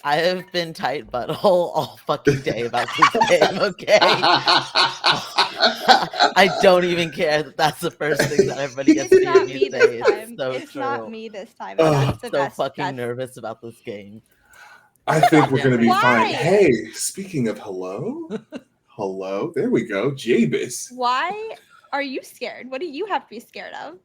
I have been tight butthole all fucking day about this game, okay? I don't even care that that's the first thing that everybody gets It's to hear not me me say. this time. It's so It's true. not me this time. I'm That's the so best. fucking nervous about this game. I think we're gonna be Why? fine. Hey, speaking of hello, hello, there we go, Jabus. Why are you scared? What do you have to be scared of?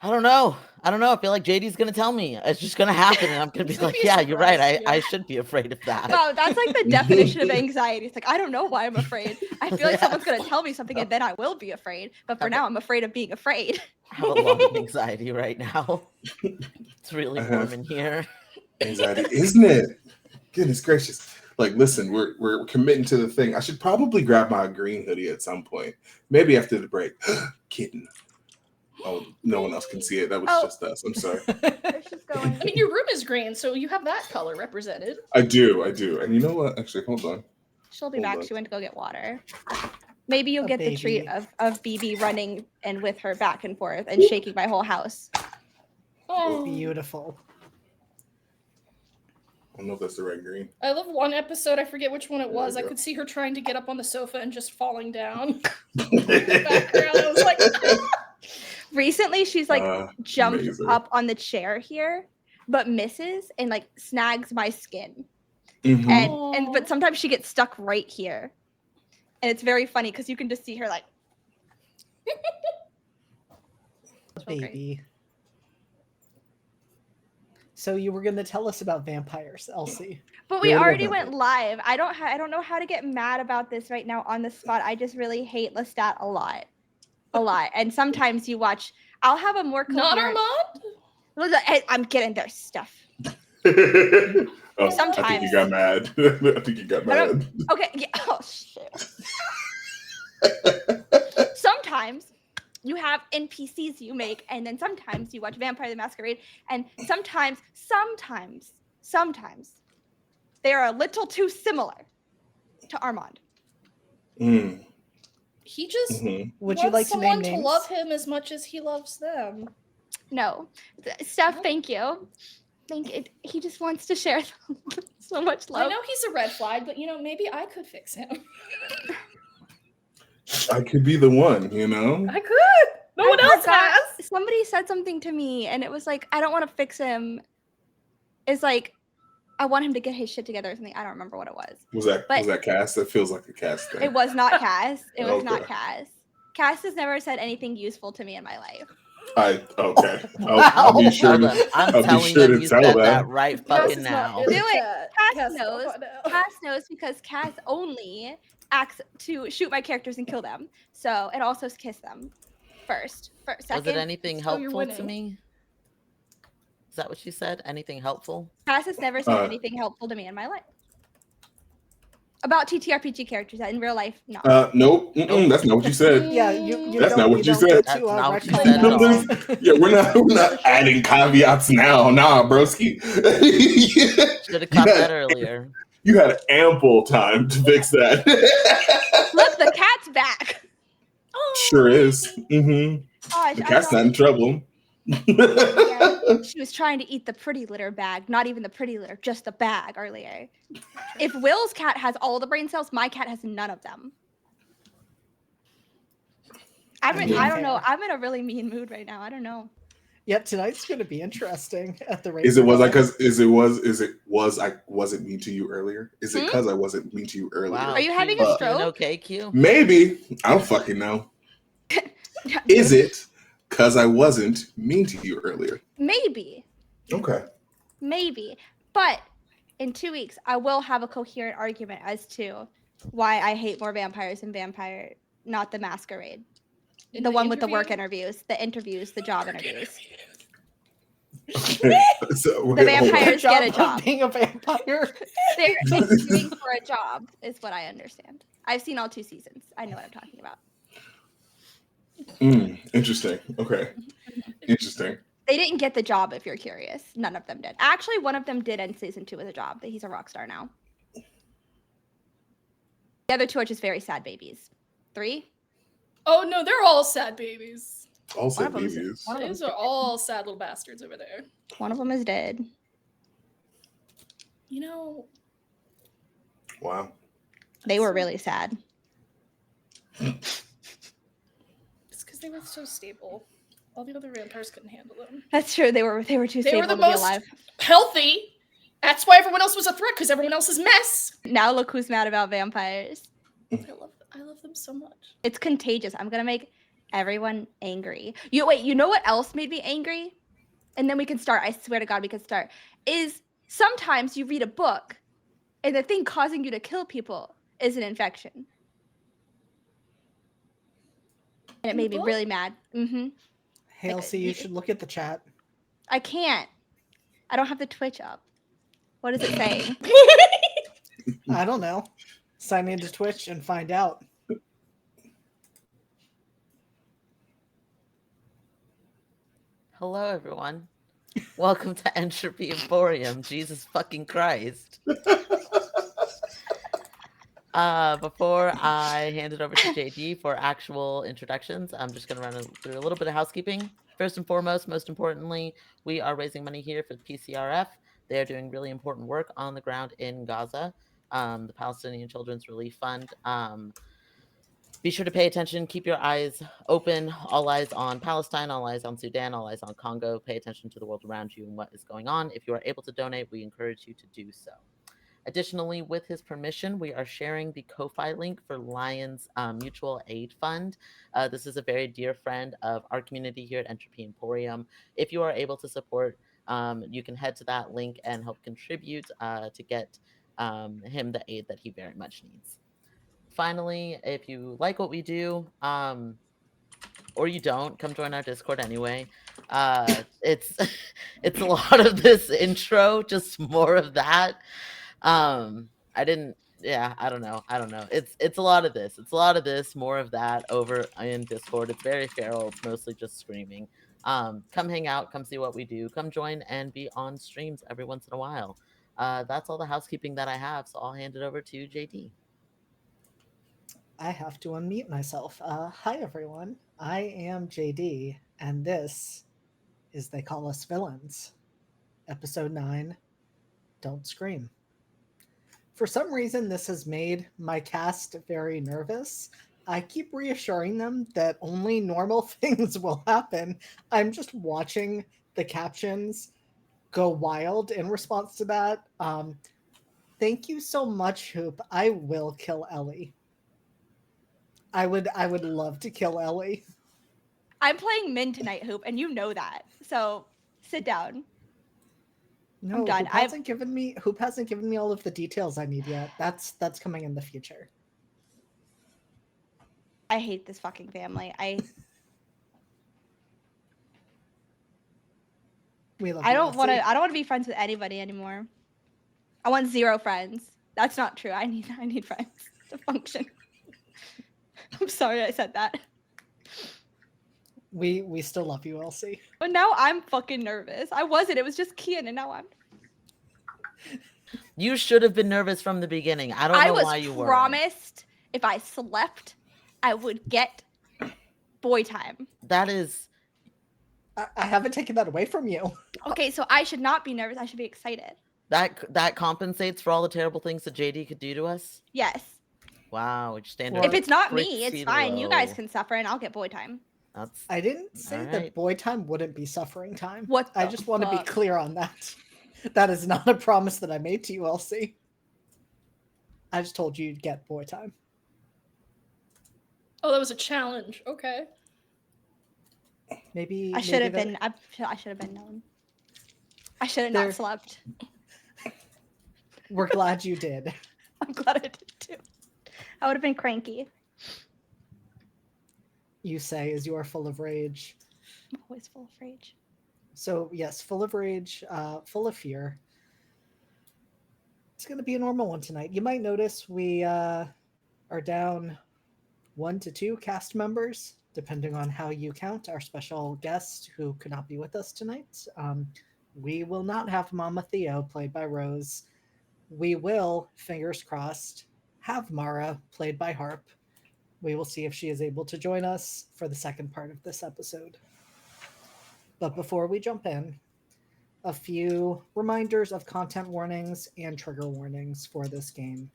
I don't know. I feel like JD's gonna tell me. It's just gonna happen, and I'm gonna be like, "Yeah, you're right. I should be afraid of that." Wow, that's like the definition of anxiety. It's like, I don't know why I'm afraid. I feel like someone's gonna tell me something, and then I will be afraid. But for now, I'm afraid of being afraid. I have a lot of anxiety right now. It's really warm in here. Anxiety, isn't it? Goodness gracious! Like, listen, we're committing to the thing. I should probably grab my green hoodie at some point, maybe after the break. Kitten. Oh, no one else can see it. That was just us. I'm sorry. I mean, your room is green, so you have that color represented. I do. And you know what? Actually, hold on. She'll be back. She went to go get water. Maybe you'll get the treat of BB running and with her back and forth and shaking my whole house. Oh, beautiful. I don't know if that's the right green. I love one episode. I forget which one it was. I could see her trying to get up on the sofa and just falling down. In the background, I was like. Recently, she's like jumped up on the chair here, but misses and like snags my skin. Mm-hmm. But sometimes she gets stuck right here, and it's very funny because you can just see her like. Baby. So you were gonna tell us about vampires, Elsie. But we already went live. I don't know how to get mad about this right now on the spot. I just really hate Lestat a lot. And sometimes you watch, I'll have a more coherent... Not Armand? I'm getting their stuff. Sometimes. I think you got mad. Okay, yeah. Oh, shit. Sometimes you have NPCs you make, and then sometimes you watch Vampire the Masquerade, and sometimes they are a little too similar to Armand. He just would you like someone to love him as much as he loves them. No. Steph, thank you. He just wants to share so much love. I know he's a red flag, but maybe I could fix him. I could be the one, I could. No one else has. Somebody said something to me, and it was like, I don't want to fix him. It's like, I want him to get his shit together or something. I don't remember what it was. Was that Cass? That feels like a Cass thing. It was not Cass. It was not Cass. Cass has never said anything useful to me in my life. I'll be sure to. I'm telling them you said that right fucking now. Do it. Cass knows. Cass knows because Cass only acts to shoot my characters and kill them. So and also kiss them first. Second. Was it anything helpful to me? Is that what she said? Anything helpful? Cass has never said anything helpful to me in my life. About TTRPG characters in real life, no. Nope. That's not what you said. Yeah, that's not what you said. That's not what you said at all. Yeah, we're not adding caveats now. Nah, broski. Should have caught that earlier. You had ample time to fix that. Look, the cat's back. Sure is. Mm-hmm. The cat's not in trouble. She was trying to eat the pretty litter bag, not even the pretty litter, just the bag earlier. If Will's cat has all the brain cells, my cat has none of them. I don't know. I'm in a really mean mood right now. I don't know. Yeah, tonight's going to be interesting at the rate. I wasn't mean to you earlier? Is it because I wasn't mean to you earlier? Wow. Are you having a stroke? Okay, Q. Maybe. I don't fucking know. Is it because I wasn't mean to you earlier? Maybe. Okay. Maybe. But in 2 weeks, I will have a coherent argument as to why I hate more vampires than Vampire, not the Masquerade. The one with the work interviews, the job interviews. The vampires get a job. Being a vampire. They're interviewing for a job, is what I understand. I've seen all 2 seasons. I know what I'm talking about. Interesting. Okay. Interesting. They didn't get the job, if you're curious. None of them did. Actually, one of them did end season 2 with a job. He's a rock star now. The other 2 are just very sad babies. 3? Oh, no, they're all sad babies. All sad babies. Those are all sad little bastards over there. One of them is dead. You know, Wow. They were really sad. it's because they were so stable. All the other vampires couldn't handle them. That's true. They were too They stable were the to be most alive. healthy. That's why everyone else was a threat, because everyone else is mess. Now look who's mad about vampires. I love them so much. It's contagious. I'm gonna make everyone angry. You know what else made me angry? And then we can start. I swear to God, we can start. Is sometimes you read a book, and the thing causing you to kill people is an infection. And it made me really mad. Mm-hmm. Hey, Elsie, you should look at the chat. I can't. I don't have the Twitch up. What is it saying? I don't know. Sign into Twitch and find out. Hello, everyone. Welcome to Entropy Emporium. Jesus fucking Christ. Before I hand it over to JD for actual introductions, I'm just going to run through a little bit of housekeeping. First and foremost, most importantly, we are raising money here for the PCRF. They are doing really important work on the ground in Gaza, the Palestinian Children's Relief Fund. Be sure to pay attention. Keep your eyes open. All eyes on Palestine, all eyes on Sudan, all eyes on Congo. Pay attention to the world around you and what is going on. If you are able to donate, we encourage you to do so. Additionally, with his permission, we are sharing the Ko-Fi link for Lions Mutual Aid Fund. This is a very dear friend of our community here at Entropy Emporium. If you are able to support, you can head to that link and help contribute to get him the aid that he very much needs. Finally, if you like what we do, or you don't, come join our Discord anyway. It's a lot of this intro, just more of that. I don't know. It's a lot of this. It's a lot of this, more of that over in Discord. It's very feral. It's mostly just screaming. Come hang out, come see what we do, come join and be on streams every once in a while. That's all the housekeeping that I have, so I'll hand it over to JD. I have to unmute myself. Hi, everyone. I am JD, and this is They Call Us Villains. Episode 9, Don't Scream. For some reason, this has made my cast very nervous. I keep reassuring them that only normal things will happen. I'm just watching the captions go wild in response to that. Thank you so much, Hoop. I will kill Ellie. I would love to kill Ellie. I'm playing Min tonight, Hoop, and you know that. So sit down. No, I'm done. Hoop hasn't given me all of the details I need yet. That's coming in the future. I hate this fucking family. I don't want to be friends with anybody anymore. I want 0 friends. That's not true. I need friends to function. I'm sorry I said that. We still love you, Elsie. But now I'm fucking nervous. I wasn't. It was just Kian, and now I'm. You should have been nervous from the beginning. I don't know why you were. I was promised if I slept, I would get boy time. That is. I haven't taken that away from you. Okay, so I should not be nervous. I should be excited. That compensates for all the terrible things that JD could do to us? Yes. Wow, your standard. If it's not me, it's fine. Low. You guys can suffer, and I'll get boy time. I didn't say that boy time wouldn't be suffering time. I just want to be clear on that. That is not a promise that I made to you, Elsie. I just told you you'd get boy time. Oh, that was a challenge. Okay. Maybe I should have been. I should have been known. I should have not slept. We're glad you did. I'm glad I did too. I would have been cranky. You say as you are full of rage. I'm always full of rage. So yes, full of rage, full of fear. It's going to be a normal one tonight. You might notice we are down 1 to 2 cast members, depending on how you count our special guest who could not be with us tonight. We will not have Mama Theo, played by Rose. We will, fingers crossed, have Mara, played by Harp. We will see if she is able to join us for the second part of this episode. But before we jump in, a few reminders of content warnings and trigger warnings for this game.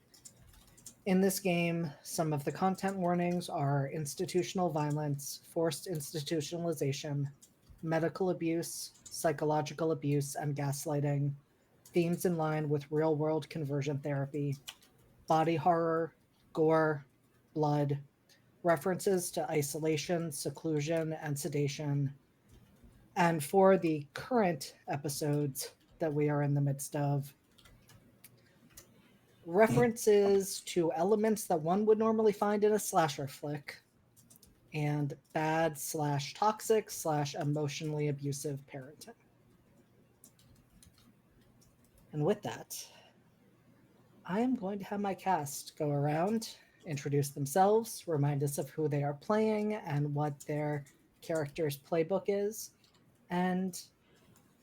In this game, some of the content warnings are institutional violence, forced institutionalization, medical abuse, psychological abuse, and gaslighting, themes in line with real-world conversion therapy, body horror, gore, blood, references to isolation, seclusion, and sedation. And for the current episodes that we are in the midst of, references to elements that one would normally find in a slasher flick, and bad/toxic/emotionally abusive parenting. And with that, I am going to have my cast go around, introduce themselves, remind us of who they are playing and what their character's playbook is, and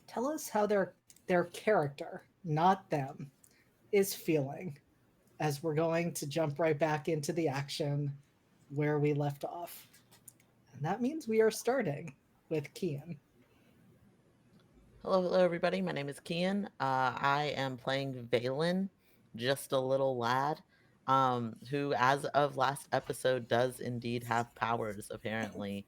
tell us how their character, not them, is feeling as we're going to jump right back into the action where we left off. And that means we are starting with Kian. Hello, everybody. My name is Kian. I am playing Valen, just a little lad, who, as of last episode, does indeed have powers, apparently.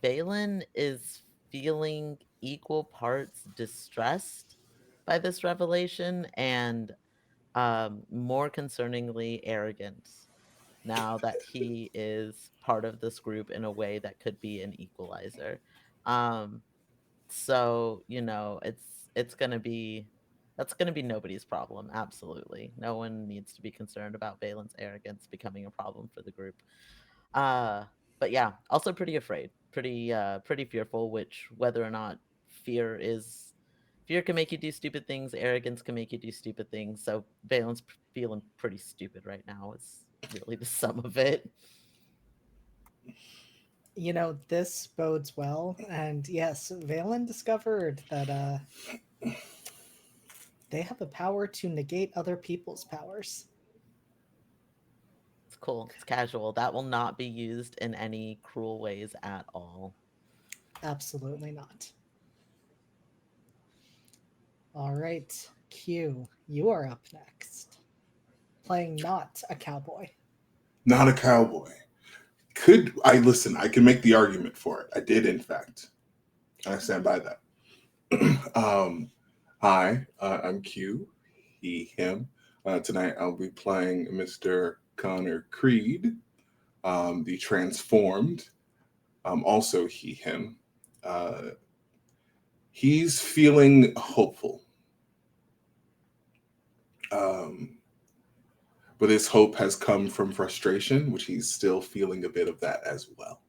Valen is feeling equal parts distressed by this revelation and, more concerningly, arrogant, now that he is part of this group in a way that could be an equalizer. Um, so, it's gonna be that's gonna be nobody's problem, absolutely. No one needs to be concerned about Valen's arrogance becoming a problem for the group. Uh, but yeah, also pretty afraid, pretty fearful, which whether or not fear can make you do stupid things, arrogance can make you do stupid things. So Valen's feeling pretty stupid right now is really the sum of it. This bodes well. And yes, Valen discovered that they have a power to negate other people's powers. It's cool. It's casual. That will not be used in any cruel ways at all. Absolutely not. All right, Q, you are up next. Playing not a cowboy. Not a cowboy. Could I listen? I can make the argument for it. I did, in fact. I stand by that. Hi, I'm Q, he, him. Tonight I'll be playing Mr. Connor Creed, the transformed, also he, him. He's feeling hopeful. But his hope has come from frustration, which he's still feeling a bit of that as well.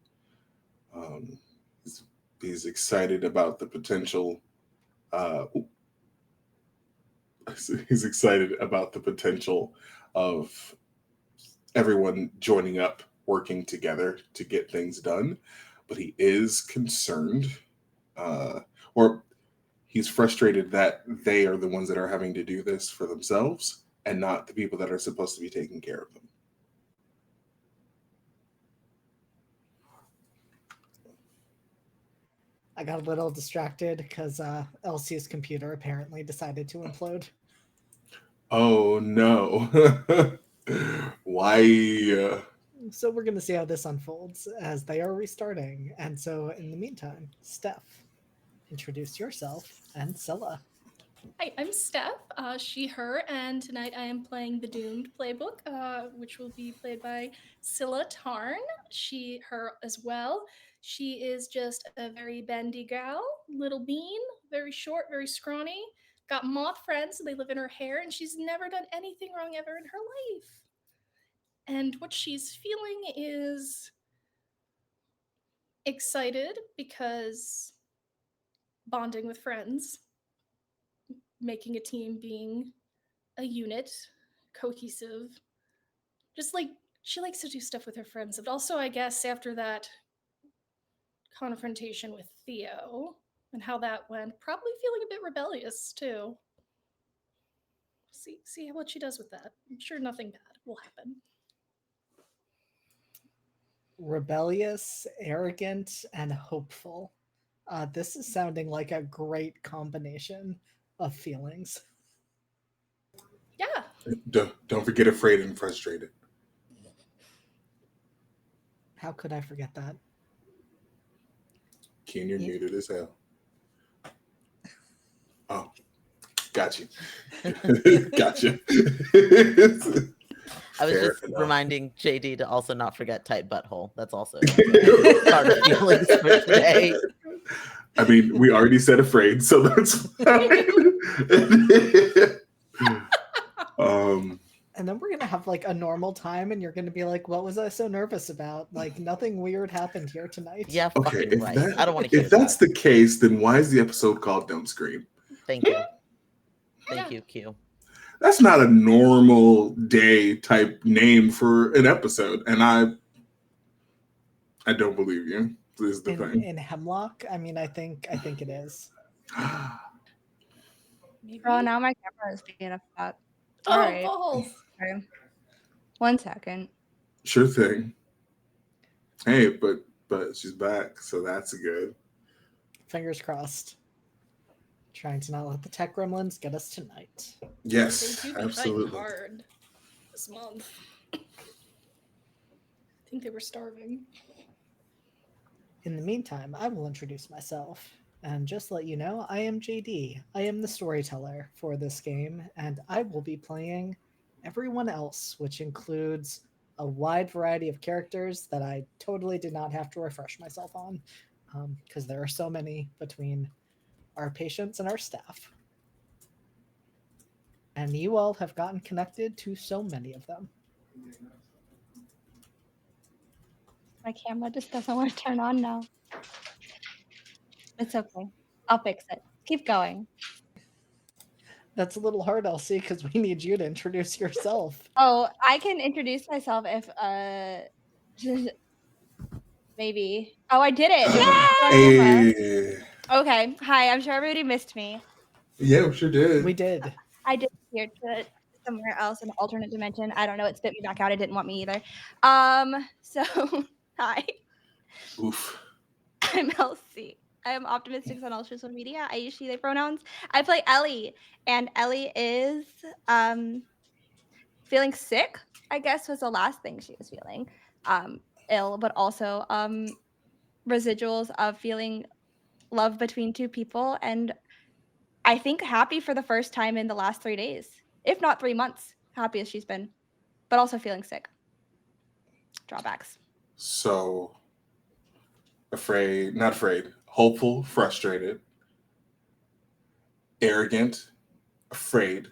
He's excited about the potential. He's excited about the potential of everyone joining up, working together to get things done. But he is concerned, or he's frustrated that they are the ones that are having to do this for themselves and not the people that are supposed to be taking care of them. I got a little distracted because Elsie's computer apparently decided to implode. Oh no. Why? So we're going to see how this unfolds as they are restarting. And so in the meantime, Steph, introduce yourself and Scylla. Hi, I'm Steph, she, her, and tonight I am playing the Doomed playbook, which will be played by Scylla Tarn, she, her as well. She is just a very bendy gal, little bean, very short, very scrawny, got moth friends, so they live in her hair, and she's never done anything wrong ever in her life. And what she's feeling is excited because bonding with friends, making a team, being a unit, cohesive. Just like she likes to do stuff with her friends. But also, I guess, after that confrontation with Theo and how that went, probably feeling a bit rebellious too. See what she does with that. I'm sure nothing bad will happen. Rebellious, arrogant, and hopeful. This is sounding like a great combination of feelings. Yeah. Don't forget afraid and frustrated. How could I forget that? Ken, you're Yeah. muted as hell. Oh, got you. Gotcha. I was Fair just enough. reminding JD to also not forget tight butthole. That's also part of feelings for today. I mean, we already said afraid, so that's fine. And then we're gonna have like a normal time, and you're gonna be like, "What was I so nervous about? Like nothing weird happened here tonight." Yeah, Okay, fucking if right. that, I don't want to hear if that's that. the case, then why is the episode called "Don't Scream"? Thank you. Thank Yeah. you, Q. That's not a normal day type name for an episode, and I don't believe you. This is the thing. In Hemlock, I mean, I think it is. Maybe. Bro, now my camera is being a fuck. Oh, Alright. balls. Okay. 1 second. Sure thing. Hey, but she's back, so that's good. Fingers crossed. Trying to not let the tech gremlins get us tonight. Yes, They do be fighting absolutely. hard this month. I think they were starving. In the meantime, I will introduce myself and just let you know I am JD. I am the storyteller for this game, and I will be playing everyone else, which includes a wide variety of characters that I totally did not have to refresh myself on, because there are so many between our patients and our staff. And you all have gotten connected to so many of them. My camera just doesn't want to turn on now. It's okay. I'll fix it. Keep going. That's a little hard, Elsie, because we need you to introduce yourself. Oh, I can introduce myself if maybe. Oh, I did it. Hey. Okay. Hi, I'm sure everybody missed me. Yeah, we sure did. We did. I disappeared to somewhere else in an alternate dimension. I don't know. It spit me back out. It didn't want me either. So hi. Oof. I'm Elsie. I am optimistic on all social media. I use she, they pronouns. I play Ellie, and Ellie is feeling sick, I guess was the last thing she was feeling. Ill, but also residuals of feeling love between two people, and I think happy for the first time in the last 3 days, if not 3 months, happy as she's been, but also feeling sick. Drawbacks. So not afraid, hopeful, frustrated, arrogant, afraid,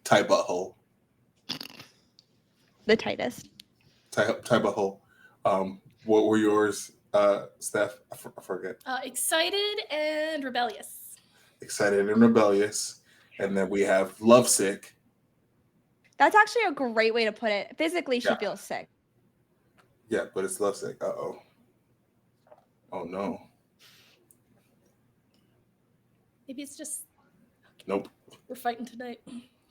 tight butthole. The tightest. Tight butthole. What were yours, Steph? I forget. Excited and rebellious. Excited and rebellious. And then we have lovesick. That's actually a great way to put it. Physically, she feels sick. Yeah, but it's lovesick. Uh-oh. Oh, no. Maybe it's just. Nope. We're fighting tonight.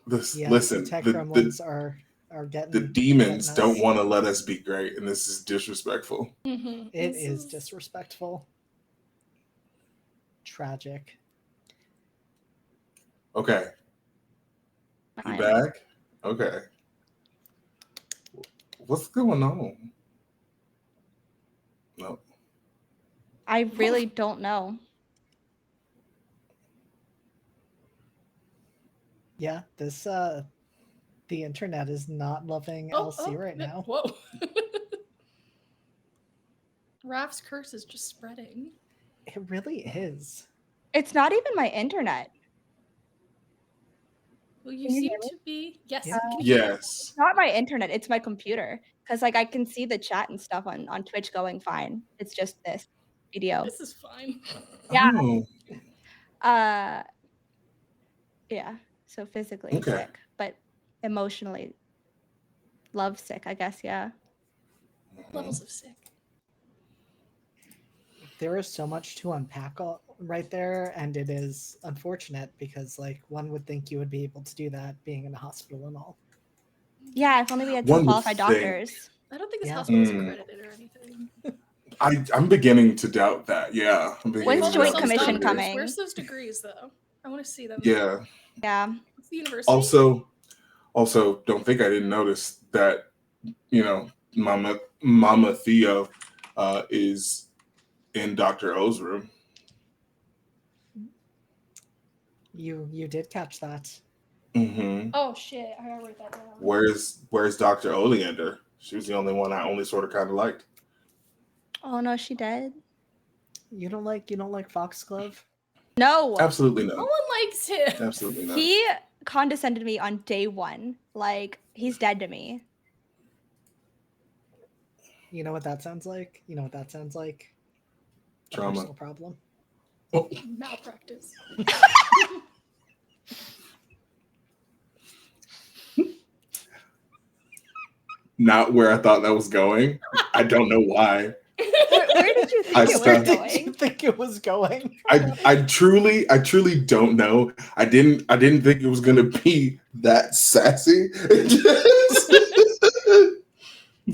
Listen, the tech gremlins are getting the demons getting don't us. want to let us be great, and this is disrespectful. Mm-hmm. It is disrespectful. Tragic. Okay. You back? Okay. What's going on? No. I really don't know. Yeah, this the internet is not loving Elsie right now. Whoa. Raph's curse is just spreading. It really is. It's not even my internet. Well, you Can you seem hear me? to be. Yes. Yeah. Can you hear me? Yes. It's not my internet. It's my computer. Because like I can see the chat and stuff on Twitch going fine. It's just this video. This is fine. Yeah. Oh, Yeah. So physically Okay. sick, but emotionally love sick, I guess. Yeah. Levels of sick. There is so much to unpack right there, and it is unfortunate because like one would think you would be able to do that being in a hospital and all. Yeah. If only we had One some would qualified think. doctors. I don't think this Yeah. hospital is accredited or anything. I'm beginning to doubt that. Yeah. I'm beginning When's to Joint doubt Commission that. coming? Where's those degrees though? I want to see them. Yeah. Yeah. What's the university? Also, don't think I didn't notice that, Mama Theo is in Dr. O's room. You did catch that. Mm-hmm. Oh shit! I gotta write that down. Where's Dr. Oleander? She was the only one I only sort of kind of liked. Oh no, she dead. You don't like Foxglove? No. Absolutely No not. one likes him. Absolutely not. He condescended me on day one. Like, he's dead to me. You know what that sounds like? A Trauma. personal problem. Malpractice. Not where I thought that was going. I don't know why. Where did you think I it was stopped. Where did you going? think it was going? I truly don't know. I didn't think it was gonna be that sassy.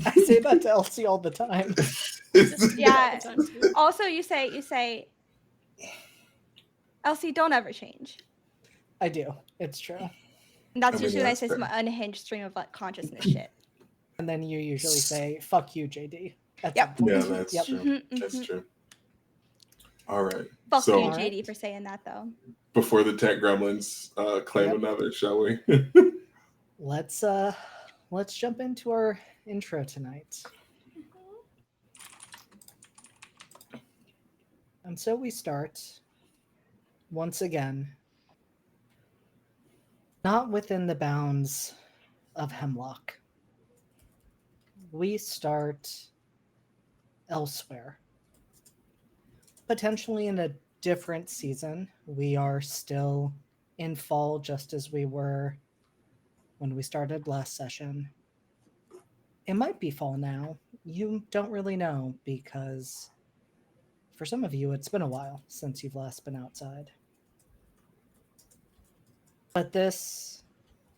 I say that to Elsie all the time. Yeah. Also, you say, Elsie, don't ever change. I do. It's true. And that's I mean, usually when I that's say some fair. unhinged stream of like consciousness shit. And then you usually say, "Fuck you, JD." At Yep. some point. Yeah, that's Yep. true. Mhm, That's mhm. true. All right. Fuck So you, Alright. JD, for saying that though. before the tech gremlins claim Yep. another, shall we? Let's jump into our intro tonight. And so we start once again not within the bounds of Hemlock. We start elsewhere. Potentially in a different season. We are still in fall just as we were when we started last session. It might be fall now. You don't really know because for some of you it's been a while since you've last been outside. But this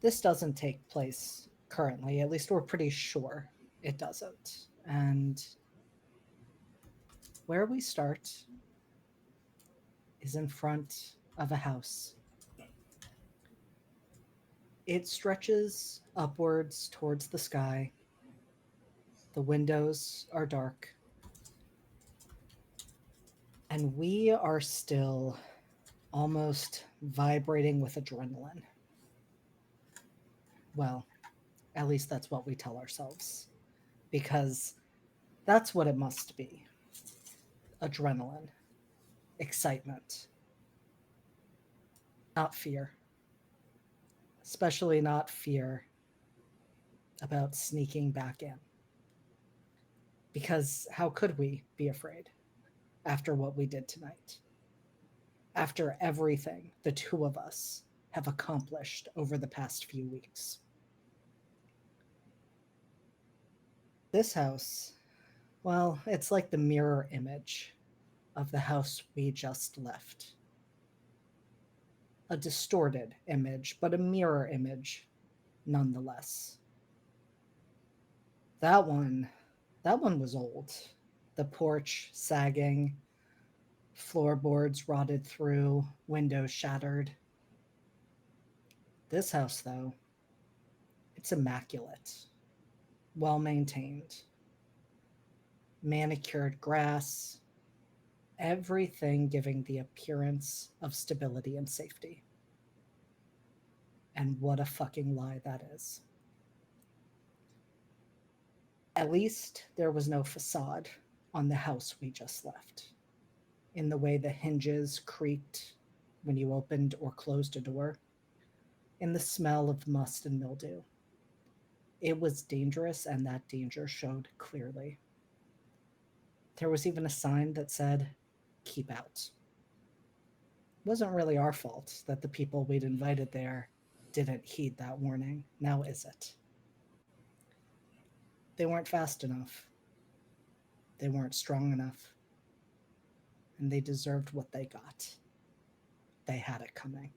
doesn't take place currently. At least we're pretty sure it doesn't. And where we start is in front of a house. It stretches upwards towards the sky. The windows are dark. And we are still almost vibrating with adrenaline. Well, at least that's what we tell ourselves. Because that's what it must be. Adrenaline. Excitement. Not fear. Especially not fear about sneaking back in. Because how could we be afraid after what we did tonight? After everything the two of us have accomplished over the past few weeks. This house, well, it's like the mirror image of the house we just left. A distorted image, but a mirror image nonetheless. That one was old. The porch sagging, floorboards rotted through, windows shattered. This house, though, it's immaculate, well maintained, manicured grass, everything giving the appearance of stability and safety. And what a fucking lie that is. At least there was no facade on the house we just left, in the way the hinges creaked when you opened or closed a door, in the smell of must and mildew. It was dangerous, and that danger showed clearly. There was even a sign that said, "Keep out." It wasn't really our fault that the people we'd invited there didn't heed that warning, now is it? They weren't fast enough. They weren't strong enough. And they deserved what they got. They had it coming.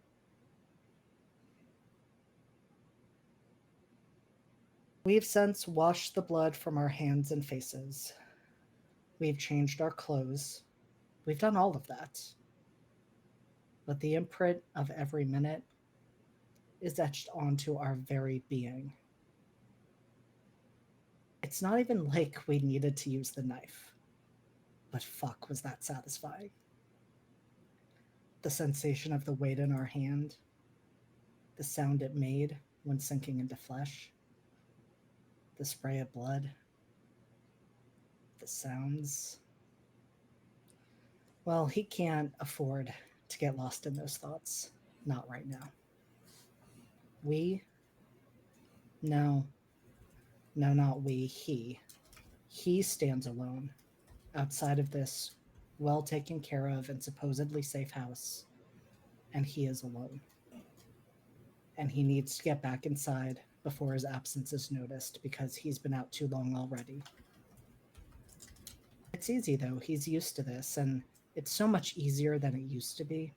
We've since washed the blood from our hands and faces. We've changed our clothes. We've done all of that. But the imprint of every minute is etched onto our very being. It's not even like we needed to use the knife. But fuck, was that satisfying. The sensation of the weight in our hand, the sound it made when sinking into flesh, the spray of blood, the sounds. Well, he can't afford to get lost in those thoughts. Not right now. We? No, not we, he. He stands alone outside of this well taken care of and supposedly safe house, and he is alone. And he needs to get back inside before his absence is noticed because he's been out too long already. It's easy though, he's used to this, and it's so much easier than it used to be.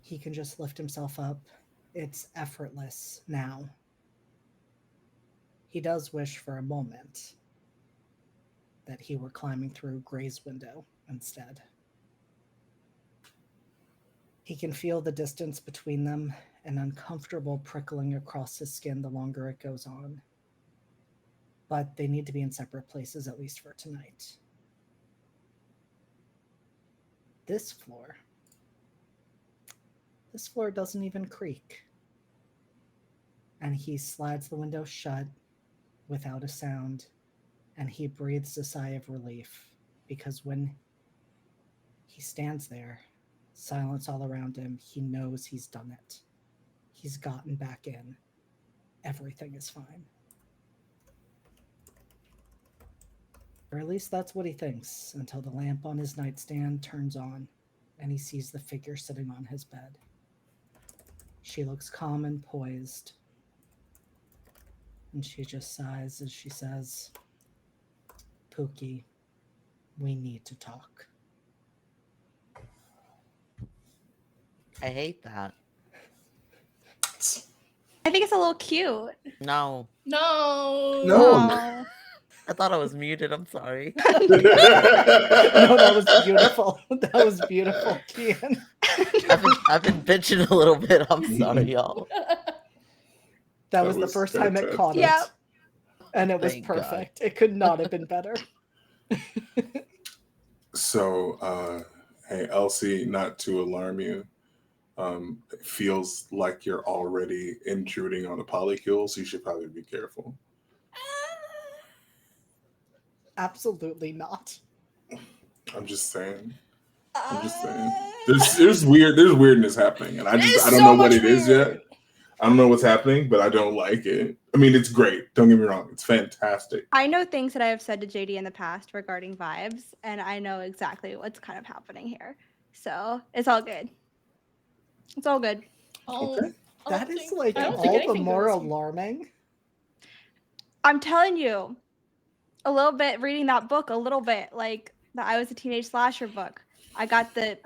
He can just lift himself up. It's effortless now. He does wish for a moment that he were climbing through Gray's window instead. He can feel the distance between them, an uncomfortable prickling across his skin the longer it goes on. But they need to be in separate places, at least for tonight. This floor doesn't even creak. And he slides the window shut without a sound, and he breathes a sigh of relief, because when he stands there, silence all around him, he knows he's done it. He's gotten back in. Everything is fine. Or at least that's what he thinks, until the lamp on his nightstand turns on, and he sees the figure sitting on his bed. She looks calm and poised, and she just sighs as she says, "Pookie, we need to talk." I hate that. I think it's a little cute. No. No. I thought I was muted. I'm sorry. No, that was beautiful. That was beautiful, Kian. I've been bitching a little bit. I'm sorry, y'all. That was the first time it caught it. Yep. And it was Thank God. perfect. It could not have been better. So, hey, Elsie, not to alarm you, it feels like you're already intruding on a polycule, so you should probably be careful. Absolutely not. I'm just saying. There's weirdness happening, and I don't know what it is yet. I don't know what's happening, but I don't like it. I mean, it's great. Don't get me wrong. It's fantastic. I know things that I have said to JD in the past regarding vibes, and I know exactly what's kind of happening here. So it's all good. It's all good. Okay. That is like I don't all think the anything more goes. alarming. I'm telling you, a little bit reading that book, a little bit like the I Was a Teenage Slasher book. I got the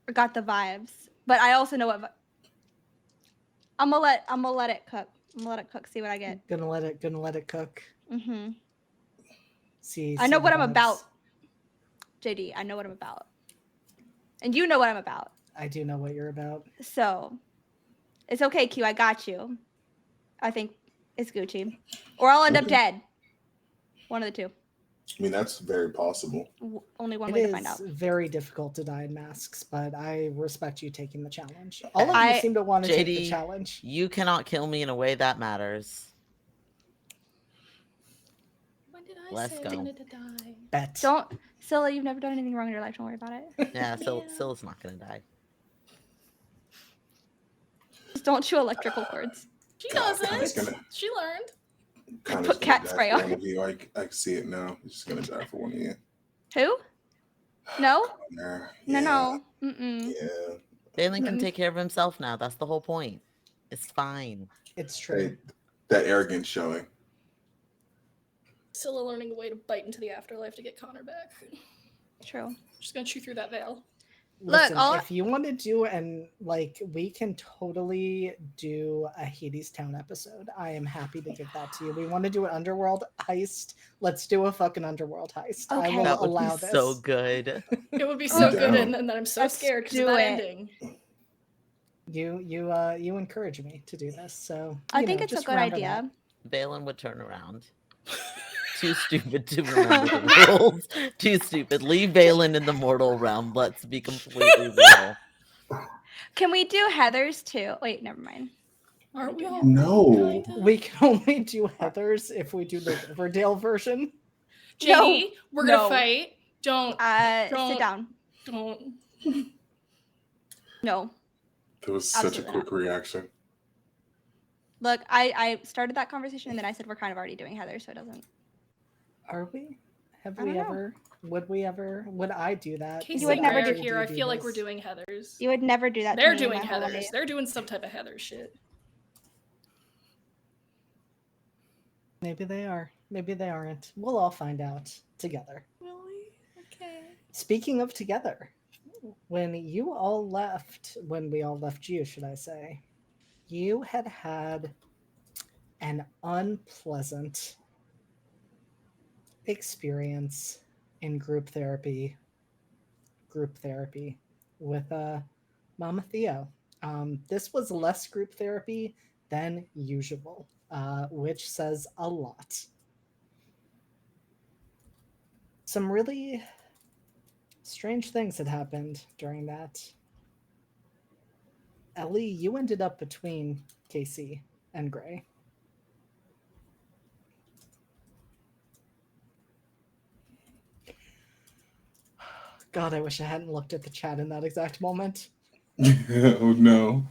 vibes, but I also know what. I'm gonna let it cook. I'm gonna let it cook. See what I get. Gonna let it cook. Mm-hmm. See. I know the what I'm vibes. about, JD. I know what I'm about, and you know what I'm about. I do know what you're about. So, it's okay, Q. I got you. I think it's Gucci, or I'll end up dead. One of the two. I mean, that's very possible. Only one It way is to find out. very difficult to die in masks, but I respect you taking the challenge. All of you I- seem to want to take the JD, challenge. You cannot kill me in a way that matters. When did I Let's say go. I wanted to die? Bet. Don't, Scylla. You've never done anything wrong in your life. Don't worry about it. Yeah, Yeah. Scylla's not gonna die. Just don't chew electrical cords. She God, doesn't. Connor's gonna- She learned. Connor's Put gonna cat die spray for on. one of you. I can see it now. He's just gonna die for one of you. Who? No. Connor. No. Mm-mm. Yeah. Balin can take care of himself now. That's the whole point. It's fine. It's true. Hey, that arrogance showing. Scylla learning a way to bite into the afterlife to get Connor back. True. Just gonna chew through that veil. Listen, all- if you want to do we can totally do a Hades Town episode. I am happy to give that to you. We want to do an underworld heist. Let's do a fucking underworld heist. I Okay. will That would allow be this. so good. It would be I'm so good, down. and then I'm so Let's scared because do of that it. ending. You encourage me to do this, so I you think know, it's a just good remember idea. Valen would turn around. Too stupid to remember the rules. Too stupid. Leave Valen in the mortal realm. Let's be completely real. Can we do Heather's too? Wait, never mind. Aren't we all? No. Kinda? that. We can only do Heather's if we do the Riverdale version. JD, No, we're gonna no. fight. Don't. Sit down. Don't. No. That was such a Absolutely not. quick reaction. Look, I started that conversation and then I said we're kind of already doing Heather, so it doesn't. Are we? Have I we don't know. ever? Would I do that? Casey would and never Gray are do- here. I JD feel like we're this? doing Heather's. You would never do that. They're to me in doing my whole Heather's. life. They're doing some type of Heather shit. Maybe they are. Maybe they aren't. We'll all find out together. Really? Okay. Speaking of together, when we all left you, should I say, you had an unpleasant experience in group therapy with Mama Theo. This was less group therapy than usual, which says a lot. Some really strange things had happened during that. Ellie, you ended up between Casey and Gray. God, I wish I hadn't looked at the chat in that exact moment. Oh no.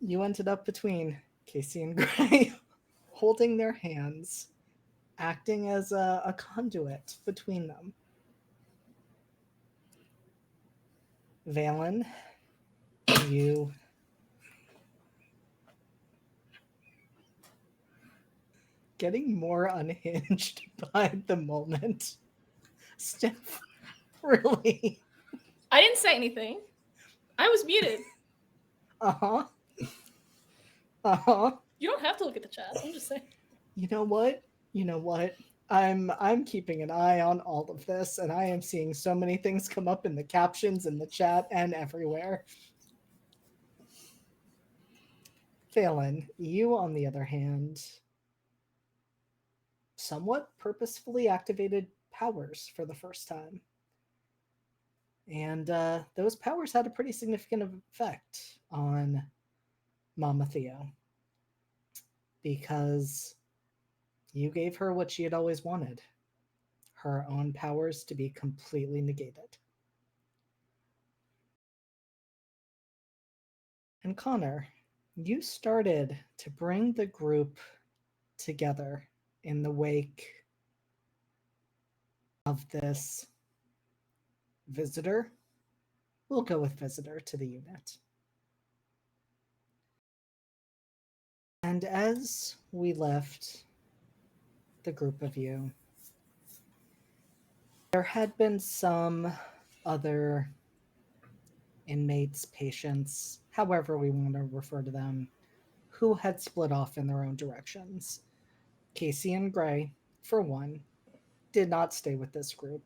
You ended up between Casey and Gray, holding their hands, acting as a conduit between them. Valen, you getting more unhinged by the moment. Steph, really? I didn't say anything. I was muted. Uh-huh. Uh-huh. You don't have to look at the chat. I'm just saying. You know what? I'm keeping an eye on all of this, and I am seeing so many things come up in the captions, in the chat, and everywhere. Phelan, you, on the other hand, somewhat purposefully activated powers for the first time. And those powers had a pretty significant effect on Mama Theo. Because you gave her what she had always wanted. Her own powers to be completely negated. And Connor, you started to bring the group together in the wake of this visitor. We'll go with visitor to the unit. And as we left the group of you, there had been some other inmates, patients, however we want to refer to them, who had split off in their own directions. Casey and Gray, for one, did not stay with this group.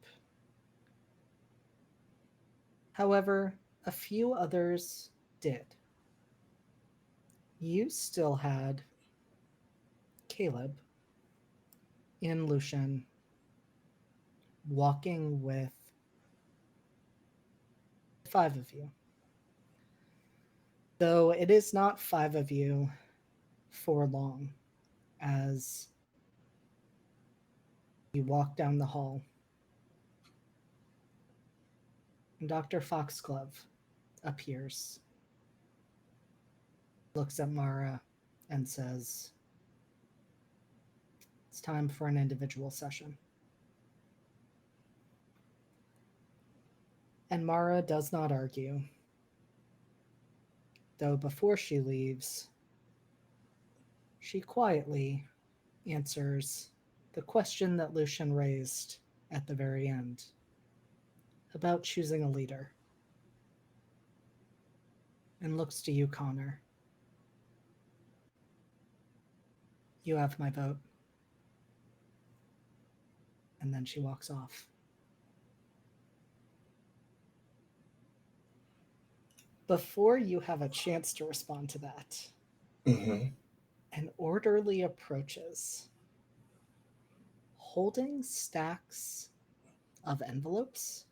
However, a few others did. You still had Caleb and Lucian walking with 5 of you. Though it is not 5 of you for long, as you walk down the hall. And Dr. Foxglove appears, looks at Mara, and says, "It's time for an individual session." And Mara does not argue, though before she leaves, she quietly answers the question that Lucian raised at the very end about choosing a leader and looks to you, Connor. You have my vote. And then she walks off. Before you have a chance to respond to that, an orderly approaches, holding stacks of envelopes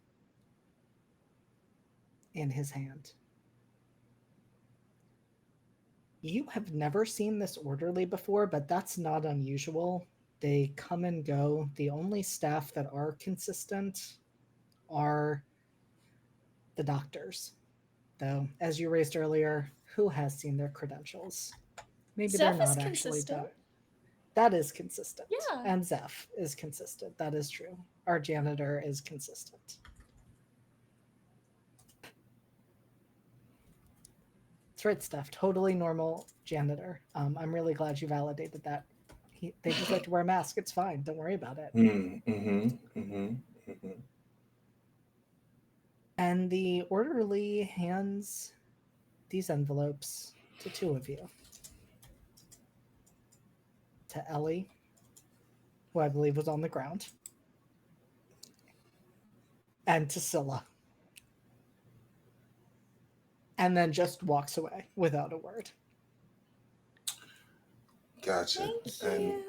in his hand. You have never seen this orderly before, but that's not unusual. They come and go. The only staff that are consistent are the doctors. Though, as you raised earlier, who has seen their credentials? Maybe Zeph they're is not actually consistent. done. That is consistent. Yeah. And Zeph is consistent. That is true. Our janitor is consistent. That's right, Steph. Totally normal janitor. I'm really glad you validated that. They just like to wear a mask. It's fine. Don't worry about it. And the orderly hands these envelopes to two of you. To Ellie, who I believe was on the ground, and to Scylla. And then just walks away without a word. Gotcha. Thank you.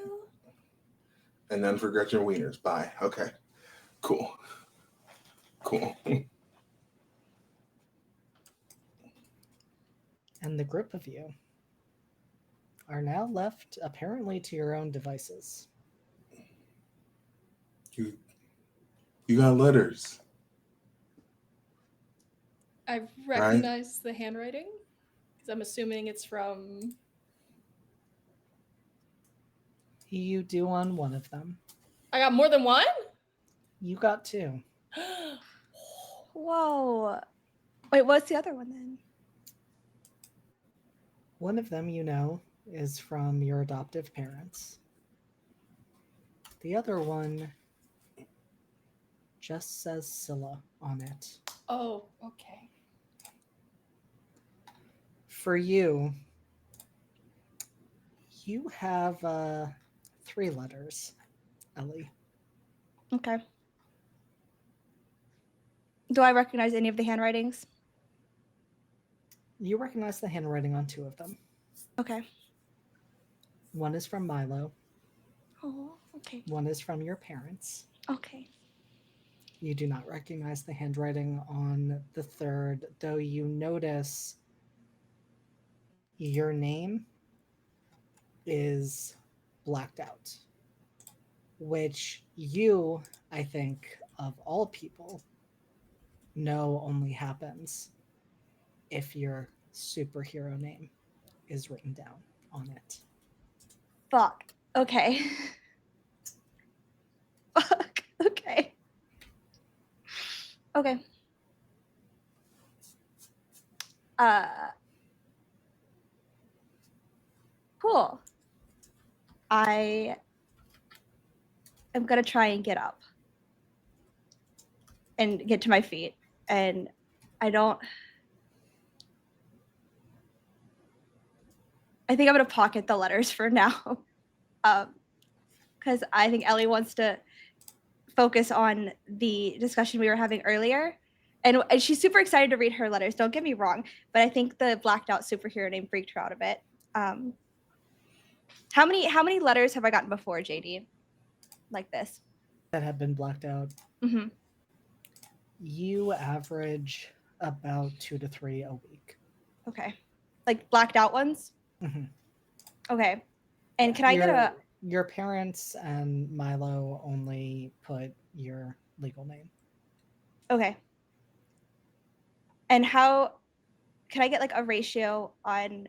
And none for Gretchen Wieners. Bye. Okay. Cool. And the group of you are now left apparently to your own devices. You got letters. I recognize the handwriting because I'm assuming it's from. You do on one of them. I got more than one? You got two. Whoa. Wait, what's the other one then? One of them, you know, is from your adoptive parents. The other one just says Scylla on it. Oh, okay. For you, you have 3 letters, Ellie. Okay. Do I recognize any of the handwritings? You recognize the handwriting on 2 of them. Okay. One is from Milo. Oh, okay. One is from your parents. Okay. You do not recognize the handwriting on the 3rd, though you notice your name is blacked out, which you, I think, of all people, know only happens if your superhero name is written down on it. Fuck. Okay. Fuck. Okay. Okay. Cool. I am gonna try and get up and get to my feet, and I think I'm gonna pocket the letters for now, because I think Ellie wants to focus on the discussion we were having earlier, and she's super excited to read her letters. Don't get me wrong, but I think the blacked out superhero name freaked her out a bit. How many letters have I gotten before, JD? Like this? That have been blacked out. Mm-hmm. You average about 2 to 3 a week. Okay. Like blacked out ones? Mm-hmm. Okay. And can I get your parents and Milo only put your legal name. Okay. And how can I get like a ratio on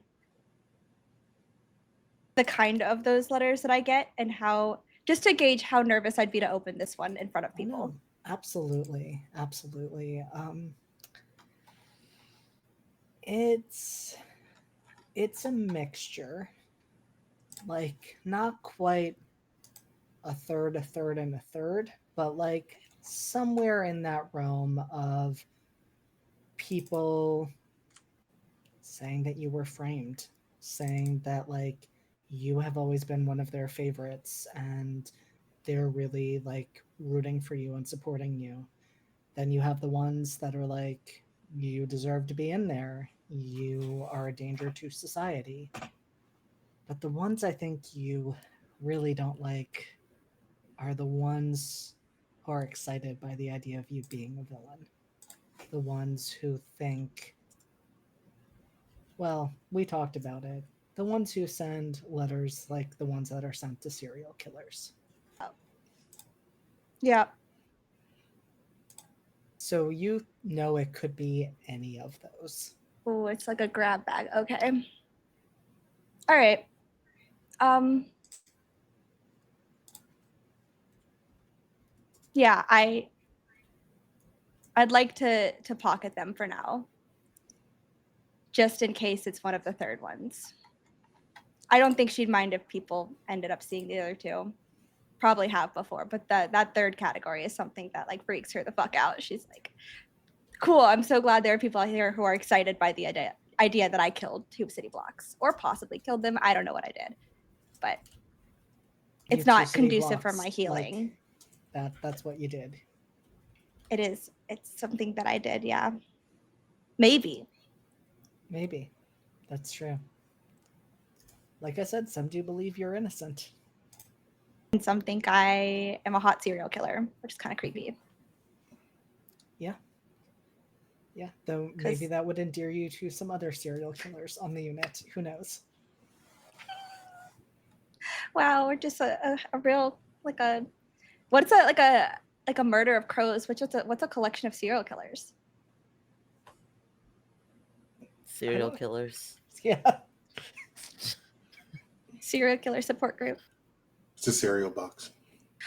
the kind of those letters that I get, and how, just to gauge how nervous I'd be to open this one in front of people? Oh, no. Absolutely. It's a mixture. Like, not quite a third, and a third, but like somewhere in that realm of people saying that you were framed, saying that like you have always been one of their favorites and they're really like rooting for you and supporting you. Then you have the ones that are like, you deserve to be in there, you are a danger to society. But the ones I think you really don't like are the ones who are excited by the idea of you being a villain. The ones who think, well, we talked about it. The ones who send letters like the ones that are sent to serial killers. Yeah. So you know it could be any of those. Oh, it's like a grab bag. Okay. All right. Yeah, I'd like to pocket them for now, just in case it's one of the third ones. I don't think she'd mind if people ended up seeing the other two. Probably have before, but that third category is something that like freaks her the fuck out. She's like, cool, I'm so glad there are people out here who are excited by the idea that I killed Tube City Blocks, or possibly killed them. I don't know what I did, but it's not conducive for my healing. Like that's what you did. It is. It's something that I did, yeah. Maybe. That's true. Like I said, some do believe you're innocent. And some think I am a hot serial killer, which is kind of creepy. Yeah, though maybe that would endear you to some other serial killers on the unit. Who knows? Wow, we're just a real like a what's a like a murder of crows, which what's a collection of serial killers? Serial killers. Yeah. Serial killer support group. It's a cereal box.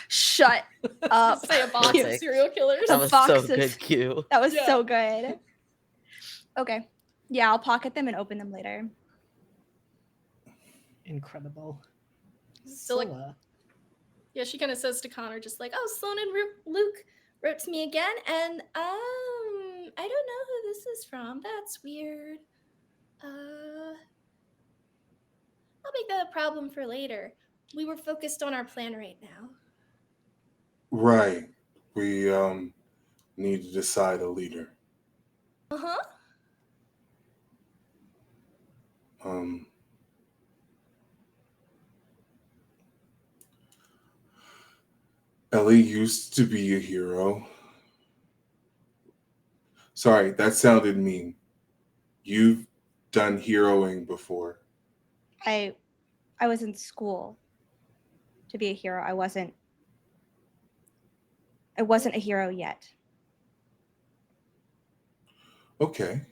Shut up. Say a box of serial killers. That was so good, Q. That was so good. Okay. Yeah, I'll pocket them and open them later. Incredible. So like, yeah, she kind of says to Connor, just like, "Oh, Sloan and Luke wrote to me again, and I don't know who this is from. That's weird. I'll make that a problem for later. We were focused on our plan right now." Right. We need to decide a leader. Uh-huh. Ellie used to be a hero. Sorry, that sounded mean. You've done heroing before. I was in school to be a hero. I wasn't a hero yet. Okay.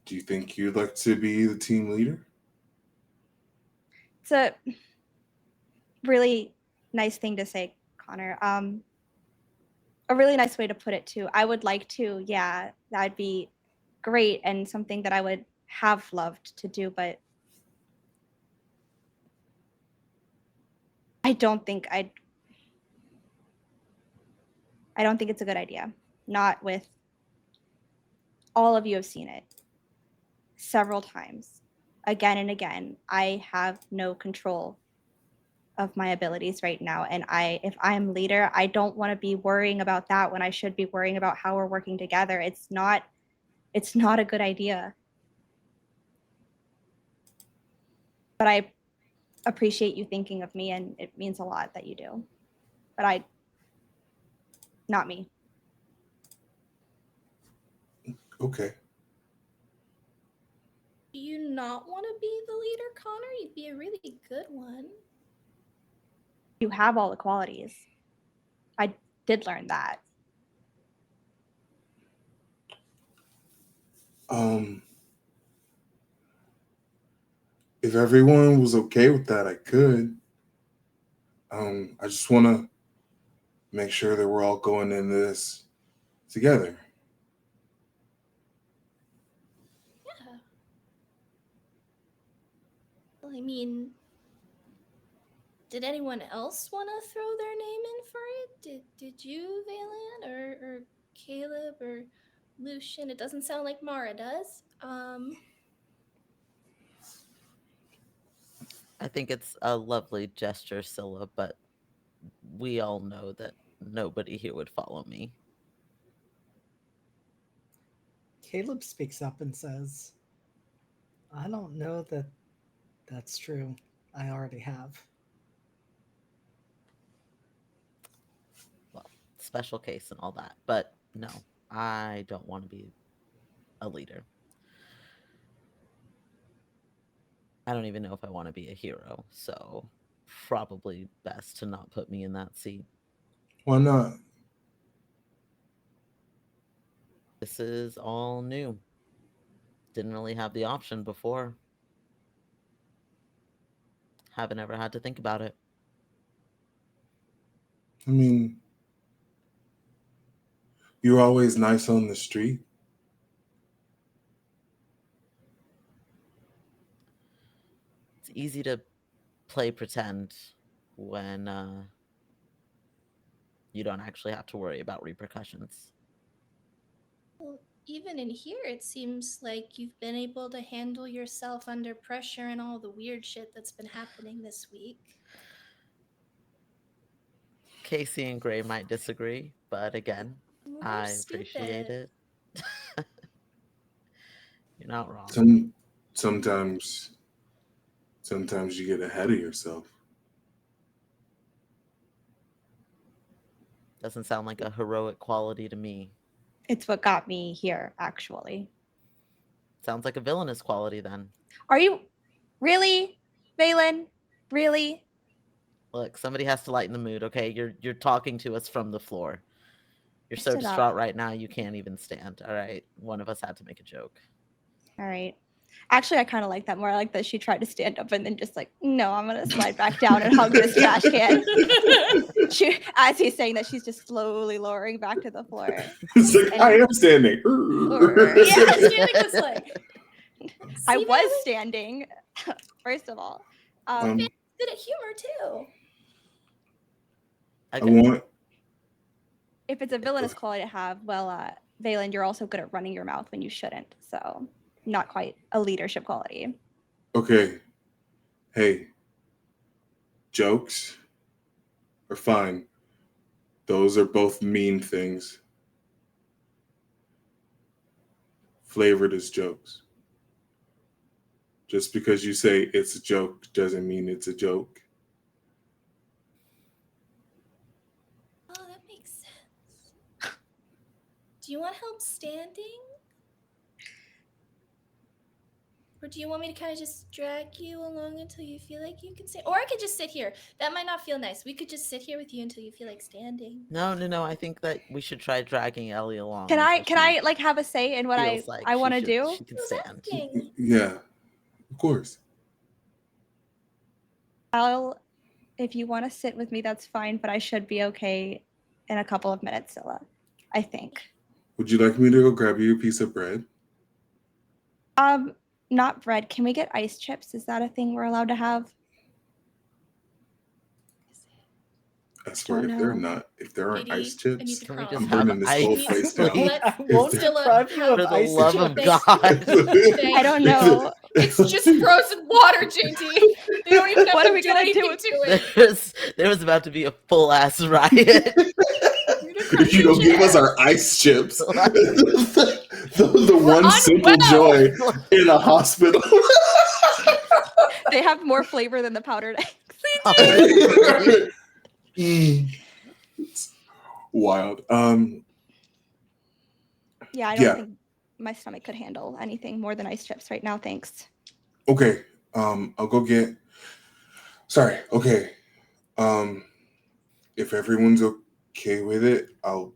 Do you think you'd like to be the team leader? It's a really nice thing to say, Connor. A really nice way to put it too. I would like to, yeah, that'd be great and something that I would have loved to do, but I don't think it's a good idea. Not with all of you have seen it several times, again and again. I have no control of my abilities right now, and if I'm leader, I don't want to be worrying about that when I should be worrying about how we're working together. It's not a good idea. But I appreciate you thinking of me, and it means a lot that you do. But not me. Okay. Do you not want to be the leader, Connor? You'd be a really good one. You have all the qualities. I did learn that. If everyone was okay with that, I could. I just want to make sure that we're all going in this together. Yeah. Well, I mean, Did anyone else want to throw their name in for it? Did you, Valen, or Caleb, or Lucian? It doesn't sound like Mara does. I think it's a lovely gesture, Scylla, but we all know that nobody here would follow me. Caleb speaks up and says, I don't know that that's true. I already have. Well, special case and all that, but no, I don't want to be a leader. I don't even know if I want to be a hero, so probably best to not put me in that seat. Why not? This is all new. Didn't really have the option before. Haven't ever had to think about it. I mean, you're always nice on the street. It's easy to play pretend when you don't actually have to worry about repercussions. Well, even in here, it seems like you've been able to handle yourself under pressure and all the weird shit that's been happening this week. Casey and Gray might disagree, but again, Well, I they're appreciate stupid. it. You're not wrong. Sometimes you get ahead of yourself. Doesn't sound like a heroic quality to me. It's what got me here, actually. Sounds like a villainous quality then. Are you really, Valen? Really? Look, somebody has to lighten the mood, okay? You're talking to us from the floor. You're so Stood up. distraught right now you can't even stand, all right? One of us had to make a joke. All right. Actually, I kind of like that more. I like that she tried to stand up and then just like, no, I'm gonna slide back down and hug this trash can. As he's saying that, she's just slowly lowering back to the floor. It's like, And- I am standing. Yeah, standing was like. I See, was Valen? standing, first of all. Good at humor too. I Okay. want. If it's a villainous quality to have, well, Valen, you're also good at running your mouth when you shouldn't. So not quite a leadership quality. Okay. Hey. Jokes are fine. Those are both mean things. Flavored as jokes. Just because you say it's a joke doesn't mean it's a joke. Oh, that makes sense. Do you want help standing? Or do you want me to kind of just drag you along until you feel like you can stand? Or I could just sit here. That might not feel nice. We could just sit here with you until you feel like standing. No. I think that we should try dragging Ellie along. Can until I like have a say in what feels like I she want to should- do? She can Who's stand. asking? Yeah, of course. If you want to sit with me, that's fine, but I should be okay in a couple of minutes, Scylla. I think. Would you like me to go grab you a piece of bread? Not bread. Can we get ice chips? Is that a thing we're allowed to have? I swear, Don't if they're know. not, if there aren't Katie, ice I need chips, to Can we crawl. just I'm have burning this ice? whole Please, place please. down. Let's- I won't If- deprive you For of the ice love of chips. God. I don't know. It's just frozen water, JD. They don't even have What to are we do gonna do anything with to it. There was about to be a full ass riot. if you don't give us our ice chips, the one unwell. simple joy in a hospital. They have more flavor than the powdered eggs. It's wild. Yeah, I don't Yeah. think my stomach could handle anything more than ice chips right now. Thanks. Okay. I'll go get. Sorry. Okay. If everyone's okay with it, I'll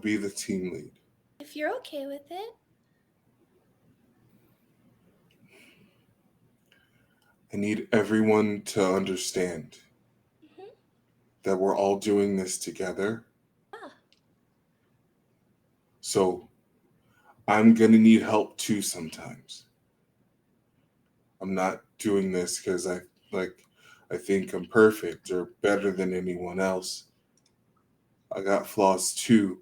be the team lead. If you're okay with it. I need everyone to understand Mhm. that we're all doing this together. Ah. So I'm gonna need help too sometimes. I'm not doing this because I think I'm perfect or better than anyone else. I got flaws too,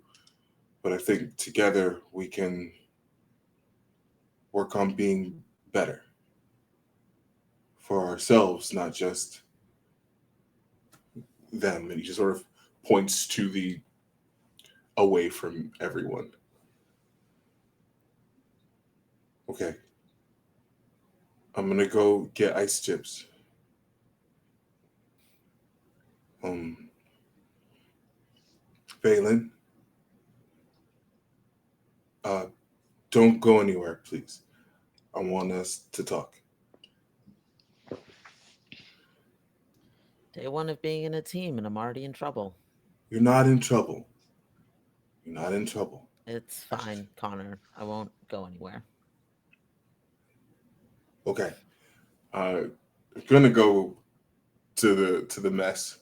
but I think together we can work on being better for ourselves, not just them. And he just sort of points to the away from everyone. Okay. I'm gonna go get ice chips. Valen, don't go anywhere, please. I want us to talk. Day one of being in a team, and I'm already in trouble. You're not in trouble. You're not in trouble. It's fine, Connor. I won't go anywhere. Okay. I'm gonna go to the mess,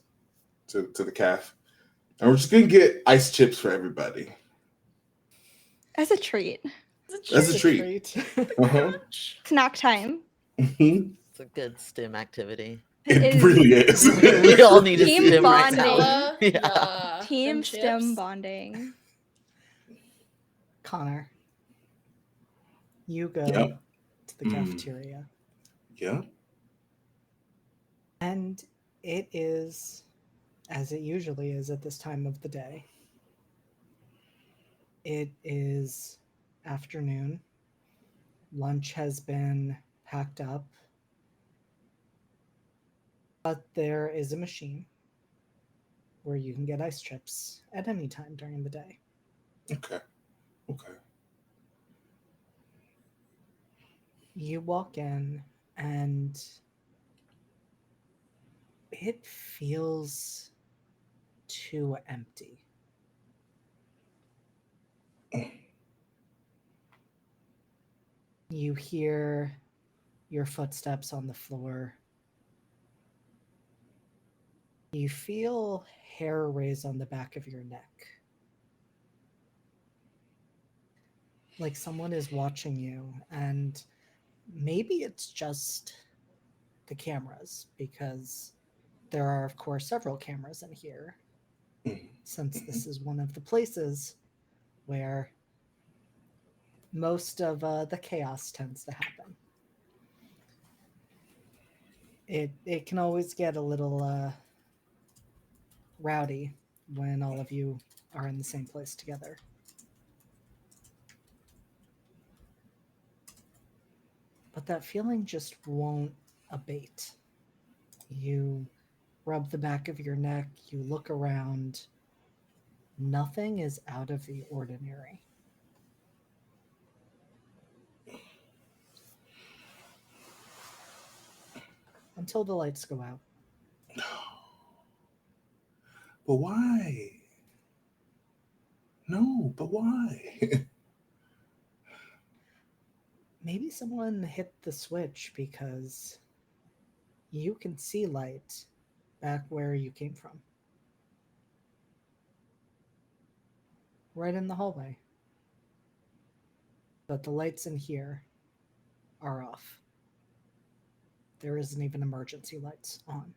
to the calf. And we're just gonna get ice chips for everybody. As a treat. As a treat. Uh-huh. Snack time. It's a good stim activity. It really is. We all need a Team stim right bonding. now. Yeah. Team Them STEM chips. bonding. Connor, you go Yep. to the cafeteria. Yeah. And it is, as it usually is at this time of the day, it is afternoon. Lunch has been packed up. But there is a machine where you can get ice chips at any time during the day. Okay. Okay. You walk in and it feels too empty. You hear your footsteps on the floor. You feel hair raise on the back of your neck. Like someone is watching you, and maybe it's just the cameras, because there are, of course, several cameras in here, since this is one of the places where most of the chaos tends to happen. It can always get a little rowdy when all of you are in the same place together. But that feeling just won't abate. You rub the back of your neck, you look around. Nothing is out of the ordinary. Until the lights go out. But why? No, but why? Maybe someone hit the switch because you can see light back where you came from. Right in the hallway. But the lights in here are off. There isn't even emergency lights on.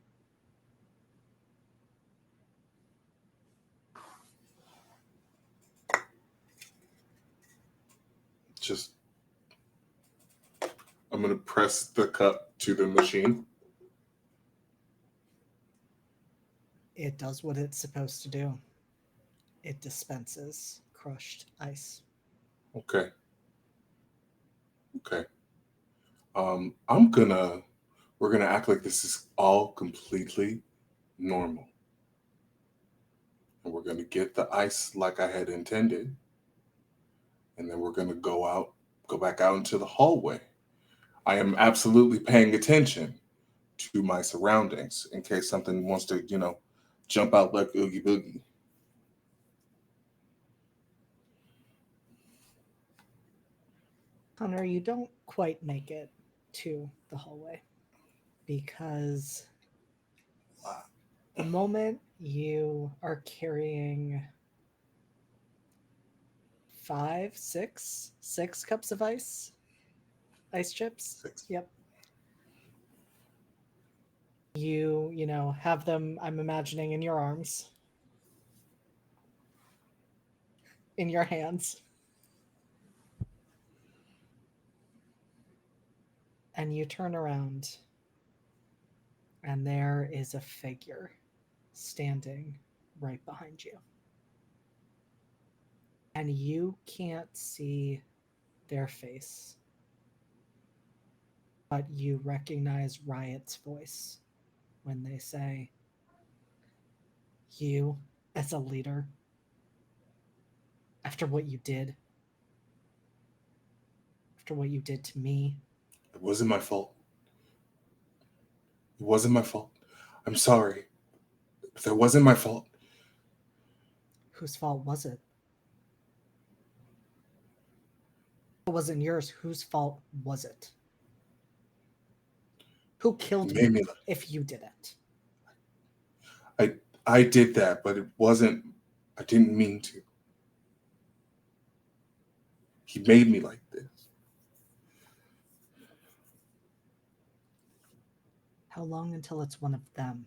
Just, I'm going to press the cup to the machine. It does what it's supposed to do. It dispenses crushed ice. Okay. Okay. We're gonna act like this is all completely normal. And we're gonna get the ice like I had intended. And then we're gonna go back out into the hallway. I am absolutely paying attention to my surroundings in case something wants to, jump out like Oogie Boogie. Connor, you don't quite make it to the hallway because the moment you are carrying six cups of ice chips. 6. Yep. You know, have them, I'm imagining, in your arms, in your hands. And you turn around, and there is a figure standing right behind you. And you can't see their face, but you recognize Riot's voice when they say, "You, as a leader, after what you did to me." It wasn't my fault. It wasn't my fault. I'm sorry. If that wasn't my fault. Whose fault was it? It wasn't yours. Whose fault was it? Who killed me if you didn't? I did that, but it wasn't, I didn't mean to. He made me like this. How long until it's one of them?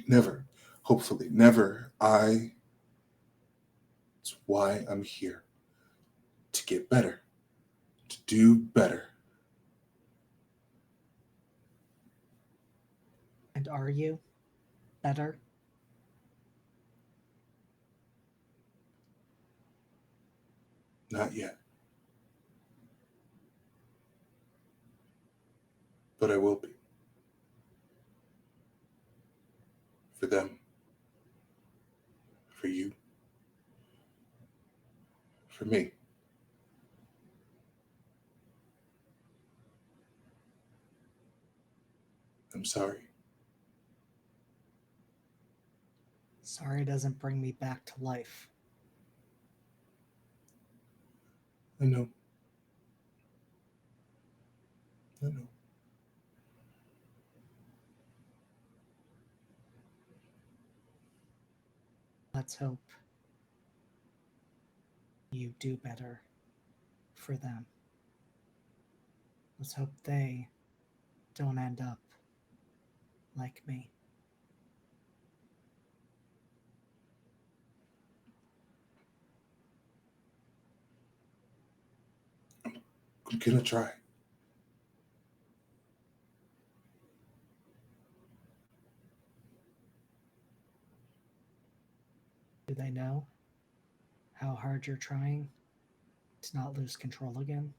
Never. Hopefully, never. It's why I'm here. To get better. To do better. And are you better? Not yet. But I will be. For them. For you. For me. I'm sorry. Sorry doesn't bring me back to life. I know. I know. Let's hope you do better for them. Let's hope they don't end up like me. I'm gonna try. Do they know how hard you're trying to not lose control again?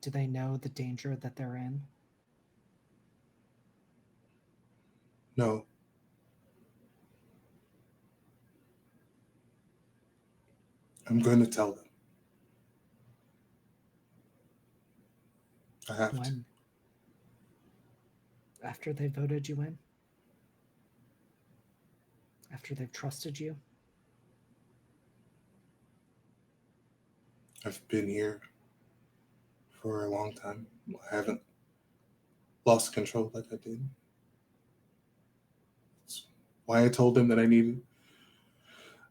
Do they know the danger that they're in? No. I'm going to tell them. I have to. When? After they voted you in? After they've trusted you? I've been here for a long time. I haven't lost control like I did. That's why I told them that I needed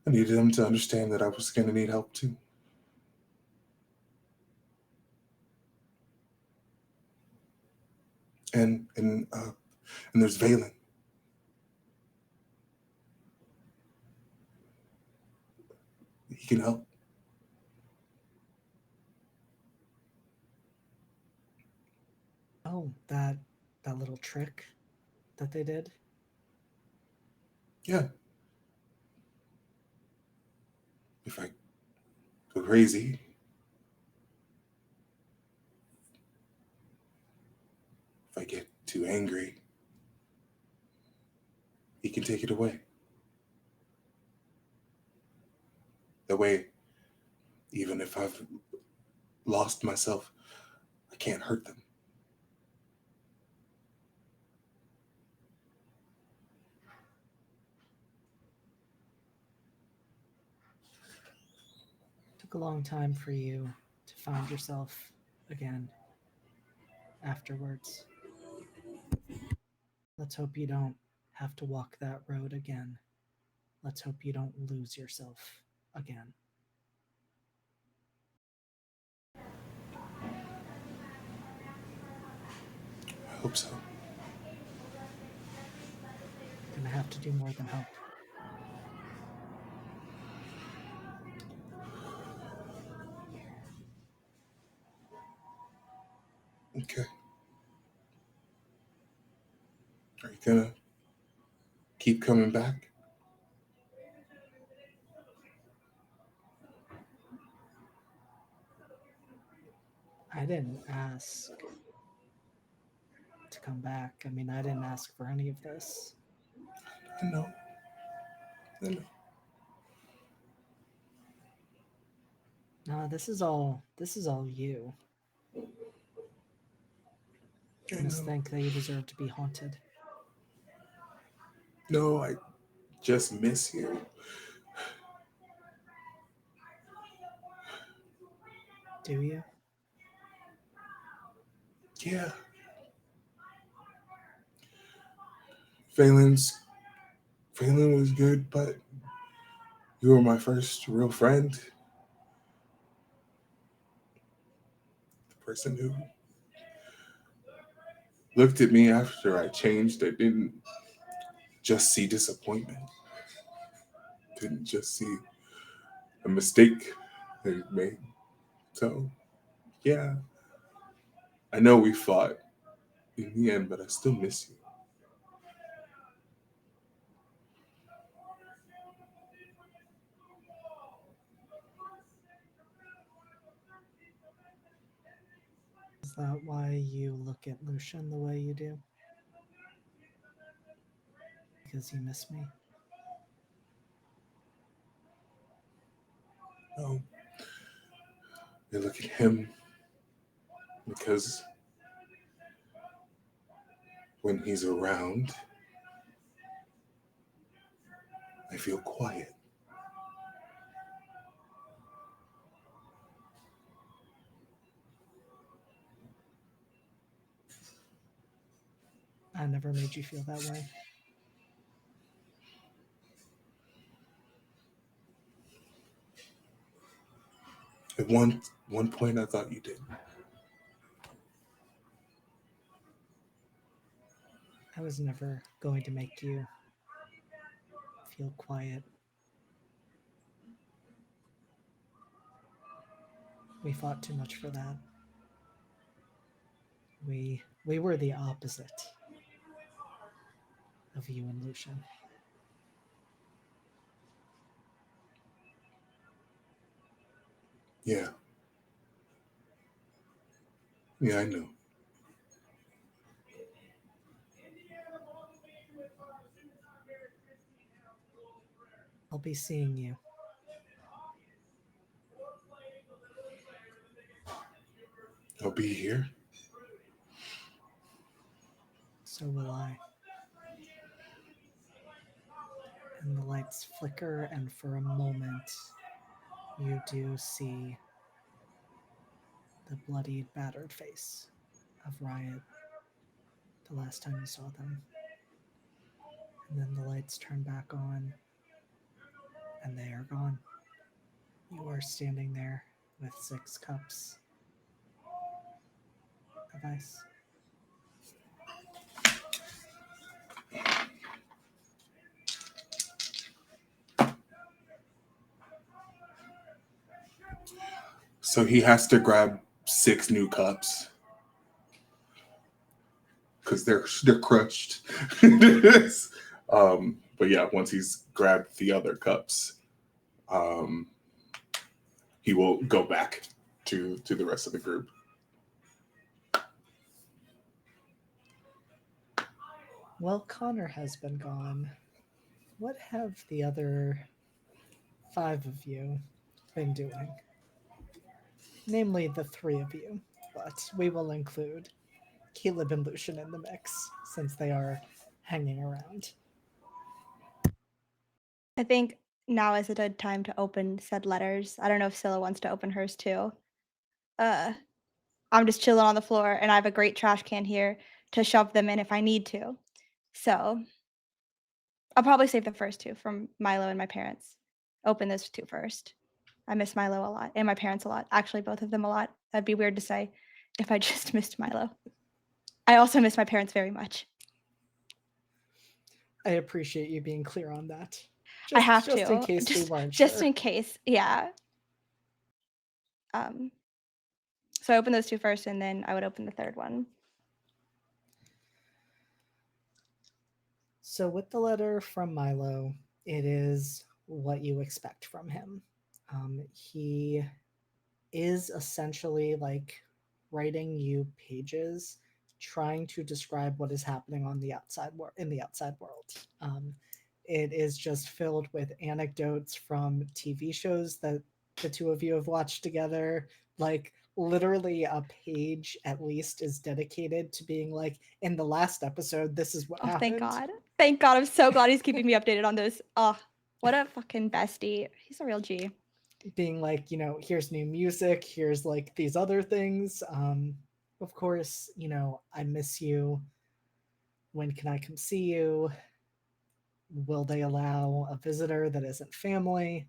them to understand that I was going to need help too. And there's Valen. He can help. Oh, that little trick that they did? Yeah. If I go crazy, if I get too angry, he can take it away. That way, even if I've lost myself, I can't hurt them. Took a long time for you to find yourself again afterwards. Let's hope you don't have to walk that road again. Let's hope you don't lose yourself again. Hope so. Gonna have to do more than hope. Okay. Are you gonna keep coming back? I didn't ask to come back. I mean, I didn't ask for any of this. I know. No, this is all you. I You must know. think that you deserve to be haunted. No, I just miss you. Do you? Yeah. Phelan was good, but you were my first real friend. The person who looked at me after I changed. I didn't just see disappointment. Didn't just see a mistake that you made. So, yeah. I know we fought in the end, but I still miss you. Is that why you look at Lucian the way you do? Because you miss me? No. I look at him because when he's around, I feel quiet. I never made you feel that way. At one point, I thought you did. I was never going to make you feel quiet. We fought too much for that. We were the opposite of you and Lucian. Yeah. Yeah, I know. I'll be seeing you. I'll be here. So will I. And the lights flicker, and for a moment, you do see the bloodied, battered face of Riot the last time you saw them. And then the lights turn back on, and they are gone. You are standing there with 6 cups of ice. So he has to grab 6 new cups because they're crushed. But yeah, once he's grabbed the other cups, he will go back to the rest of the group. Well, Connor has been gone. What have the other 5 of you been doing? Namely, the 3 of you, but we will include Caleb and Lucian in the mix since they are hanging around. I think now is a good time to open said letters. I don't know if Scylla wants to open hers too. I'm just chilling on the floor, and I have a great trash can here to shove them in if I need to. So I'll probably save the first 2 from Milo and my parents. Open those 2 first. I miss Milo a lot, and my parents a lot. Actually, both of them a lot. That'd be weird to say if I just missed Milo. I also miss my parents very much. I appreciate you being clear on that. I have just to. in case we weren't just sure. in case, yeah. So I open those two first, and then I would open the third one. So with the letter from Milo, it is what you expect from him. He is essentially like writing you pages trying to describe what is happening on the outside in the outside world. It is just filled with anecdotes from TV shows that the two of you have watched together. Like literally a page at least is dedicated to being like, in the last episode, this is what happened. Thank God. Thank God. I'm so glad he's keeping me updated on those. Oh, what a fucking bestie. He's a real G. Being like, here's new music, here's like these other things. Of course, I miss you. When can I come see you? Will they allow a visitor that isn't family?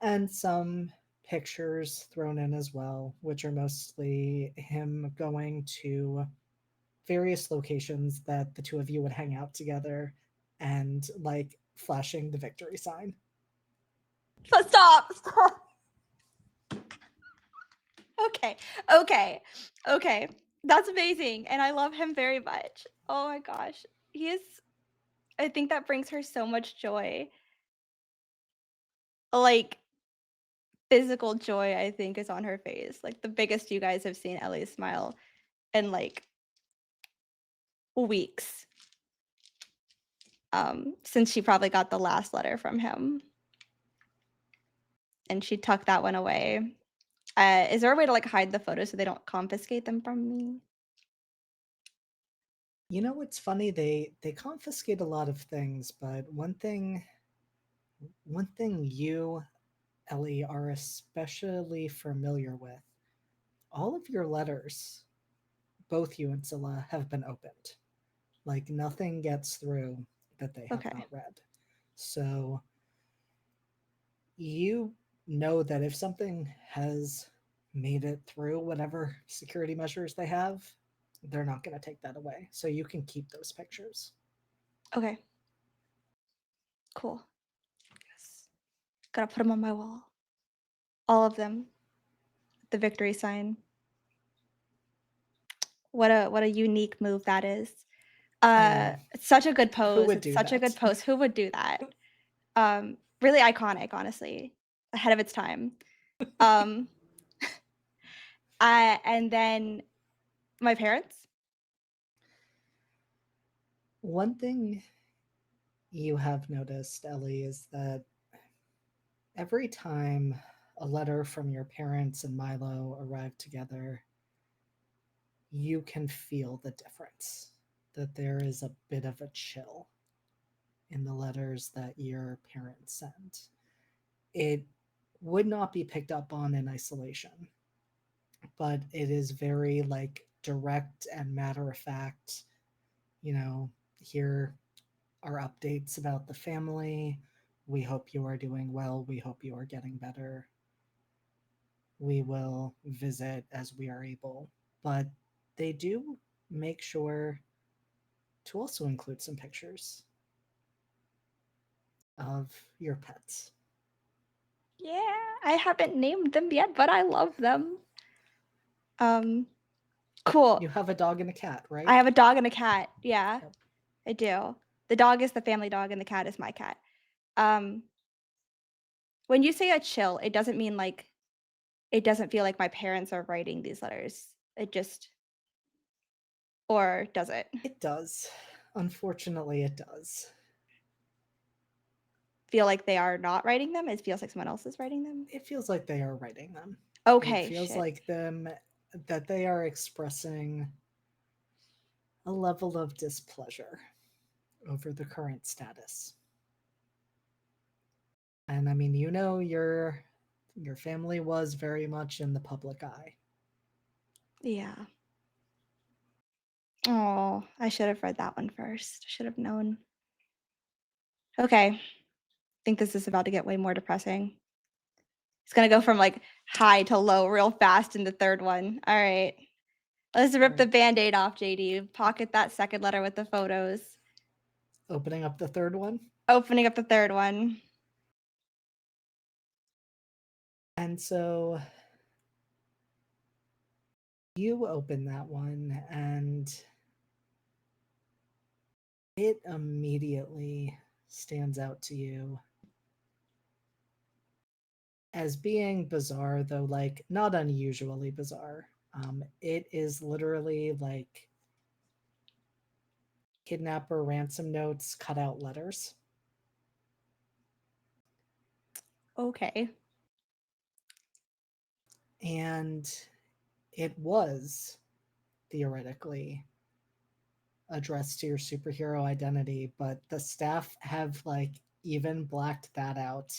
And some pictures thrown in as well, which are mostly him going to various locations that the two of you would hang out together and like flashing the victory sign. Stop. Okay. That's amazing. And I love him very much. Oh my gosh. I think that brings her so much joy. Like, physical joy, I think, is on her face. Like, the biggest you guys have seen Ellie smile in like weeks. Since she probably got the last letter from him. And she tucked that one away. Is there a way to like hide the photos so they don't confiscate them from me? What's funny? They confiscate a lot of things, but one thing you, Ellie, are especially familiar with, all of your letters, both you and Zilla, have been opened. Like nothing gets through that they have not read. So you know that if something has made it through whatever security measures they have, they're not going to take that away. So you can keep those pictures. Okay. Cool. Yes. Gotta put them on my wall. All of them. The victory sign. What a unique move that is. It's such a good pose. Who would do such that? a good pose. Who would do that? Really iconic, honestly. Ahead of its time. And then my parents. One thing you have noticed, Ellie, is that every time a letter from your parents and Milo arrive together, you can feel the difference. That there is a bit of a chill in the letters that your parents send. It would not be picked up on in isolation, but it is very like direct and matter of fact. Here are updates about the family. We hope you are doing well. We hope you are getting better. We will visit as we are able. But they do make sure to also include some pictures of your pets. Yeah, I haven't named them yet, but I love them. Cool. You have a dog and a cat, right? I have a dog and a cat. Yeah, Yep. I do. The dog is the family dog and the cat is my cat. When you say a chill, it doesn't mean like, it doesn't feel like my parents are writing these letters. Or does it? It does. Unfortunately, it does. Feel like they are not writing them? It feels like someone else is writing them? It feels like they are writing them. Okay, It feels shit. like that they are expressing a level of displeasure over the current status. And I mean, your family was very much in the public eye. Yeah. Oh, I should have read that one first. I should have known. Okay. I think this is about to get way more depressing. It's gonna go from like high to low real fast in the third one. All right. Let's rip the Band-Aid off, JD. Pocket that second letter with the photos. Opening up the third one. Opening up the third one. And so you open that one, and it immediately stands out to you as being bizarre, though, like, not unusually bizarre. It is literally like kidnapper ransom notes, cut out letters. Okay. And it was theoretically addressed to your superhero identity, but the staff have like even blacked that out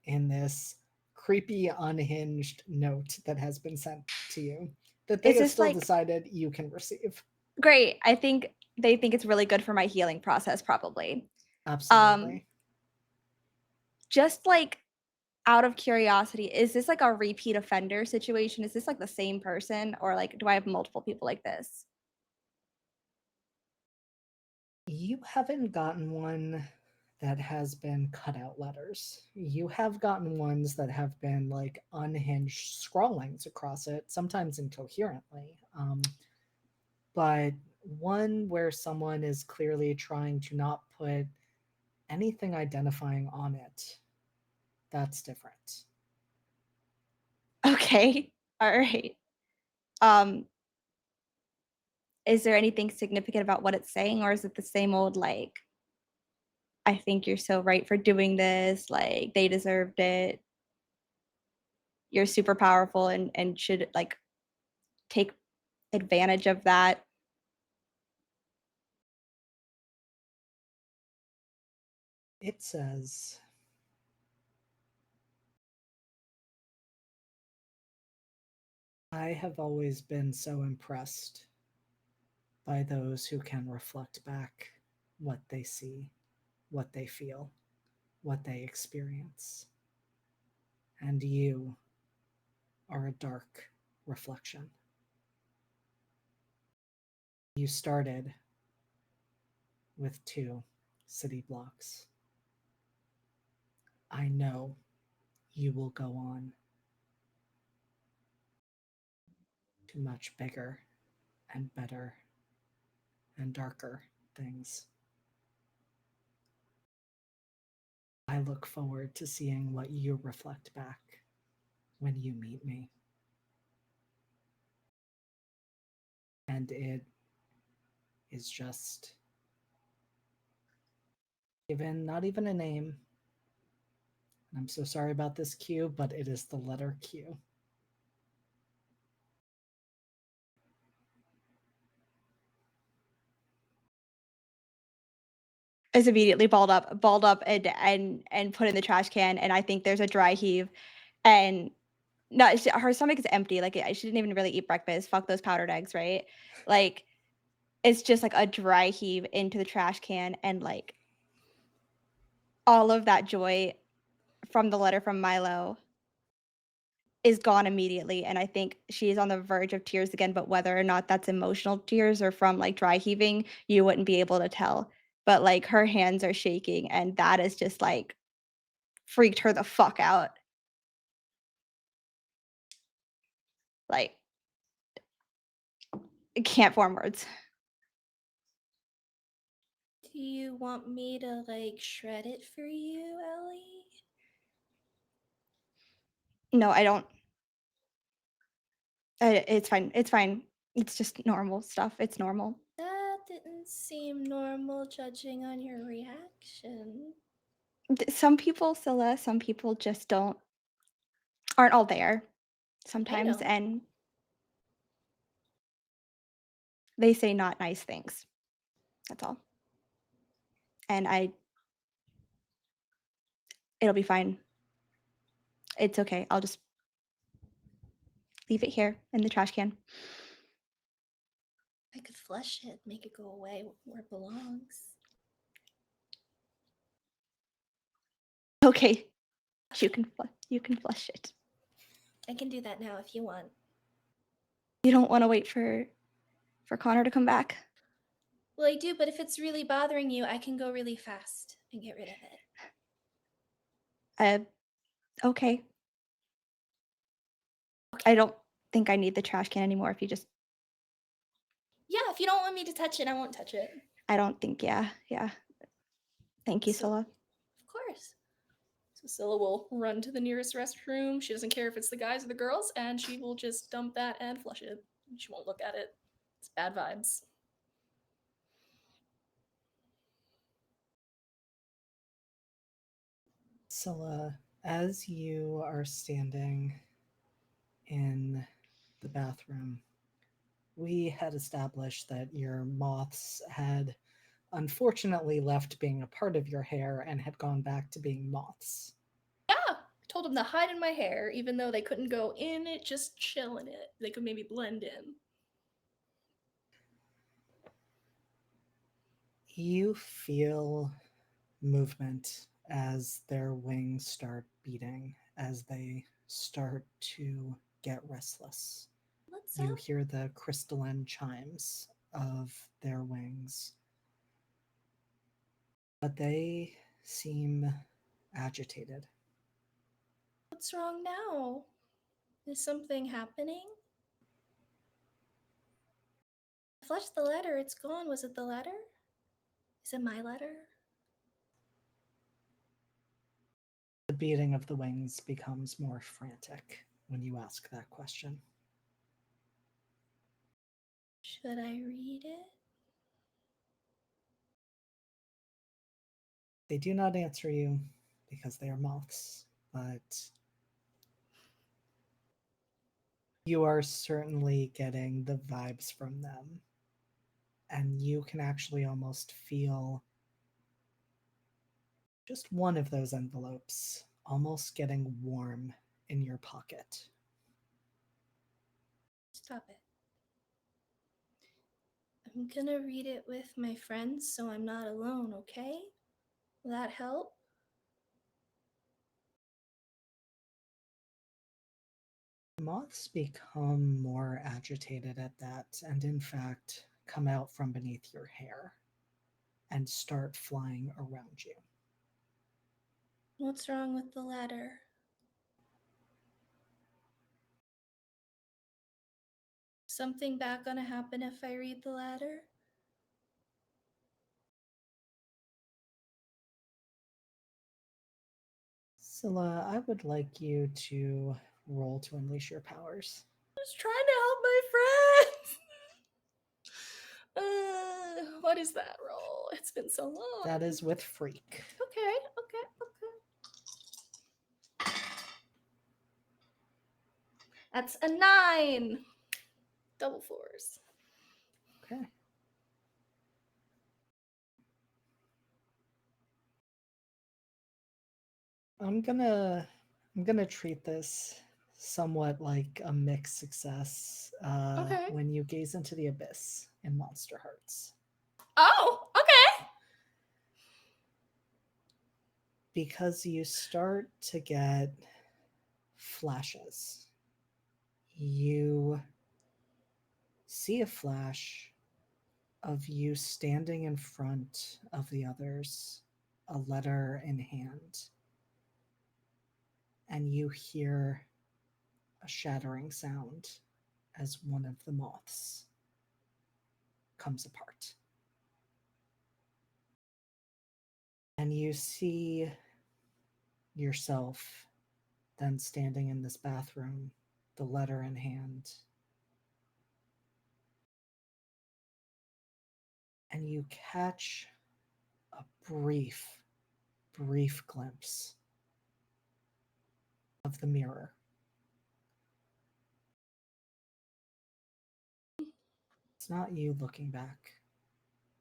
in this creepy unhinged note that has been sent to you that they Is have this, still like- decided you can receive. Great. I think they think it's really good for my healing process, probably. Absolutely. Just like out of curiosity, is this like a repeat offender situation? Is this like the same person, or like do I have multiple people like this? You haven't gotten one that has been cut out letters. You have gotten ones that have been like unhinged scrawlings across it, sometimes incoherently. But one where someone is clearly trying to not put anything identifying on it, that's different. Okay. All right. Is there anything significant about what it's saying, or is it the same old like, I think you're so right for doing this, like they deserved it, you're super powerful and should like take advantage of that? It says, I have always been so impressed by those who can reflect back what they see, what they feel, what they experience. And you are a dark reflection. You started with 2 city blocks. I know you will go on to much bigger and better and darker things. I look forward to seeing what you reflect back when you meet me. And it is just given not even a name. I'm so sorry about this Q, but it is the letter Q. Is immediately balled up and put in the trash can, and I think there's a dry heave, and no, her stomach is empty. Like she didn't even really eat breakfast. Fuck those powdered eggs, right? Like it's just like a dry heave into the trash can, and like all of that joy from the letter from Milo is gone immediately. And I think she's on the verge of tears again, but whether or not that's emotional tears or from like dry heaving, you wouldn't be able to tell. But like her hands are shaking, and that is just like freaked her the fuck out. Like, I can't form words. Do you want me to like shred it for you, Ellie? No, I don't. It's fine. It's fine. It's just normal stuff. It's normal. That didn't seem normal judging on your reaction. Some people, Scylla, some people just aren't all there sometimes, know. and they say not nice things. That's all. And it'll be fine. It's okay. I'll just leave it here in the trash can. I could flush it, make it go away where it belongs. Okay. You can flush it. I can do that now if you want. You don't want to wait for for Connor to come back? Well, I do, but if it's really bothering you, I can go really fast and get rid of it. Okay. I don't think I need the trash can anymore if you just... Yeah, if you don't want me to touch it, I won't touch it. I don't think, yeah. Thank you, Scylla. Of course. So Scylla will run to the nearest restroom. She doesn't care if it's the guys or the girls, and she will just dump that and flush it. She won't look at it. It's bad vibes. Scylla, as you are standing in the bathroom, we had established that your moths had unfortunately left being a part of your hair and had gone back to being moths. Yeah, I told them to hide in my hair, even though they couldn't go in it, just chill in it. They could maybe blend in. You feel movement as their wings start beating, as they start to get restless. What's You up? hear the crystalline chimes of their wings, but they seem agitated. What's wrong now? Is something happening? I flushed the letter. It's gone. Was it the letter? Is it my letter? The beating of the wings becomes more frantic when you ask that question. Should I read it? They do not answer you because they are moths, but you are certainly getting the vibes from them. And you can actually almost feel just one of those envelopes almost getting warm in your pocket. Stop it. I'm gonna read it with my friends so I'm not alone, okay? Will that help? Moths become more agitated at that, and in fact, come out from beneath your hair and start flying around you. What's wrong with the letter? Something bad gonna happen if I read the letter? Scylla, I would like you to roll to unleash your powers. I was trying to help my friends. What is that roll? It's been so long. That is with Freak. Okay. That's a 9. Double 4s. Okay. I'm gonna treat this somewhat like a mixed success Okay. when you gaze into the abyss in Monster Hearts. Oh, okay. Because you start to get flashes. You see a flash of you standing in front of the others, a letter in hand, and you hear a shattering sound as one of the moths comes apart. And you see yourself then standing in this bathroom, the letter in hand. And you catch a brief glimpse of the mirror. It's not you looking back.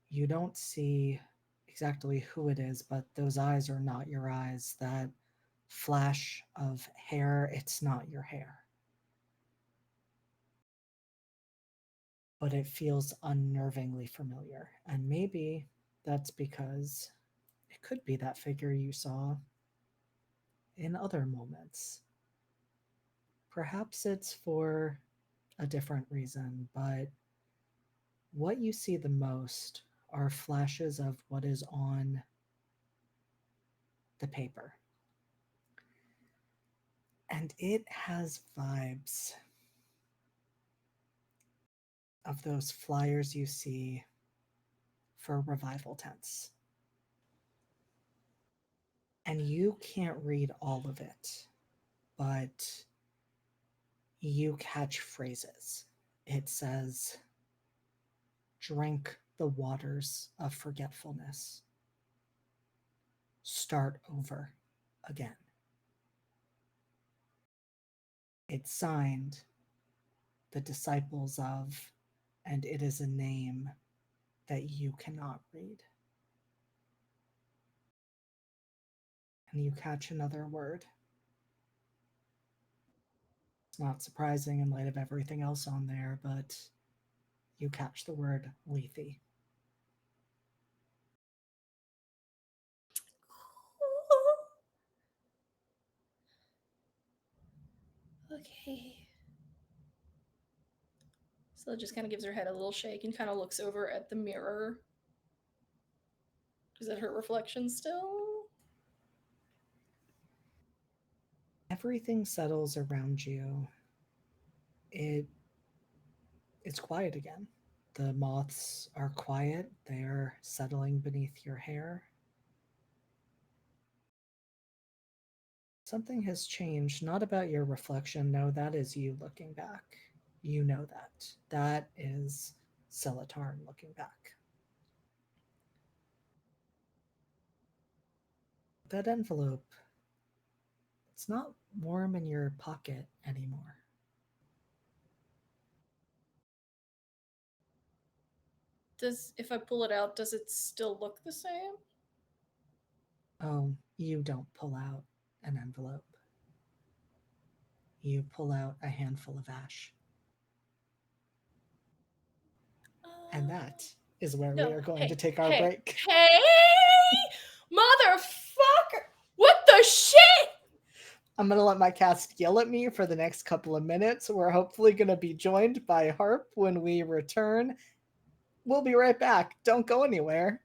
You don't see exactly who it is, but those eyes are not your eyes. That flash of hair, it's not your hair. But it feels unnervingly familiar. And maybe that's because it could be that figure you saw in other moments. Perhaps it's for a different reason, but what you see the most are flashes of what is on the paper. And it has vibes of those flyers you see for revival tents. And you can't read all of it, but you catch phrases. It says, drink the waters of forgetfulness. Start over again. It's signed the disciples of, and it is a name that you cannot read. And you catch another word. It's not surprising in light of everything else on there, but you catch the word Lethe. Okay. So it just kind of gives her head a little shake and kind of looks over at the mirror. Is it her reflection still? Everything settles around you. It's quiet again. The moths are quiet. They are settling beneath your hair. Something has changed, not about your reflection. No, that is you looking back. You know that. That is Scylla Tarn looking back. That envelope, it's not warm in your pocket anymore. If I pull it out, does it still look the same? Oh, you don't pull out an envelope. You pull out a handful of ash. And that is where we are going to take our break. Hey, motherfucker! What the shit? I'm going to let my cast yell at me for the next couple of minutes. We're hopefully going to be joined by Harp when we return. We'll be right back. Don't go anywhere.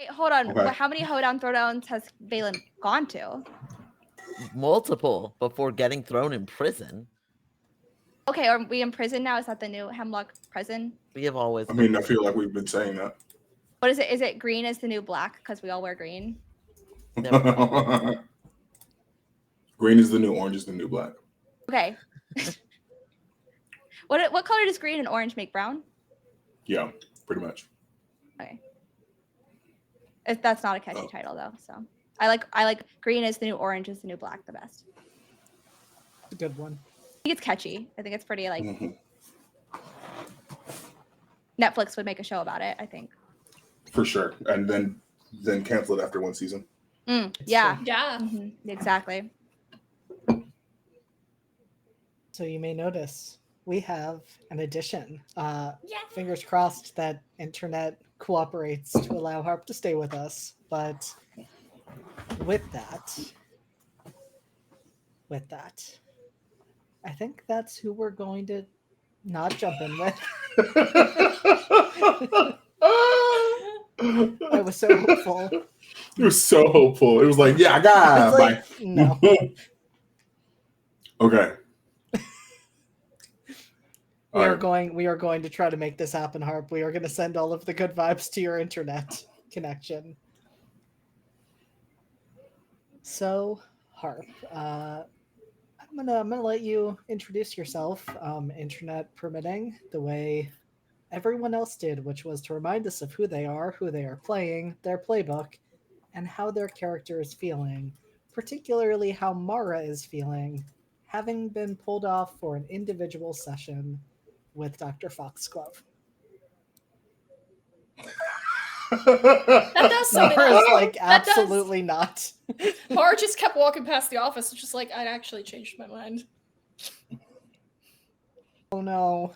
Wait, hold on. Okay. How many hoedown throwdowns has Valen gone to? Multiple before getting thrown in prison. Okay, are we in prison now? Is that the new Hemlock prison? We have always. I mean, I feel like we've been saying that. What is it? Is it green is the new black because we all wear green? Green is the new orange is the new black. Okay. What color does green and orange make? Brown? Yeah, pretty much. Okay. That's not a catchy title though. So I like green is the new orange is the new black the best. It's a good one. I think it's catchy. I think it's pretty like Mhm. Netflix would make a show about it, I think. For sure. And then cancel it after one season. Yeah. Yeah. Exactly. So you may notice we have an addition. Yeah. Fingers crossed that internet cooperates to allow Harp to stay with us. But with that, I think that's who we're going to not jump in with. I was so hopeful. It was so hopeful. It was like, yeah, I got It's like, bye. no. Okay. We are Alright. going to try to make this happen, Harp. We are going to send all of the good vibes to your internet connection. So, Harp, I'm gonna let you introduce yourself, internet permitting, the way everyone else did, which was to remind us of who they are playing, their playbook, and how their character is feeling, particularly how Mara is feeling, having been pulled off for an individual session with Dr. Foxglove. That does sum it Mara's up. like, That does. absolutely not. Mar just kept walking past the office. It's just like, I'd actually changed my mind. Oh no.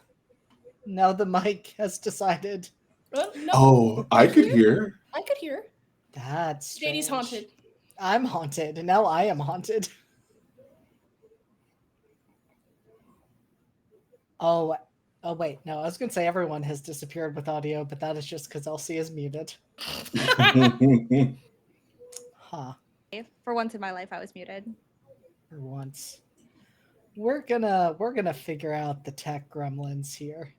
Now the mic has decided. Well, no, Oh, I could hear. I could hear. That's JD's strange. haunted. I'm haunted. And now I am haunted. Oh wait, no, I was gonna say everyone has disappeared with audio, but that is just because LC is muted. Huh. For once in my life I was muted. For once. We're gonna figure out the tech gremlins here.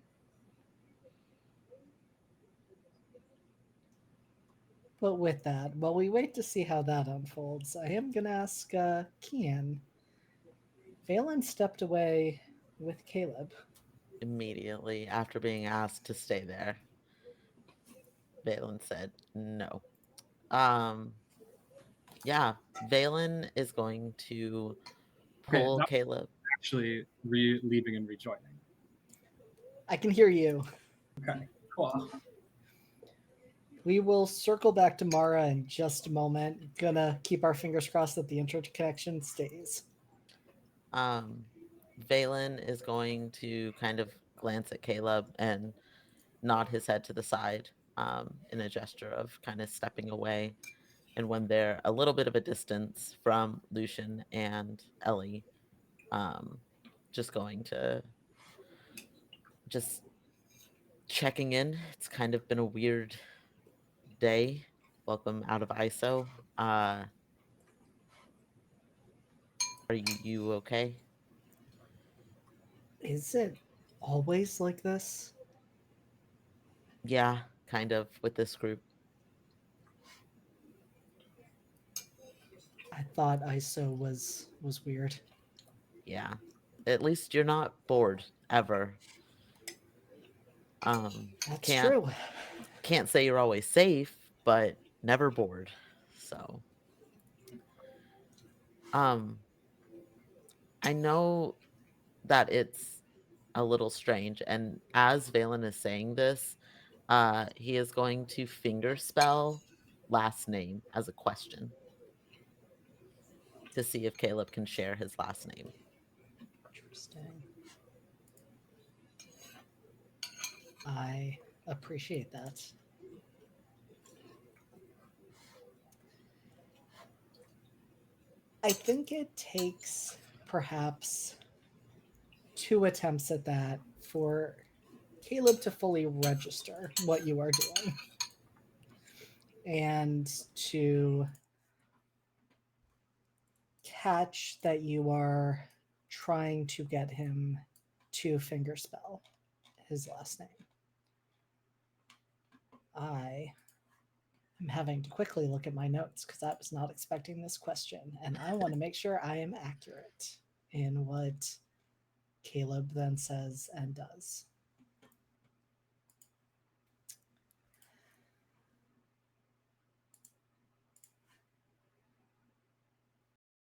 But with that, while we wait to see how that unfolds, I am gonna ask Kian. Valen stepped away with Caleb. Immediately after being asked to stay there, Valen said no. Yeah, Valen is going to pull no. Caleb. Actually, leaving and rejoining. I can hear you. Okay, cool. We will circle back to Mara in just a moment. Gonna keep our fingers crossed that the interconnection stays. Valen is going to kind of glance at Caleb and nod his head to the side in a gesture of kind of stepping away. And when they're a little bit of a distance from Lucian and Ellie, just going to just checking in. It's kind of been a weird day. Welcome out of ISO. Are you okay? Is it always like this? Yeah, kind of with this group. I thought ISO was weird. Yeah. At least you're not bored ever. That's true. Can't say you're always safe, but never bored. So I know that it's a little strange, and as Valen is saying this, he is going to finger spell last name as a question to see if Caleb can share his last name. Interesting. I appreciate that. I think it takes perhaps 2 attempts at that for Caleb to fully register what you are doing. and to catch that you are trying to get him to fingerspell his last name. I am having to quickly look at my notes because I was not expecting this question, and I want to make sure I am accurate in what Caleb then says and does.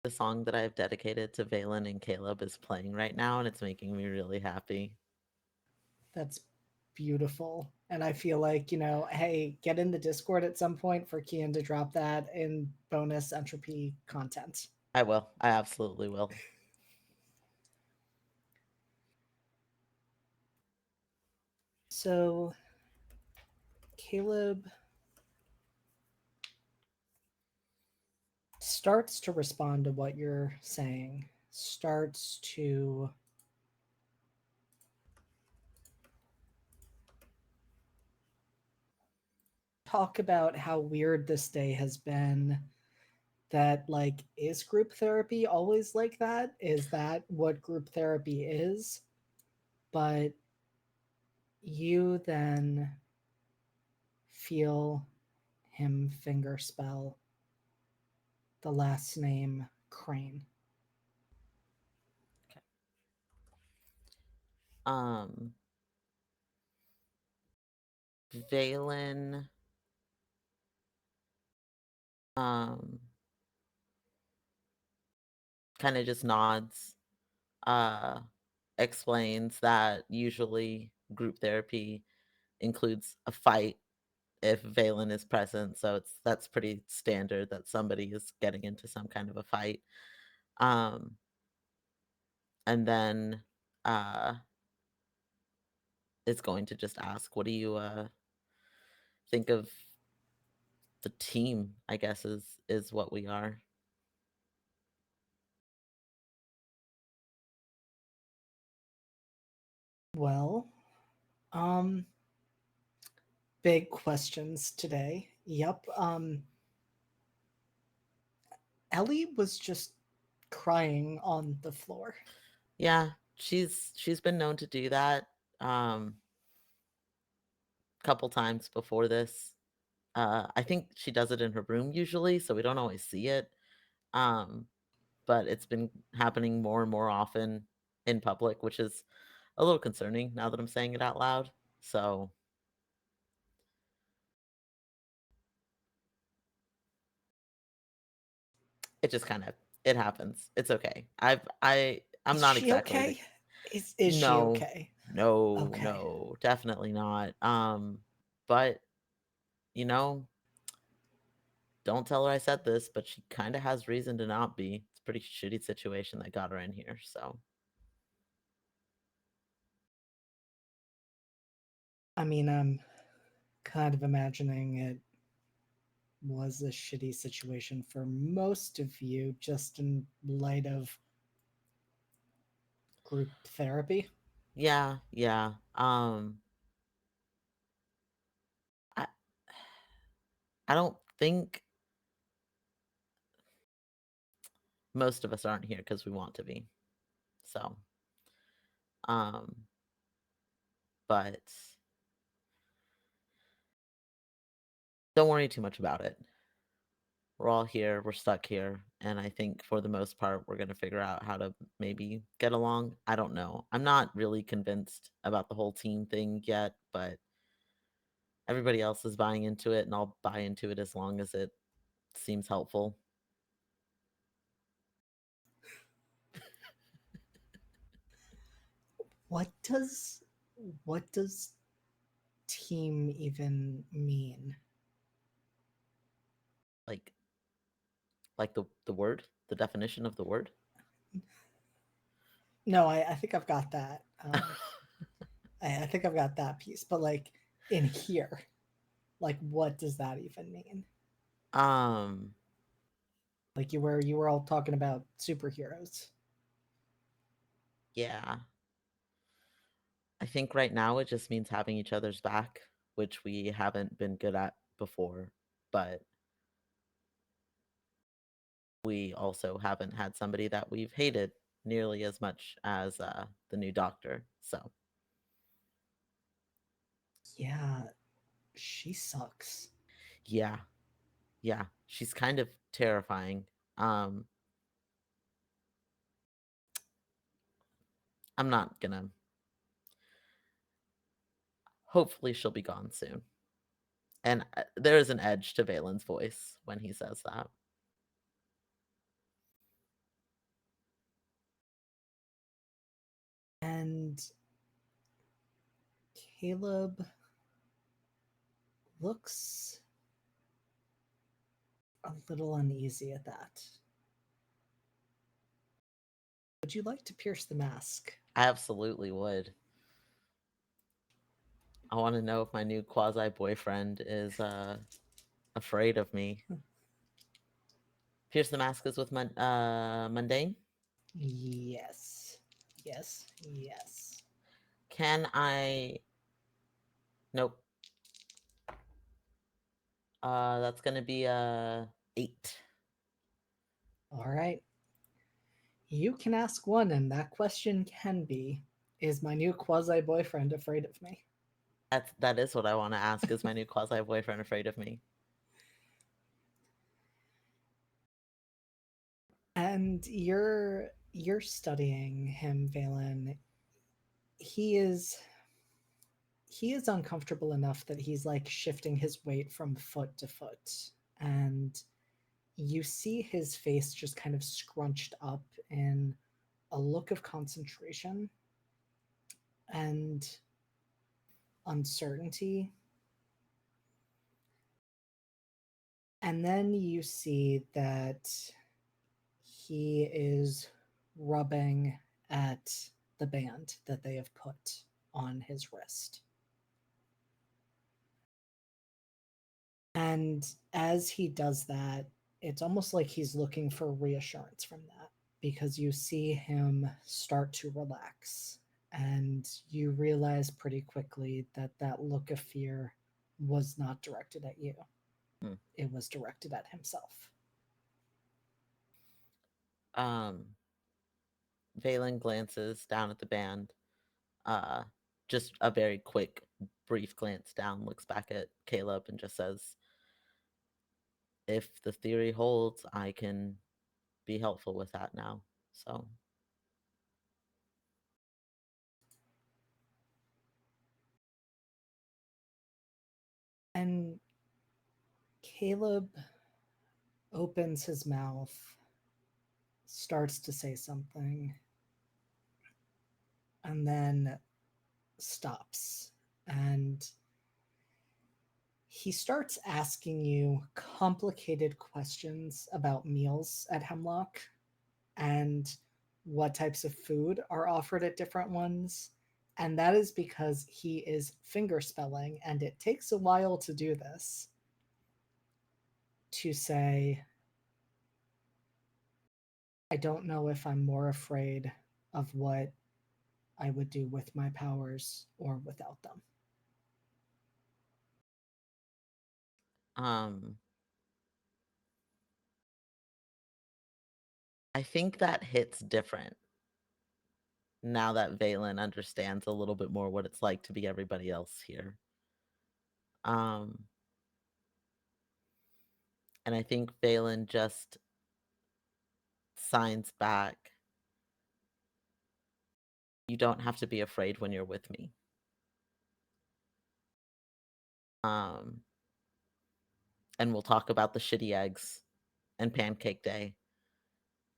The song that I've dedicated to Valen and Caleb is playing right now, and it's making me really happy. That's beautiful. And I feel like, hey, get in the Discord at some point for Kian to drop that in bonus entropy content. I will. I absolutely will. So, Caleb starts to respond to what you're saying, starts to talk about how weird this day has been. That, like, is group therapy always like that? Is that what group therapy is? But you then feel him fingerspell the last name Crane. Valen kind of just nods, explains that usually group therapy includes a fight if Valen is present, so that's pretty standard that somebody is getting into some kind of a fight. And then is going to just ask, what do you think of the team, I guess is what we are. Well, big questions today. Yep. Ellie was just crying on the floor. Yeah, she's been known to do that couple times before this. I think she does it in her room usually, so we don't always see it. But it's been happening more and more often in public, which is a little concerning now that I'm saying it out loud. So it just kind of it happens. It's okay. I'm not she exactly okay? Is she okay? No, Okay. no, definitely not. But don't tell her I said this, but she kind of has reason to not be. It's a pretty shitty situation that got her in here, so. I mean, I'm kind of imagining it was a shitty situation for most of you, just in light of group therapy. Yeah. I don't think most of us aren't here because we want to be. So, but don't worry too much about it. We're all here, we're stuck here, and I think for the most part we're going to figure out how to maybe get along. I don't know. I'm not really convinced about the whole team thing yet, but everybody else is buying into it, and I'll buy into it as long as it seems helpful. What does team even mean? Like the word, the definition of the word? No, I think I've got that. I think I've got that piece, but like in here, like what does that even mean? Like you were all talking about superheroes. Yeah. I think right now it just means having each other's back, which we haven't been good at before. but we also haven't had somebody that we've hated nearly as much as the new doctor. So Yeah, she sucks. yeah, she's kind of terrifying. I'm not gonna. Hopefully, she'll be gone soon. And there is an edge to Valen's voice when he says that. And Caleb looks a little uneasy at that. Would you like to pierce the mask? I absolutely would. I want to know if my new quasi boyfriend is afraid of me. Pierce the mask is with mundane. Yes. Can I? Nope. That's gonna be 8. All right. You can ask one, and that question can be: is my new quasi boyfriend afraid of me? That is what I want to ask. Is my new quasi boyfriend afraid of me? And you're studying him, Valen. He is uncomfortable enough that he's like shifting his weight from foot to foot, and you see his face just kind of scrunched up in a look of concentration and uncertainty. And then you see that he is rubbing at the band that they have put on his wrist. And as he does that, it's almost like he's looking for reassurance from that, because you see him start to relax, and you realize pretty quickly that that look of fear was not directed at you. It was directed at himself. Valen glances down at the band. Just a very quick, brief glance down, looks back at Caleb and just says, if the theory holds, I can be helpful with that now. So And Caleb opens his mouth, starts to say something, and then stops. And he starts asking you complicated questions about meals at Hemlock and what types of food are offered at different ones. And that is because he is fingerspelling, and it takes a while to do this. To say, I don't know if I'm more afraid of what I would do with my powers or without them. I think that hits different now that Valen understands a little bit more what it's like to be everybody else here. And I think Valen just signs back, you don't have to be afraid when you're with me. And we'll talk about the shitty eggs and pancake day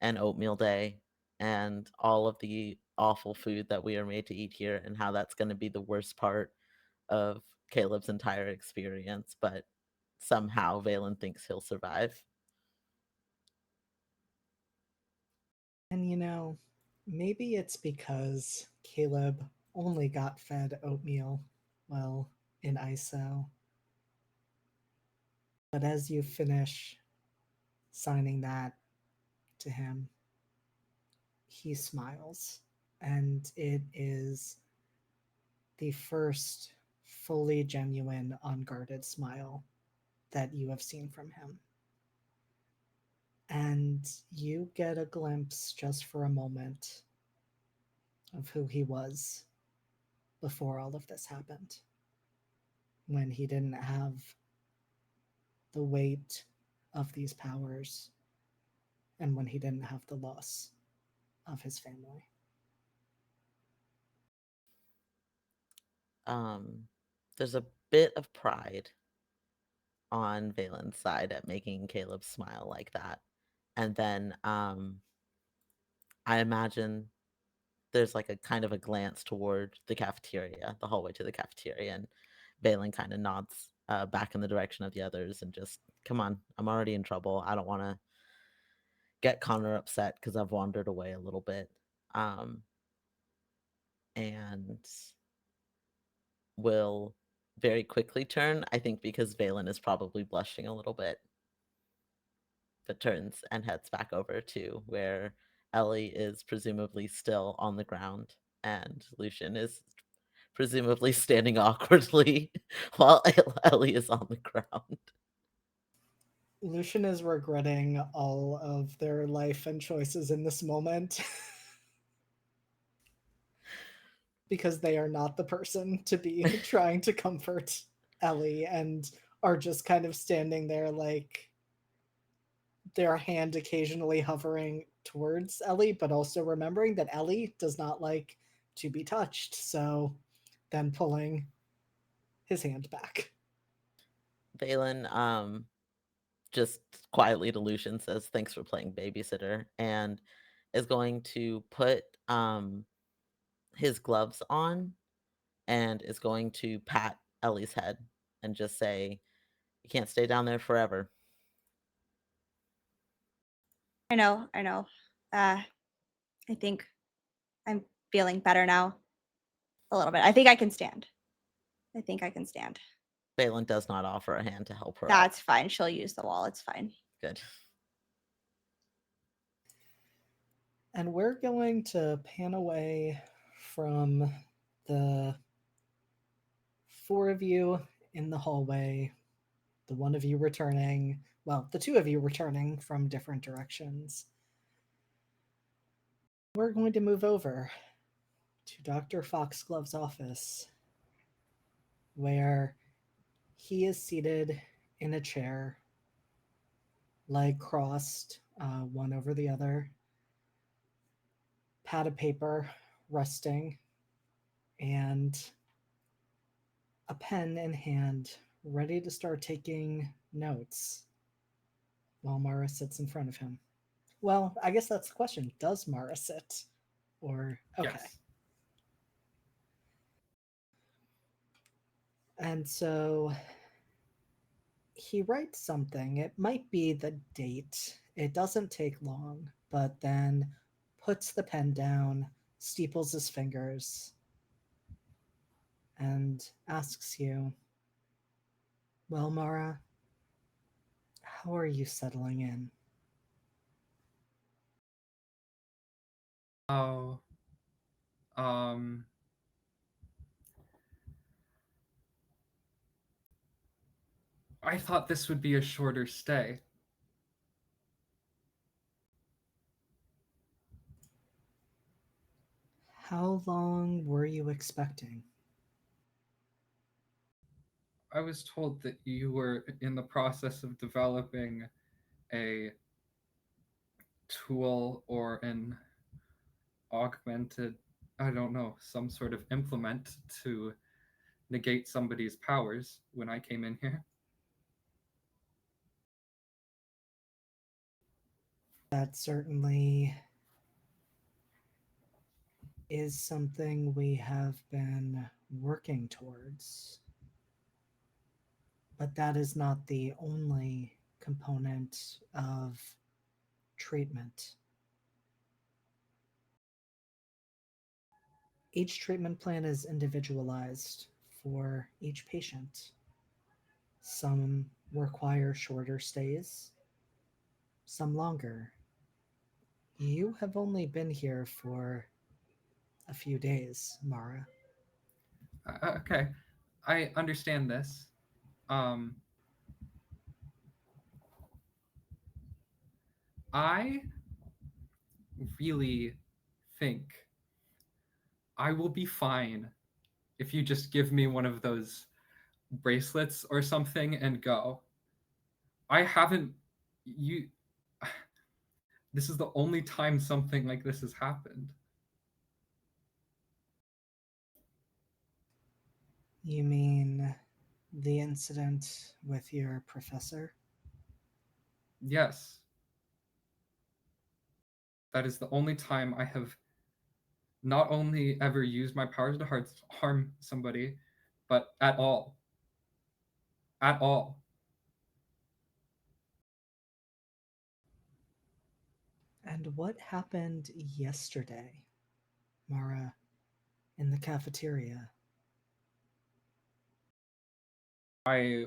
and oatmeal day and all of the awful food that we are made to eat here, and how that's going to be the worst part of Caleb's entire experience, but somehow Valen thinks he'll survive. And you know, maybe it's because Caleb only got fed oatmeal, well, in ISO. But as you finish signing that to him, he smiles, and it is the first fully genuine, unguarded smile that you have seen from him. And you get a glimpse just for a moment of who he was before all of this happened. When he didn't have the weight of these powers, and when he didn't have the loss of his family. There's a bit of pride on Valen's side at making Caleb smile like that. And then I imagine there's like a kind of a glance toward the cafeteria, the hallway to the cafeteria, and Valen kind of nods back in the direction of the others and just, come on, I'm already in trouble. I don't want to get Connor upset because I've wandered away a little bit. And will very quickly turn, I think because Valen is probably blushing a little bit, but turns and heads back over to where Ellie is presumably still on the ground and Lucian is presumably standing awkwardly while Ellie is on the ground. Lucian is regretting all of their life and choices in this moment. Because they are not the person to be trying to comfort Ellie and are just kind of standing there, like their hand occasionally hovering towards Ellie, but also remembering that Ellie does not like to be touched, so then pulling his hand back. Valen just quietly to Lucian says, thanks for playing babysitter, and is going to put his gloves on and is going to pat Ellie's head and just say, you can't stay down there forever. I know. I think I'm feeling better now. A little bit. I think I can stand. Valen does not offer a hand to help her. That's fine. She'll use the wall. It's fine. Good. And we're going to pan away from the four of you in the hallway, the one of you returning, well, the two of you returning from different directions. We're going to move over to Dr. Foxglove's office, where he is seated in a chair, leg crossed, one over the other, pad of paper resting, and a pen in hand, ready to start taking notes while Mara sits in front of him. Well, I guess that's the question. Does Mara sit? Or, okay. Yes. And so he writes something. It might be the date. It doesn't take long, but then puts the pen down, steeples his fingers, and asks you, well, Mara, how are you settling in? Oh, I thought this would be a shorter stay. How long were you expecting? I was told that you were in the process of developing a tool or an augmented, I don't know, some sort of implement to negate somebody's powers when I came in here. That certainly is something we have been working towards. But that is not the only component of treatment. Each treatment plan is individualized for each patient. Some require shorter stays, some longer. You have only been here for a few days, Mara. Okay, I understand this. I really think I will be fine if you just give me one of those bracelets or something and go. I haven't you This is the only time something like this has happened. You mean the incident with your professor? Yes. That is the only time I have not only ever used my powers to harm somebody, but at all. At all. And what happened yesterday, Mara, in the cafeteria? I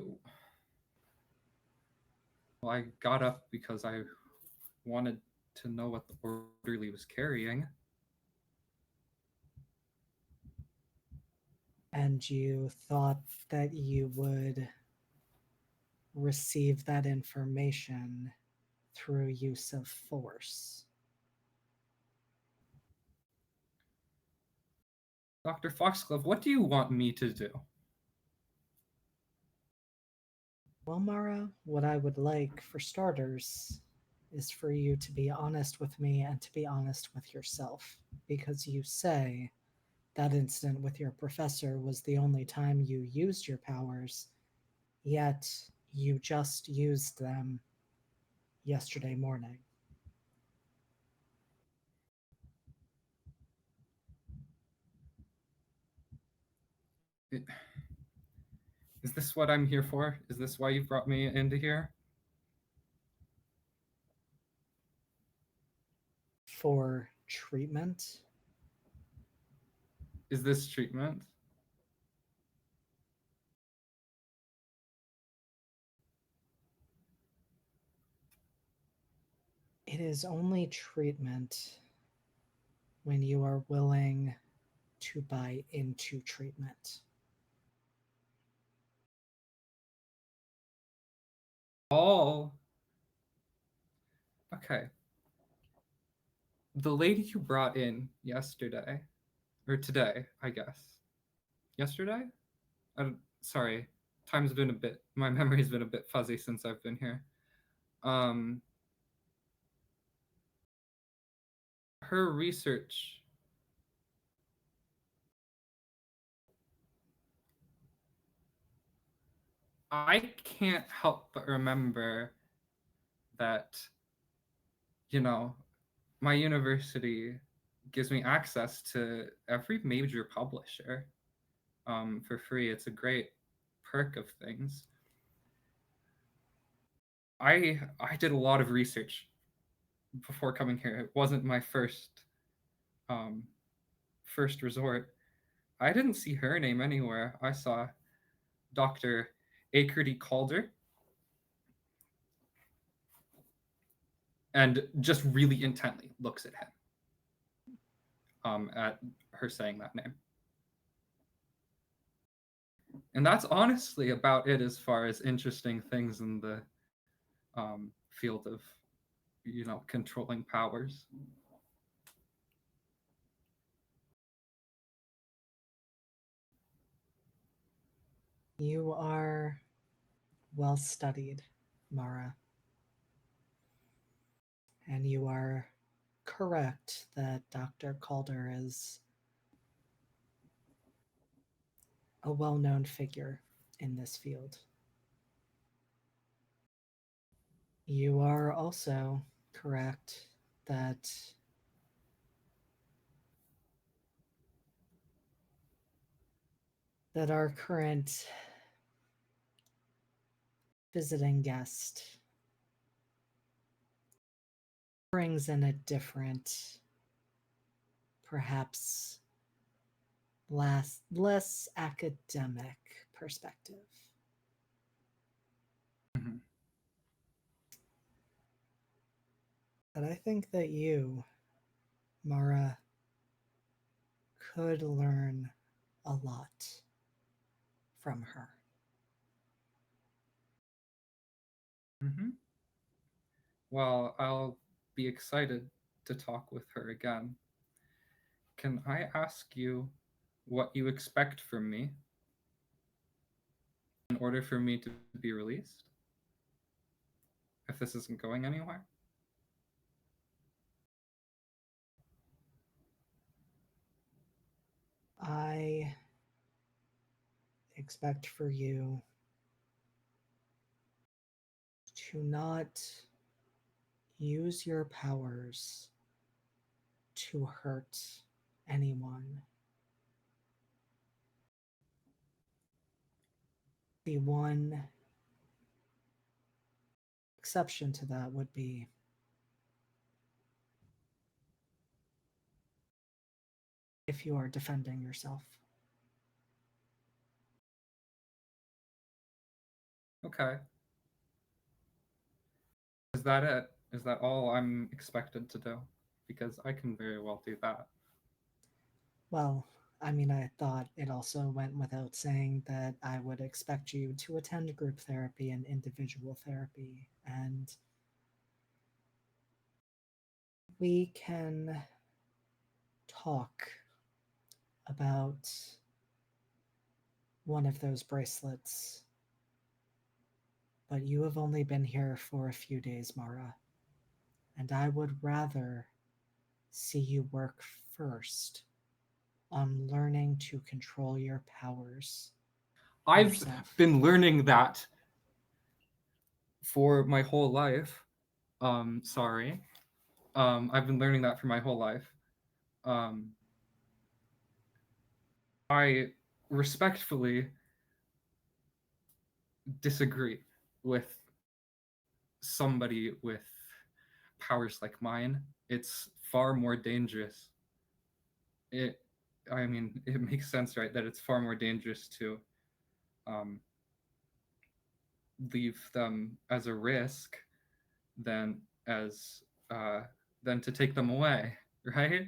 got up because I wanted to know what the orderly was carrying. And you thought that you would receive that information through use of force. Dr. Foxglove, what do you want me to do? Well, Mara, what I would like, for starters, is for you to be honest with me and to be honest with yourself. Because you say that incident with your professor was the only time you used your powers, yet you just used them yesterday morning. Is this what I'm here for? Is this why you brought me into here? For treatment? Is this treatment? It is only treatment when you are willing to buy into treatment. All. Okay. The lady you brought in yesterday, or today, I guess. Yesterday? Sorry, my memory's been a bit fuzzy since I've been here. Her research. I can't help but remember that, my university gives me access to every major publisher for free. It's a great perk of things. I did a lot of research before coming here. It wasn't my first resort. I didn't see her name anywhere. I saw Dr. Akerty Calder, and just really intently looks at him at her saying that name. And that's honestly about it as far as interesting things in the field of, controlling powers. You are well studied, Mara. And you are correct that Dr. Calder is a well-known figure in this field. You are also correct that our current visiting guest brings in a different, perhaps less academic perspective. Mm-hmm. But I think that you, Mara, could learn a lot from her. Mm-hmm. Well, I'll be excited to talk with her again. Can I ask you what you expect from me in order for me to be released? If this isn't going anywhere? I expect for you to not use your powers to hurt anyone. The one exception to that would be if you are defending yourself. Okay. Is that it? Is that all I'm expected to do? Because I can very well do that. Well, I mean, I thought it also went without saying that I would expect you to attend group therapy and individual therapy, and we can talk about one of those bracelets. But you have only been here for a few days, Mara, and I would rather see you work first on learning to control your powers. I've yourself. been learning that for my whole life. Sorry. I've been learning that for my whole life. I respectfully disagree with somebody with powers like mine. It's far more dangerous. It makes sense, right? That it's far more dangerous to leave them as a risk than to take them away, right?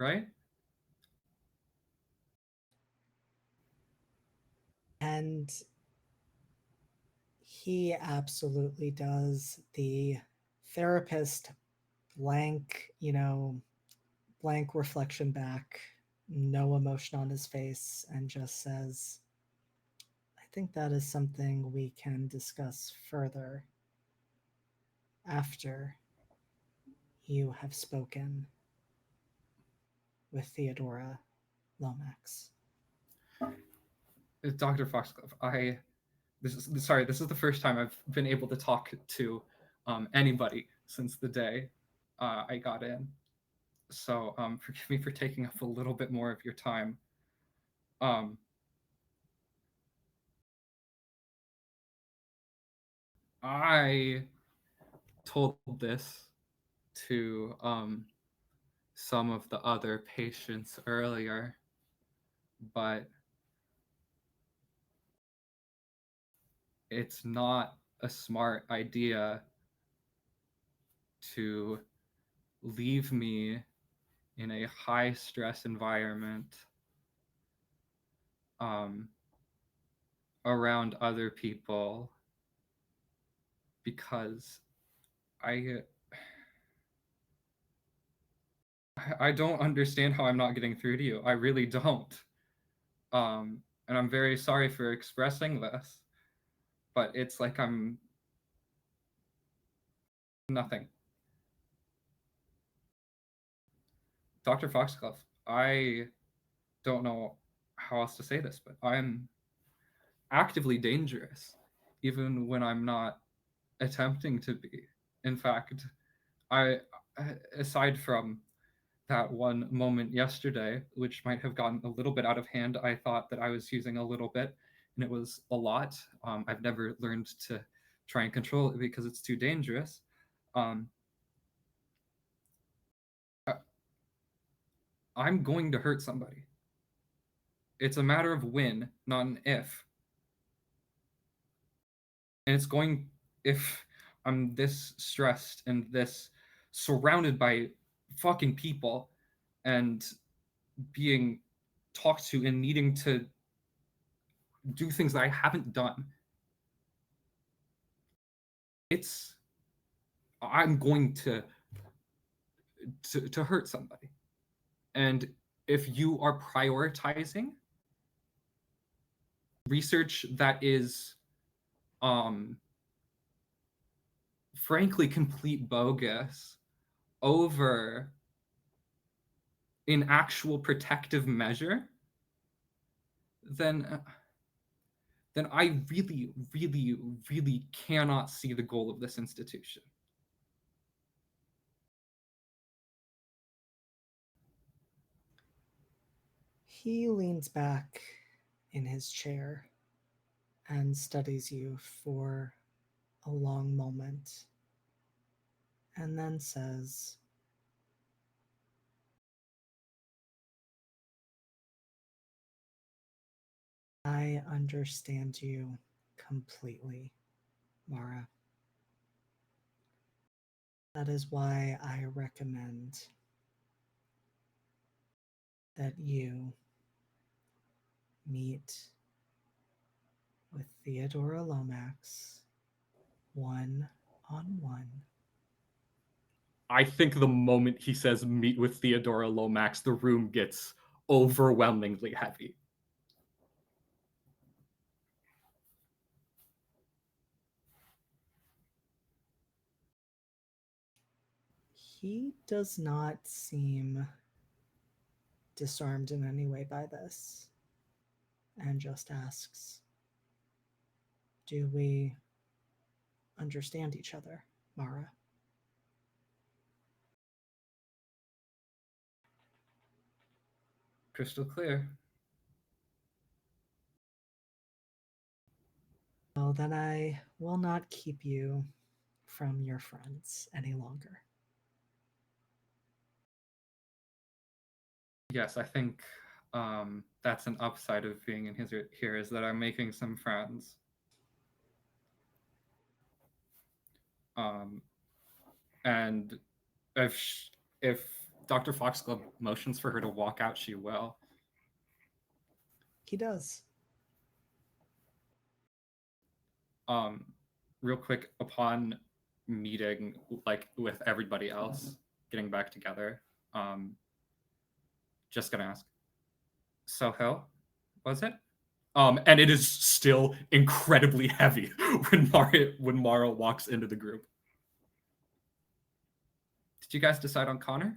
Right? And he absolutely does. The therapist blank reflection back, no emotion on his face, and just says, I think that is something we can discuss further after you have spoken with Theodora Lomax. Dr. Foxglove, this is the first time I've been able to talk to anybody since the day I got in. So forgive me for taking up a little bit more of your time. I told this to some of the other patients earlier, but it's not a smart idea to leave me in a high stress environment around other people, because I don't understand how I'm not getting through to you. I really don't. And I'm very sorry for expressing this, but it's like I'm nothing. Dr. Foxglove, I don't know how else to say this, but I'm actively dangerous, even when I'm not attempting to be. In fact, aside from that one moment yesterday, which might have gotten a little bit out of hand, I thought that I was using a little bit, and it was a lot. I've never learned to try and control it because it's too dangerous. I'm going to hurt somebody. It's a matter of when, not an if. And it's going, if I'm this stressed and this surrounded by fucking people and being talked to and needing to do things that I haven't done, I'm going to hurt somebody. And if you are prioritizing research that is frankly complete bogus over an actual protective measure, then I really, really, really cannot see the goal of this institution. He leans back in his chair and studies you for a long moment, and then says, I understand you completely, Mara. That is why I recommend that you meet with Theodora Lomax one-on-one. I think the moment he says meet with Theodora Lomax, the room gets overwhelmingly heavy. He does not seem disarmed in any way by this, and just asks, do we understand each other, Mara? Crystal clear. Well, then I will not keep you from your friends any longer. Yes, I think that's an upside of being in here is that I'm making some friends. And if Dr. Foxglove motions for her to walk out, she will. He does. Real quick, upon meeting like with everybody else, getting back together, just gonna ask, Sohel, was it? And it is still incredibly heavy when Mara walks into the group. Did you guys decide on Connor?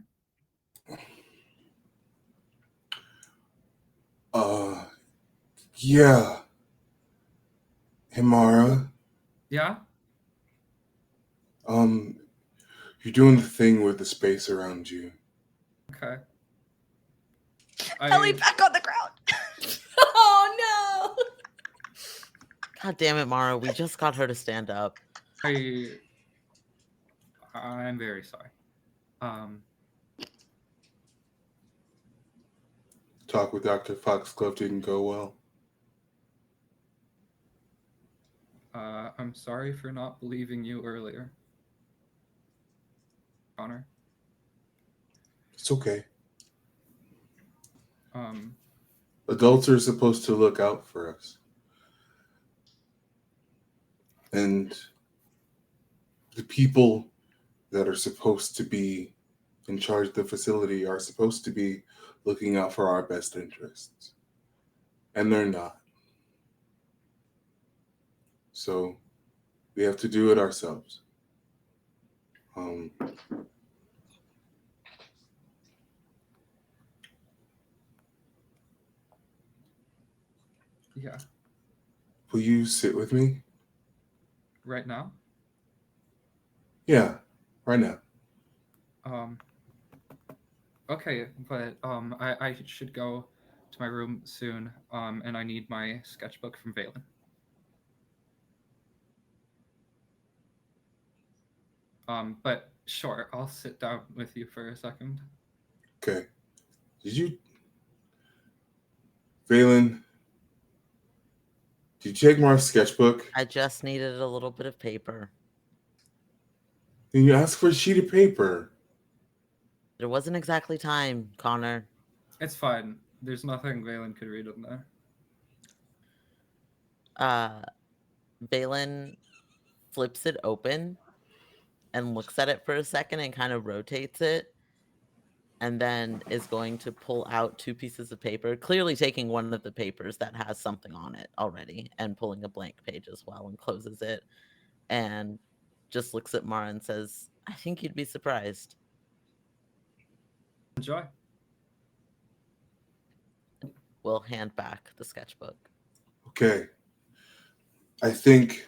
Yeah. Hey, Mara. Yeah? You're doing the thing with the space around you. Okay. Ellie back on the ground. Oh no! God damn it, Mara. We just got her to stand up. I'm very sorry. Talk with Dr. Foxglove didn't go well. I'm sorry for not believing you earlier, Connor. It's okay. Um, Adults are supposed to look out for us. And the people that are supposed to be in charge of the facility are supposed to be looking out for our best interests. And they're not. So we have to do it ourselves. Yeah. Will you sit with me? Right now? Yeah, right now. Okay, but I should go to my room soon. And I need my sketchbook from Valen. But sure, I'll sit down with you for a second. Okay. Valen, did you take Marv's sketchbook? I just needed a little bit of paper. Then you asked for a sheet of paper. There wasn't exactly time, Connor. It's fine. There's nothing Valen could read in there. Valen flips it open and looks at it for a second and kind of rotates it, and then is going to pull out 2 pieces of paper, clearly taking one of the papers that has something on it already and pulling a blank page as well, and closes it and just looks at Mara and says, I think you'd be surprised. Enjoy. We'll hand back the sketchbook. Okay. I think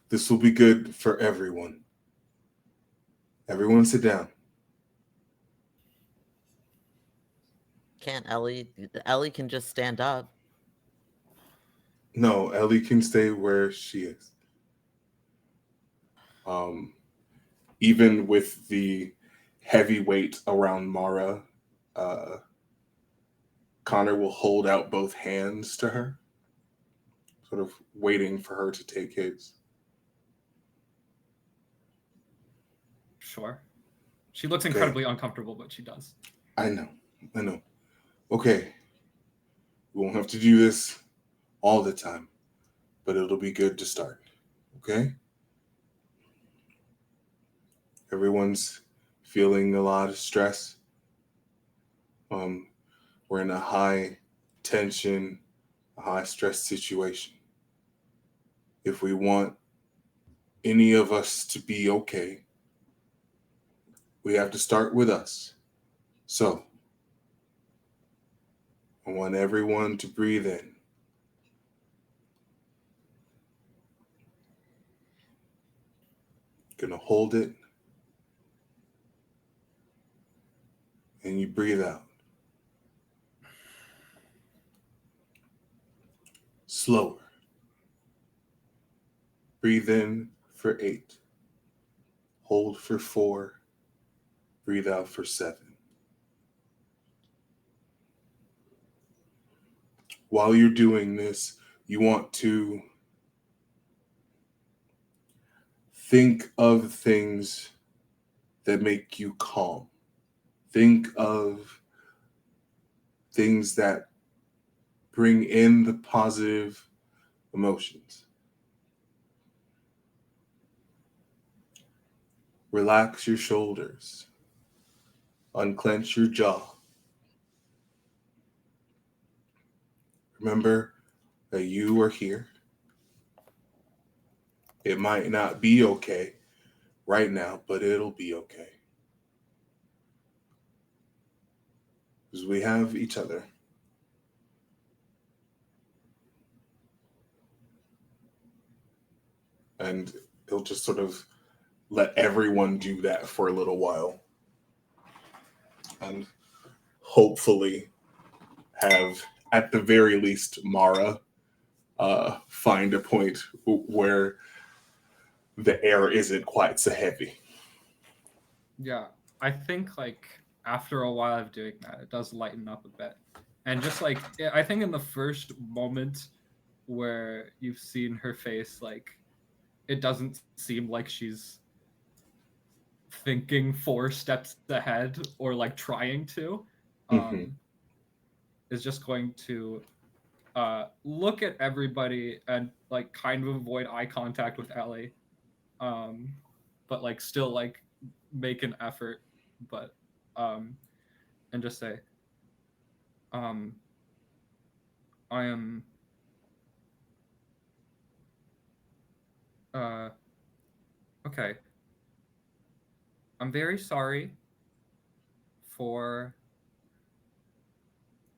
this will be good for everyone. Everyone sit down. Can't Ellie? Ellie can just stand up. No, Ellie can stay where she is. Even with the heavy weight around Mara, Connor will hold out both hands to her, sort of waiting for her to take his. Sure. She looks incredibly uncomfortable, but she does. I know. Okay. We won't have to do this all the time, but it'll be good to start. Okay? Everyone's feeling a lot of stress. We're in a high tension, a high stress situation. If we want any of us to be okay, we have to start with us. So, I want everyone to breathe in. Gonna hold it. And you breathe out. Slower. Breathe in for 8. Hold for 4. Breathe out for 7. While you're doing this, you want to think of things that make you calm. Think of things that bring in the positive emotions. Relax your shoulders. Unclench your jaw. Remember that you are here. It might not be okay right now, but it'll be okay. Because we have each other. And he'll just sort of let everyone do that for a little while. And hopefully have, at the very least, Mara find a point where the air isn't quite so heavy. Yeah, I think like after a while of doing that, it does lighten up a bit. And just like, I think in the first moment where you've seen her face, like, it doesn't seem like she's thinking 4 steps ahead or like trying to. Is just going to look at everybody and like kind of avoid eye contact with Ellie, but like still like make an effort, but and just say, I am okay. I'm very sorry for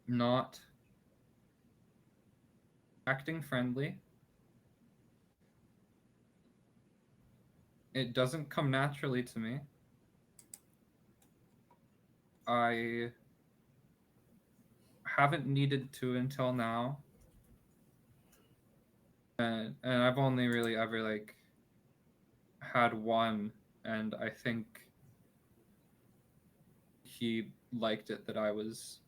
not acting friendly. It doesn't come naturally to me. I haven't needed to until now. And I've only really ever like had one, and I think he liked it that I was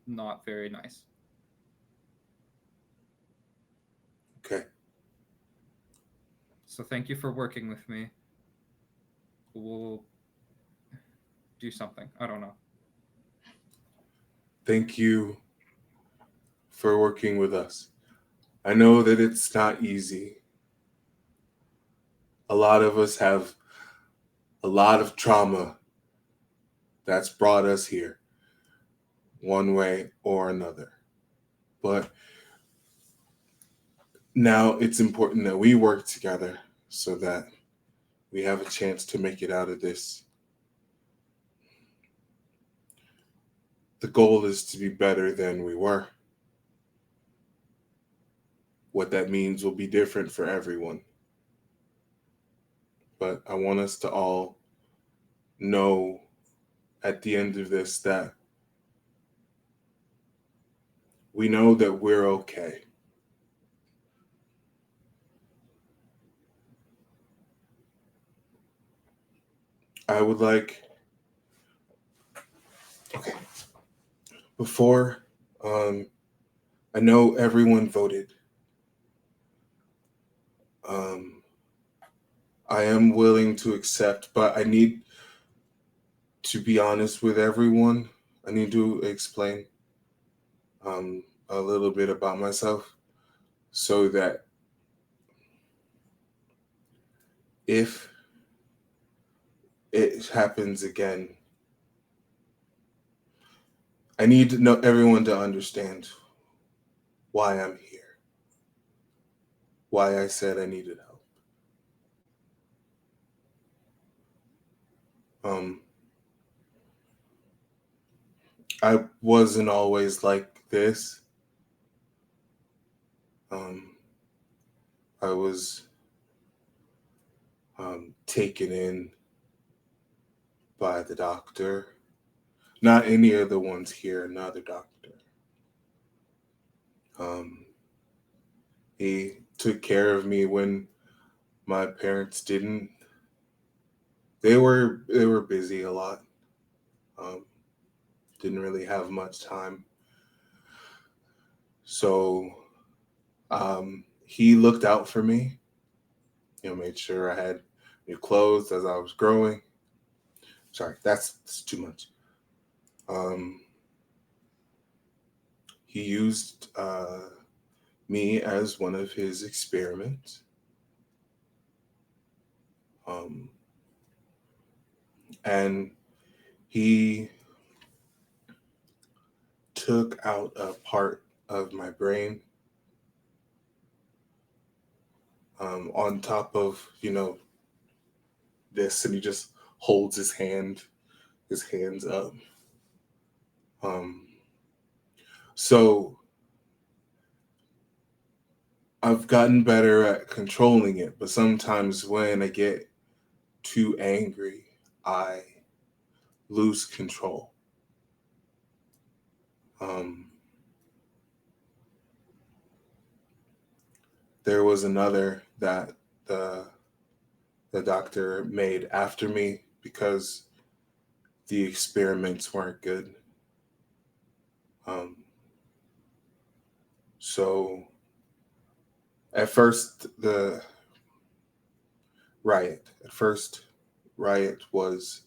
not very nice. Okay. So thank you for working with me. We'll do something. I don't know. Thank you for working with us. I know that it's not easy. A lot of us have a lot of trauma that's brought us here, one way or another. But now it's important that we work together so that we have a chance to make it out of this. The goal is to be better than we were. What that means will be different for everyone. But I want us to all know at the end of this that we know that we're okay. I would like, okay, before, I know everyone voted. I am willing to accept, but I need to be honest with everyone. I need to explain a little bit about myself so that if it happens again, I need to know everyone to understand why I'm here, why I said I needed help. I wasn't always like this. I was taken in by the doctor. Not any of the ones here, another doctor. He took care of me when my parents didn't. They were busy a lot. Didn't really have much time. So he looked out for me. Made sure I had new clothes as I was growing. Sorry, that's too much. He used me as one of his experiments. And he took out a part of my brain on top of, this, and he just holds his hands up. So I've gotten better at controlling it, but sometimes when I get too angry, I lose control. There was another that the doctor made after me because the experiments weren't good. So at first Riot was,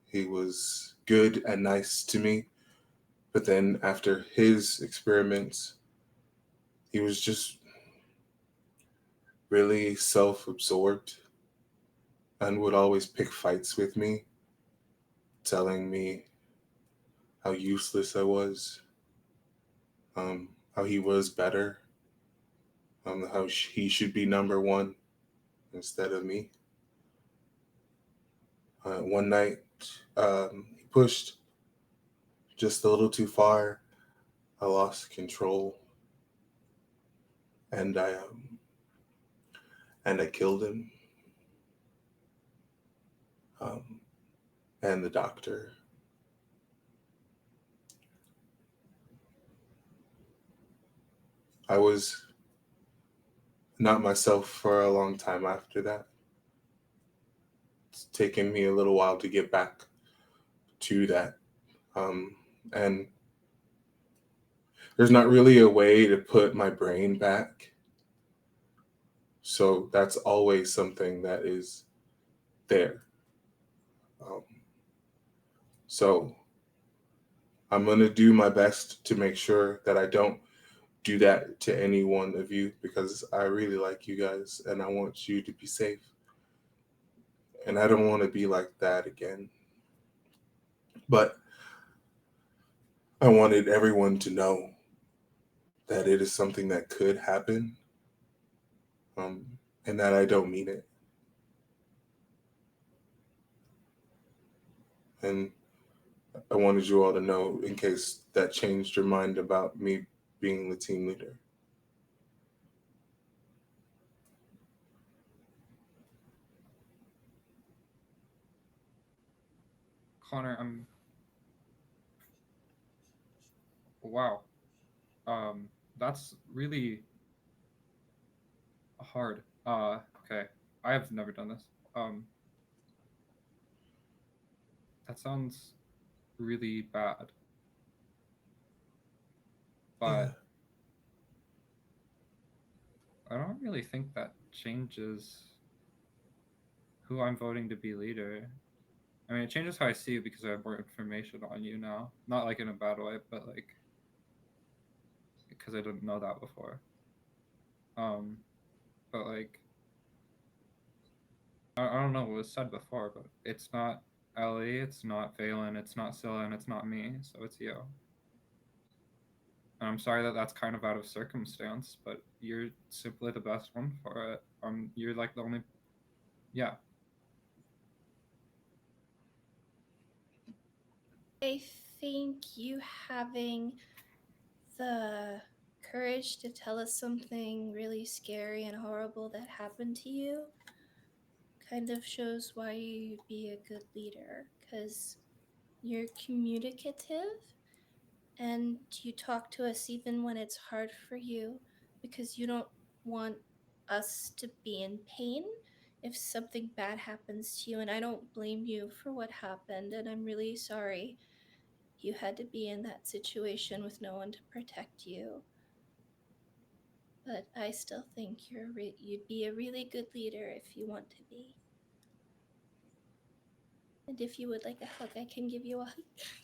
he was good and nice to me, but then after his experiments, he was just really self-absorbed and would always pick fights with me, telling me how useless I was, how he was better, how he should be number one instead of me. One night, he pushed just a little too far. I lost control, and I killed him. And the doctor. I was not myself for a long time after that. It's taken me a little while to get back to that. And there's not really a way to put my brain back. So that's always something that is there. So I'm going to do my best to make sure that I don't do that to any one of you, because I really like you guys and I want you to be safe. And I don't want to be like that again. But I wanted everyone to know that it is something that could happen, and that I don't mean it. And I wanted you all to know in case that changed your mind about me being the team leader. Connor, wow. That's really hard. Okay. I have never done this. That sounds really bad. But I don't really think that changes who I'm voting to be leader. I mean, it changes how I see you because I have more information on you now. Not like in a bad way, but like because I didn't know that before. But like I don't know what was said before, but it's not Ellie, it's not Valen, it's not Scylla, and it's not me, so it's you. And I'm sorry that that's kind of out of circumstance, but you're simply the best one for it. You're like the only, yeah. I think you having the courage to tell us something really scary and horrible that happened to you kind of shows why you'd be a good leader, because you're communicative and you talk to us even when it's hard for you, because you don't want us to be in pain if something bad happens to you. And I don't blame you for what happened, and I'm really sorry you had to be in that situation with no one to protect you. But I still think you'd be a really good leader if you want to be. And if you would like a hug, I can give you a hug.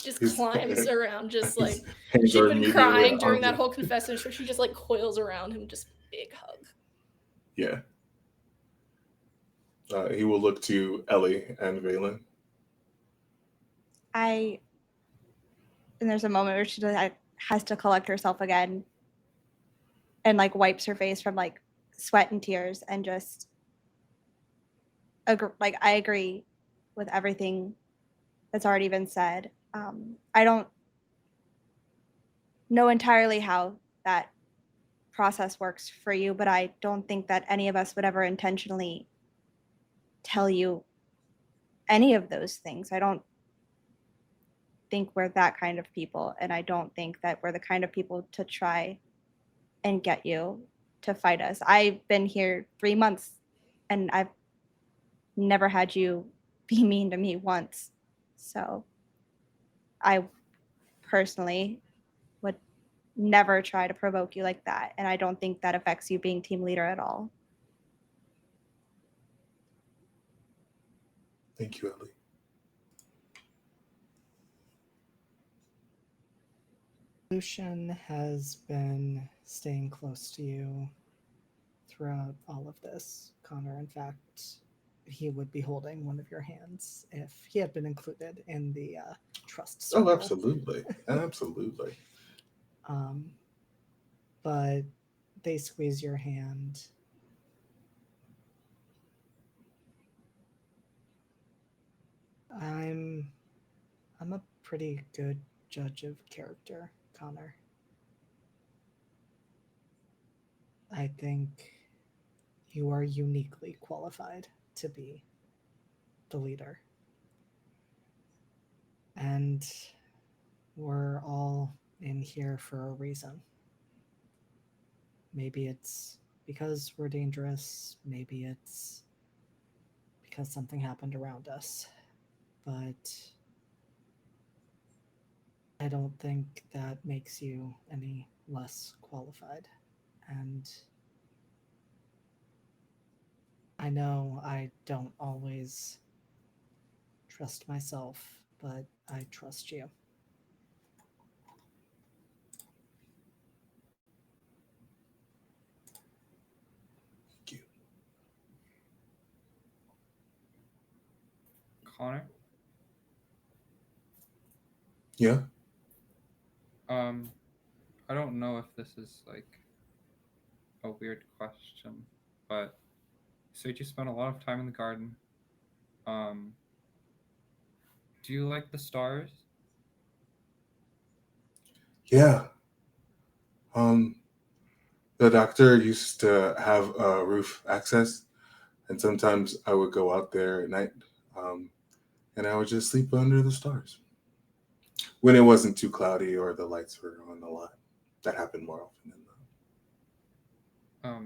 Just climbs around, just like she'd been crying during that whole confession, so she just like coils around him, just big hug. Yeah. He will look to Ellie and Valen. And there's a moment where she has to collect herself again and like wipes her face from like sweat and tears and just I agree with everything that's already been said. I don't know entirely how that process works for you, but I don't think that any of us would ever intentionally tell you any of those things. I don't think we're that kind of people, and I don't think that we're the kind of people to try and get you to fight us. I've been here 3 months and I've never had you be mean to me once. So I personally would never try to provoke you like that. And I don't think that affects you being team leader at all. Thank you, Ellie. Lucian has been staying close to you throughout all of this. Connor, in fact, he would be holding one of your hands if he had been included in the trust circle. Oh, absolutely. Absolutely. But they squeeze your hand. I'm a pretty good judge of character, Connor. I think you are uniquely qualified to be the leader. And we're all in here for a reason. Maybe it's because we're dangerous, maybe it's because something happened around us. But I don't think that makes you any less qualified. And I know I don't always trust myself, but I trust you. Thank you. Connor. Yeah. I don't know if this is like a weird question, but so you spent a lot of time in the garden. Do you like the stars? Yeah. The doctor used to have roof access, and sometimes I would go out there at night, and I would just sleep under the stars when it wasn't too cloudy or the lights were on a lot. That happened more often than not.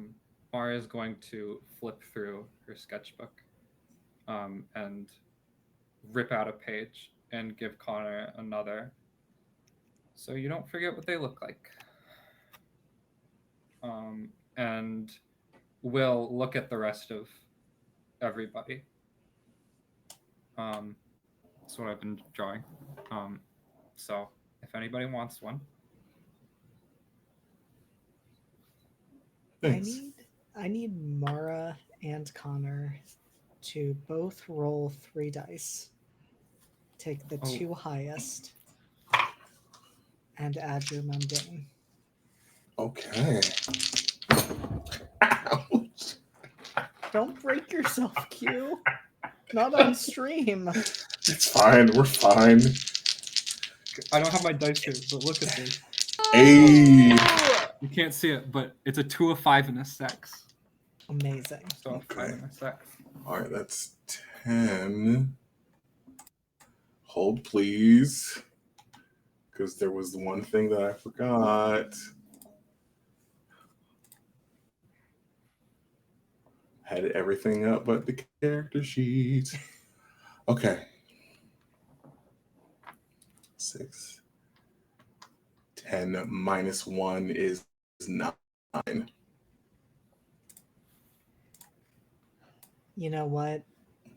Mara is going to flip through her sketchbook, and rip out a page and give Connor another, so you don't forget what they look like. And we'll look at the rest of everybody. That's what I've been drawing. So if anybody wants one. Thanks. I need Mara and Connor to both roll 3 dice. Take the 2 highest and add your mundane. Okay. Ouch. Don't break yourself, Q. Not on stream. It's fine. We're fine. I don't have my dice here, but look at this. Hey. You can't see it, but it's a 2, a 5, and a 6. Amazing. So a 5 and a 6. All right, that's 10. Hold, please. Because there was one thing that I forgot. Had everything up but the character sheet. Okay. 6. 10 minus 1 is 9. You know what?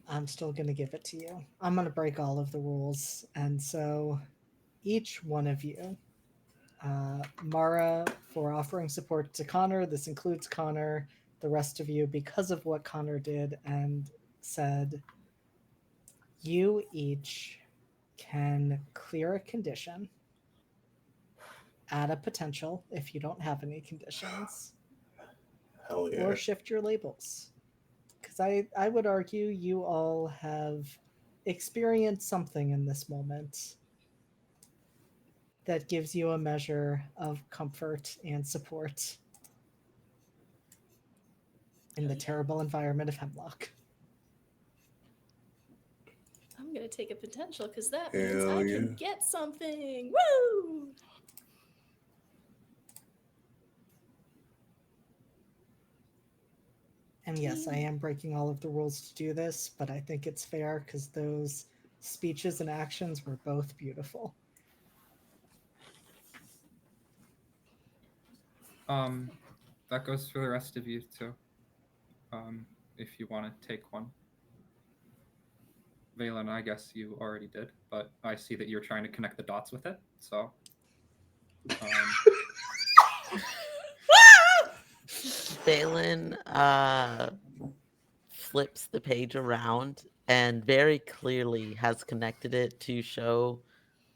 I'm still going to give it to you. I'm going to break all of the rules. And so each one of you, Mara, for offering support to Connor, this includes Connor, the rest of you, because of what Connor did and said, you each can clear a condition, add a potential if you don't have any conditions, Hell yeah. or shift your labels. Because I would argue you all have experienced something in this moment that gives you a measure of comfort and support in the terrible environment of Hemlock. I'm gonna take a potential because that Hell means I yeah. can get something. Woo! And yes, I am breaking all of the rules to do this, but I think it's fair because those speeches and actions were both beautiful. That goes for the rest of you too. If you want to take one. Valen, I guess you already did, but I see that you're trying to connect the dots with it, so. Valen flips the page around and very clearly has connected it to show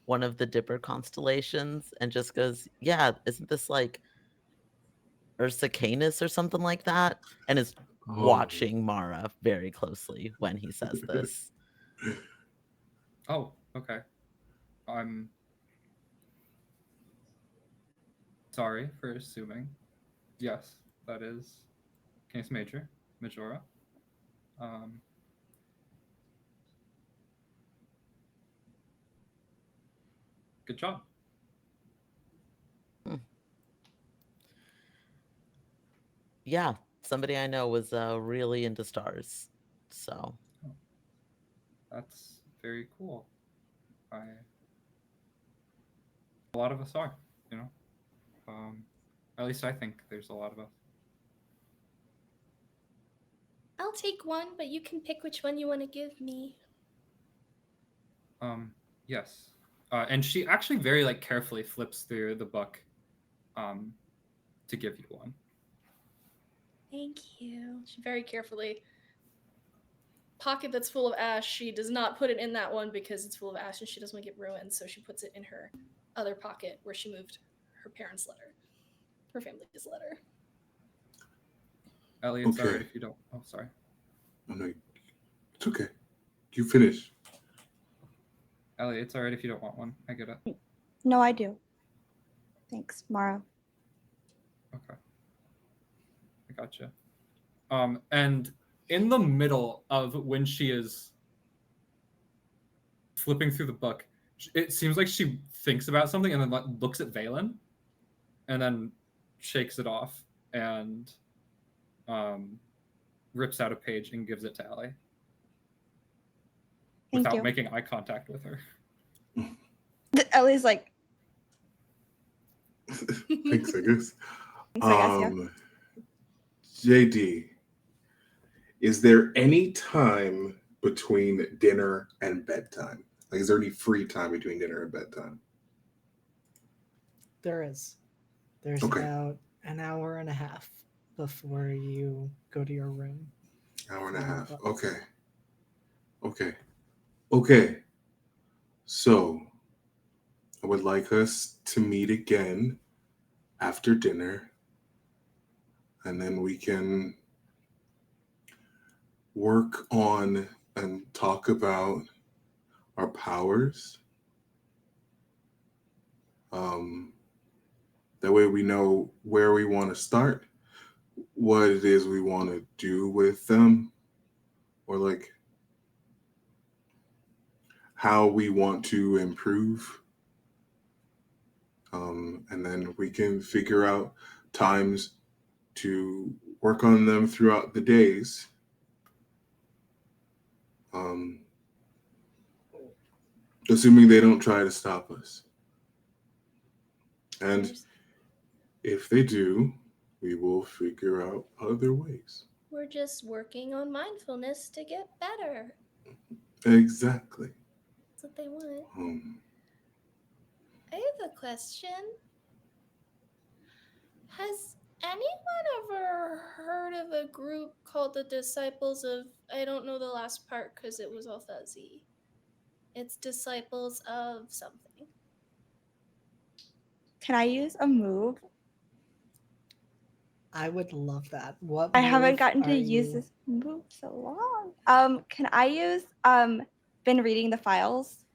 one of the Dipper constellations and just goes, yeah, isn't this like Ursa Canis or something like that? And is watching Mara very closely when he says this. Oh, okay. I'm sorry for assuming. Yes, that is Canis Majora. Good job. Yeah, somebody I know was really into stars, so. That's very cool. A lot of us are, you know. At least I think there's a lot of us. I'll take one, but you can pick which one you want to give me. Yes. And she actually very like carefully flips through the book to give you one. Thank you. She very carefully pocket that's full of ash, she does not put it in that one because it's full of ash and she doesn't want to get ruined. So she puts it in her other pocket where she moved her parents' letter, her family's letter. Ellie, it's Okay. alright if you don't. Oh, sorry. Oh, no, it's okay. You finish. Ellie, it's alright if you don't want one. I get it. No, I do. Thanks, Mara. Okay. I gotcha. And in the middle of when she is flipping through the book, it seems like she thinks about something and then looks at Valen and then shakes it off and rips out a page and gives it to Ellie Thank without you. making eye contact with her. Ellie's like, Thanks, I guess. thanks, I guess, yeah. JD, is there any time between dinner and bedtime? Like, is there any free time between dinner and bedtime? There is. There's Okay. about an hour and a half before you go to your room. Hour and a half. Okay. Okay. So, I would like us to meet again after dinner, and then we can work on and talk about our powers. That way we know where we want to start, what it is we want to do with them, or like how we want to improve. And then we can figure out times to work on them throughout the days. Assuming they don't try to stop us. And if they do, we will figure out other ways. We're just working on mindfulness to get better. Exactly. That's what they want. I have a question. Has anyone ever heard of a group called the Disciples of... I don't know the last part because it was all fuzzy. It's Disciples of something. Can I use a move? I would love that. What I haven't move gotten to are use you- this move so long. Can I use been reading the files?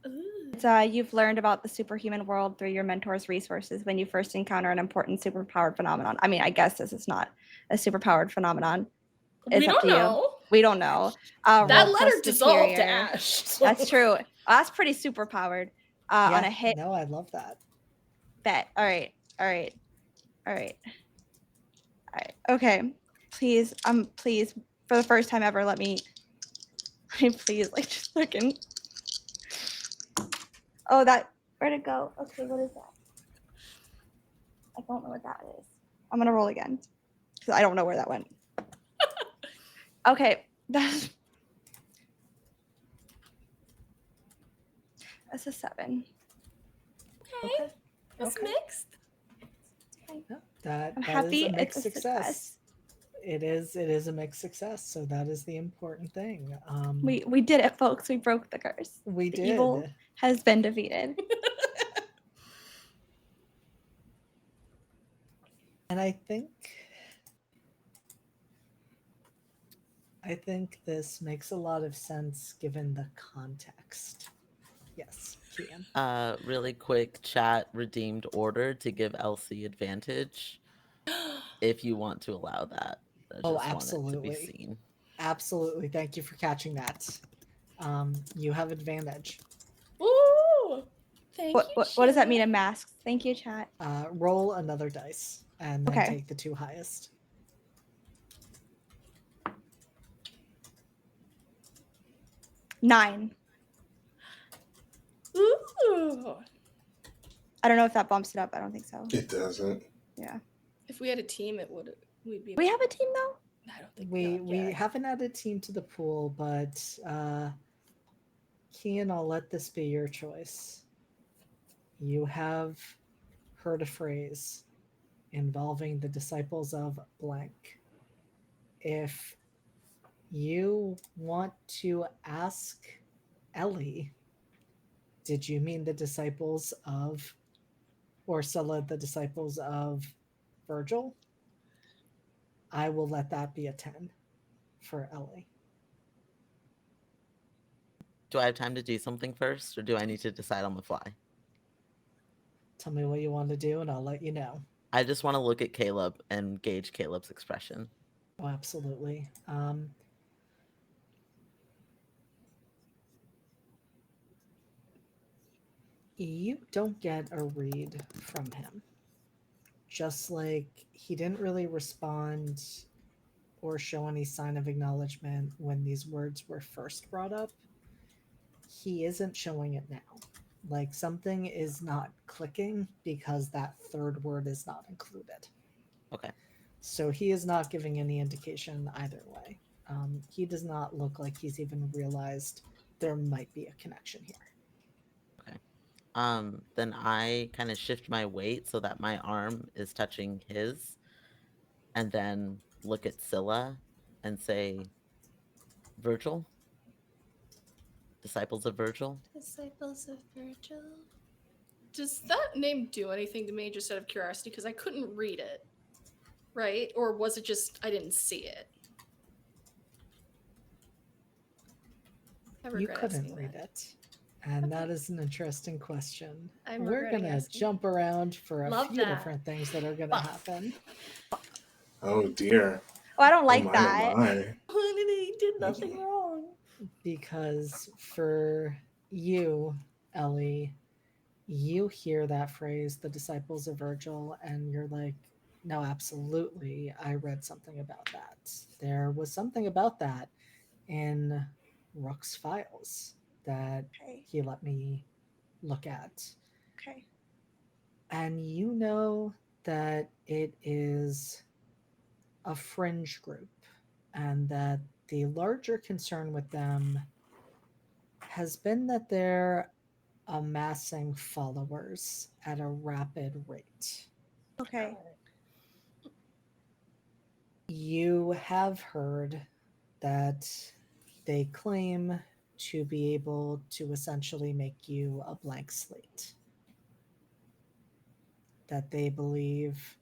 Ooh. It's, you've learned about the superhuman world through your mentor's resources when you first encounter an important superpowered phenomenon. I mean, I guess this is not a superpowered phenomenon. We It's up don't to you. know. We don't know. That Roll letter plus dissolved to superior. ash. so- That's true. That's pretty superpowered. On Yeah, a hit, No, I love that. bet. All right. Okay. Please, please, for the first time ever, let me please, like, just fucking. Oh, where'd it go? Okay, what is that? I don't know what that is. I'm gonna roll again because I don't know where that went. Okay, that's a 7. Okay. It's Okay. mixed. No, that I'm is happy a it's mixed a success. It is a mixed success, so that is the important thing. We did it, folks. We broke the curse. We The did. evil has been defeated. And I think this makes a lot of sense given the context. Yes, Kian. Really quick chat redeemed order to give Elsie advantage if you want to allow that. I just Oh, want it to absolutely. be seen. Absolutely. Thank you for catching that. You have advantage. Ooh. Thank you. What does that mean Chat. in masks? Thank you, chat. Roll another dice and then Okay. take the 2 highest. Nine. Ooh. I don't know if that bumps it up. I don't think so. It doesn't. Yeah. If we had a team, it would. We'd be. We have a team though. I don't think We haven't added a team to the pool, but Kian, I'll let this be your choice. You have heard a phrase involving the disciples of blank. If You want to ask Ellie, did you mean the disciples of Scylla, the disciples of Virgil? I will let that be a 10 for Ellie. Do I have time to do something first, or do I need to decide on the fly? Tell me what you want to do, and I'll let you know. I just want to look at Caleb and gauge Caleb's expression. Oh, absolutely. You don't get a read from him. Just like he didn't really respond or show any sign of acknowledgement when these words were first brought up, he isn't showing it now. Like something is not clicking because that third word is not included. Okay. So he is not giving any indication either way. He does not look like he's even realized there might be a connection here. Okay. Then I kind of shift my weight so that my arm is touching his, and then look at Scylla and say, Virgil? Disciples of Virgil? Disciples of Virgil. Does that name do anything to me, just out of curiosity? Because I couldn't read it, right? Or was it just I didn't see it? You couldn't read it. And that is an interesting question. I'm We're going to jump around for a few different things that are going to happen. Oh, dear. Oh, I don't like my, that. Oh, my. He did nothing wrong. Because for you, Ellie, you hear that phrase, the disciples of Virgil, and you're like, no, absolutely. I read something about that. There was something about that in Rook's files that he let me look at. Okay. And you know that it is a fringe group, and that the larger concern with them has been that they're amassing followers at a rapid rate. Okay. You have heard that they claim to be able to essentially make you a blank slate. That they believe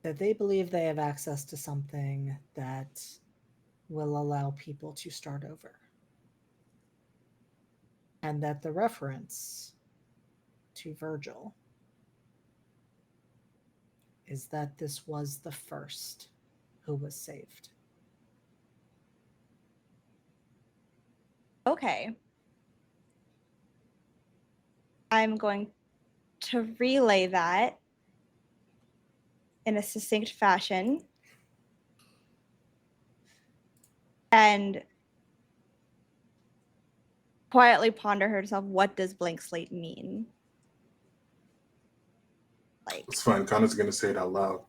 they have access to something that will allow people to start over. And that the reference to Virgil is that this was the first who was saved. Okay. I'm going to relay that in a succinct fashion and quietly ponder herself, what does blank slate mean? Like, It's fine. Connor's going to say it out loud.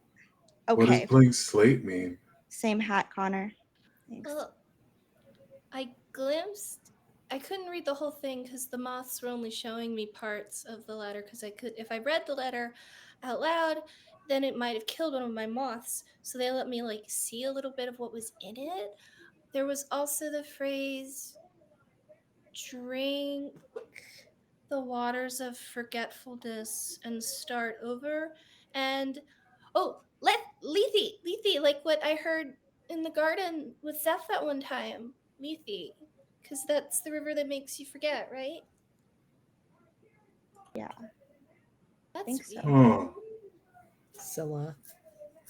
okay. What does blank slate mean? Same hat, Connor. Thanks. Well, I couldn't read the whole thing because the moths were only showing me parts of the letter, because if I read the letter out loud, then it might have killed one of my moths. So they let me like see a little bit of what was in it. There was also the phrase, drink the waters of forgetfulness and start over. And Lethe, like what I heard in the garden with Seth that one time. Lethe, because that's the river that makes you forget, right? Yeah. That's think so. weird. Oh. Scylla,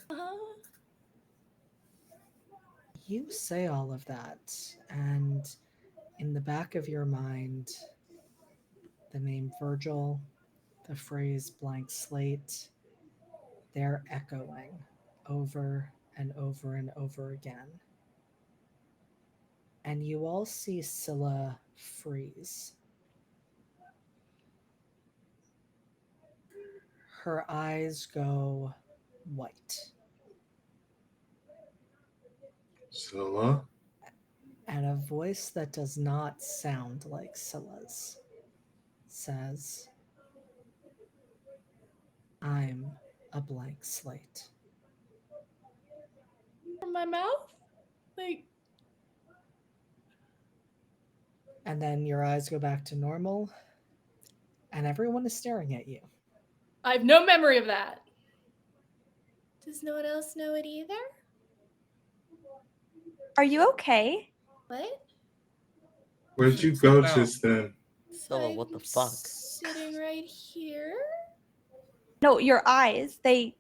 Uh-huh. you say all of that, and in the back of your mind, the name Virgil, the phrase blank slate, they're echoing over and over and over again. And you all see Scylla freeze. Her eyes go white. Scylla? And a voice that does not sound like Scylla's says, I'm a blank slate. From my mouth? Like, And then your eyes go back to normal, and everyone is staring at you. I have no memory of that. Does no one else know it either? Are you okay? What? Where'd you Sit go down. just then? Scylla, what the I'm fuck? Sitting right here. No, your eyes. They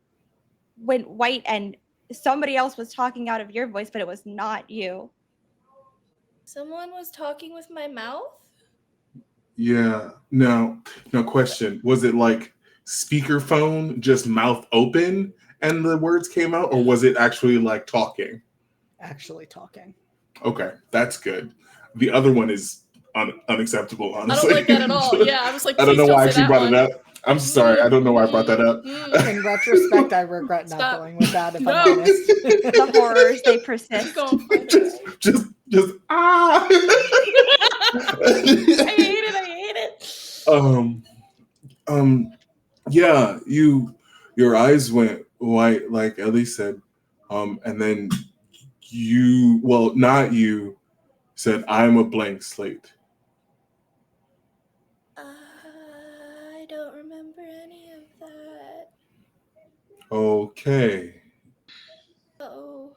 went white and somebody else was talking out of your voice, but it was not you. Someone was talking with my mouth? Yeah. No question. Was it like speakerphone, just mouth open and the words came out, or was it actually like talking? Actually talking. Okay, that's good. The other one is unacceptable, I honestly. don't like that at all. Yeah, I was like, I don't please know why I say actually that brought one. it up. I'm sorry. I don't know why I brought that up. In retrospect, I regret not Stop. going with that, if No. I'm honest. The horrors, they persist. Go and find it. just I hate it. I hate it. Yeah, your eyes went white, like Ellie said. And then not you, said, I'm a blank slate. I don't remember any of that. Okay. Oh.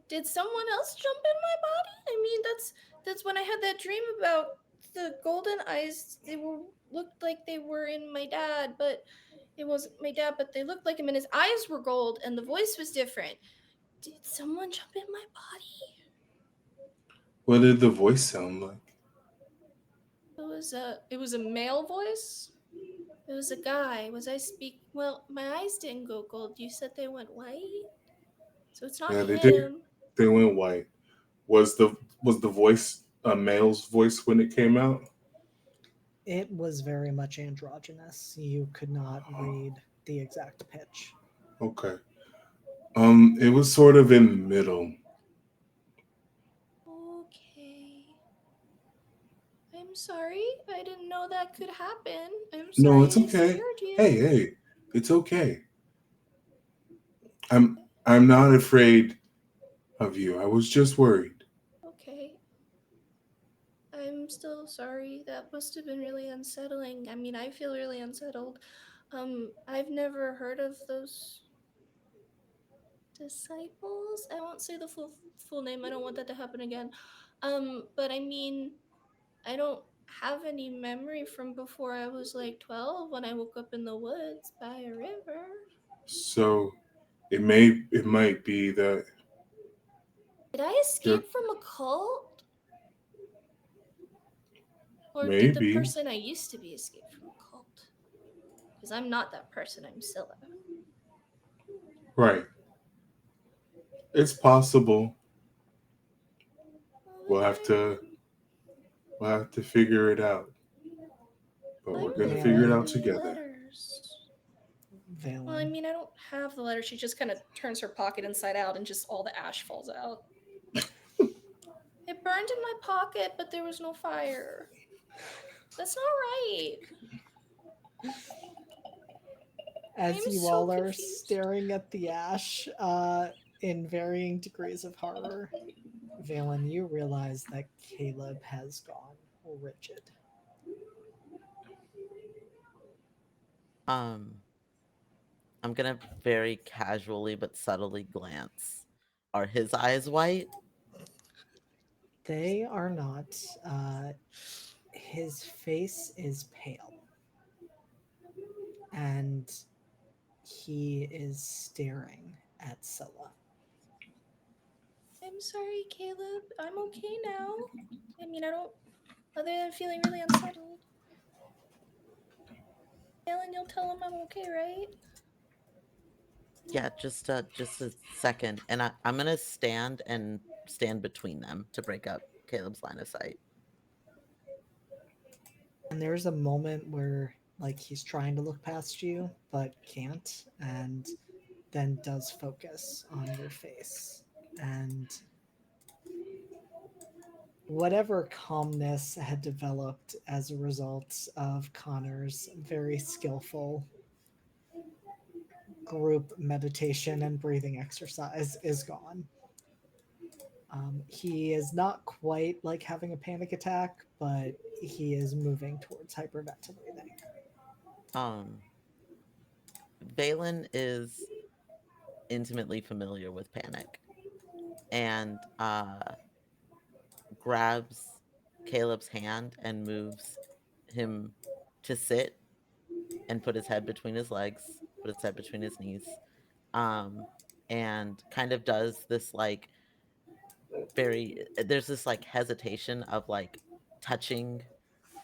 Did someone else jump in my body? I mean, that's when I had that dream about the golden eyes. They looked like they were in my dad, but it wasn't my dad, but they looked like him and his eyes were gold and the voice was different. Did someone jump in my body? What did the voice sound like? It was a male voice. It was a guy. Well, my eyes didn't go gold. You said they went white? So it's not Yeah, they him. did. They went white. Was the voice a male's voice when it came out? It was very much androgynous. You could not read the exact pitch. Okay. It was sort of in the middle. Okay. I'm sorry. I didn't know that could happen. I'm sorry. No, it's I okay. scared you. Hey, it's okay. I'm not afraid of you. I was just worried. Okay. I'm still sorry. That must have been really unsettling. I mean, I feel really unsettled. I've never heard of those disciples. I won't say the full name. I don't want that to happen again. But I mean, I don't have any memory from before I was like 12 when I woke up in the woods by a river. So it might be that. Did I escape from a cult? Or did the Maybe. person I used to be escape from a cult? Because I'm not that person, I'm Scylla. Right. It's possible. We'll have to figure it out. But we're going to figure it out together. Letters. Valen. Well, I mean, I don't have the letter. She just kind of turns her pocket inside out and just all the ash falls out. It burned in my pocket, but there was no fire. That's not right. As I'm you so all are confused. staring at the ash in varying degrees of horror, Valen, you realize that Caleb has gone rigid. I'm gonna very casually but subtly glance. Are his eyes white? They are not. His face is pale. And he is staring at Scylla. I'm sorry, Caleb. I'm okay now. I mean, other than feeling really unsettled. Alan, you'll tell him I'm okay, right? Yeah, just a second, and I'm gonna stand between them to break up Caleb's line of sight. And there's a moment where, like, he's trying to look past you, but can't, and then does focus on your face. And whatever calmness had developed as a result of Connor's very skillful group meditation and breathing exercise is gone. He is not quite like having a panic attack, but he is moving towards hyperventilating. Valen is intimately familiar with panic and grabs Caleb's hand and moves him to sit and put his head between his legs, put his head between his knees, and kind of does this like there's this like hesitation of like touching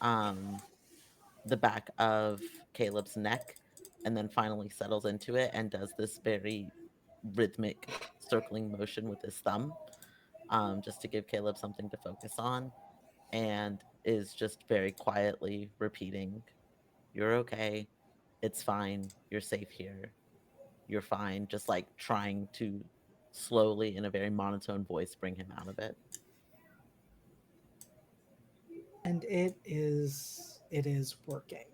the back of Caleb's neck and then finally settles into it and does this very rhythmic circling motion with his thumb, just to give Caleb something to focus on, and is just very quietly repeating, "You're okay. It's fine. You're safe here. You're fine." Just like trying to slowly, in a very monotone voice, bring him out of it. And it is working.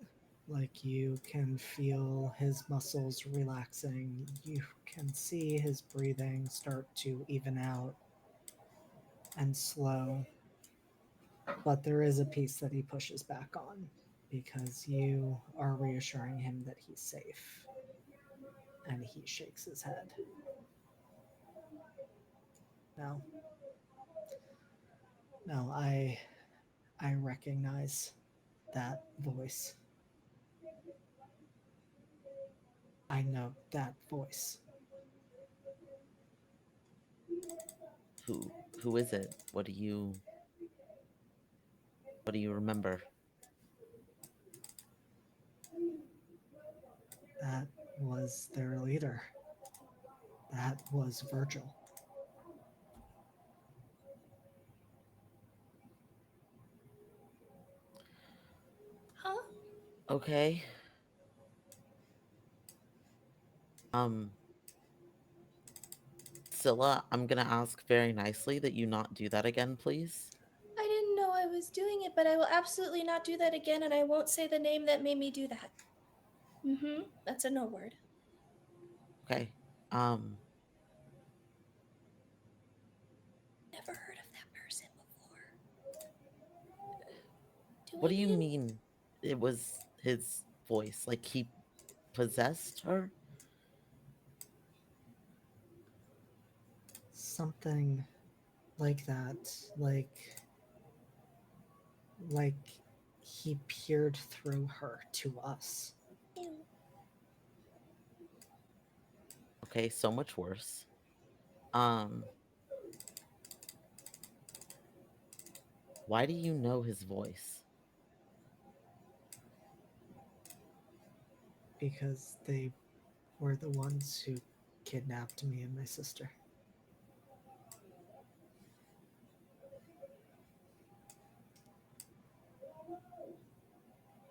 Like, you can feel his muscles relaxing. You can see his breathing start to even out and slow. But there is a piece that he pushes back on because you are reassuring him that he's safe. And he shakes his head. No, I recognize that voice. I know that voice. Who is it? What do you remember? That was their leader. That was Virgil. Huh? Okay. Scylla, I'm gonna ask very nicely that you not do that again, please. I didn't know I was doing it, but I will absolutely not do that again, and I won't say the name that made me do that. That's a no word. Okay. Never heard of that person before. What do you mean it was his voice? Like he possessed her? Something like that. Like he peered through her to us. Ew. Okay, so much worse. Why do you know his voice? Because they were the ones who kidnapped me and my sister.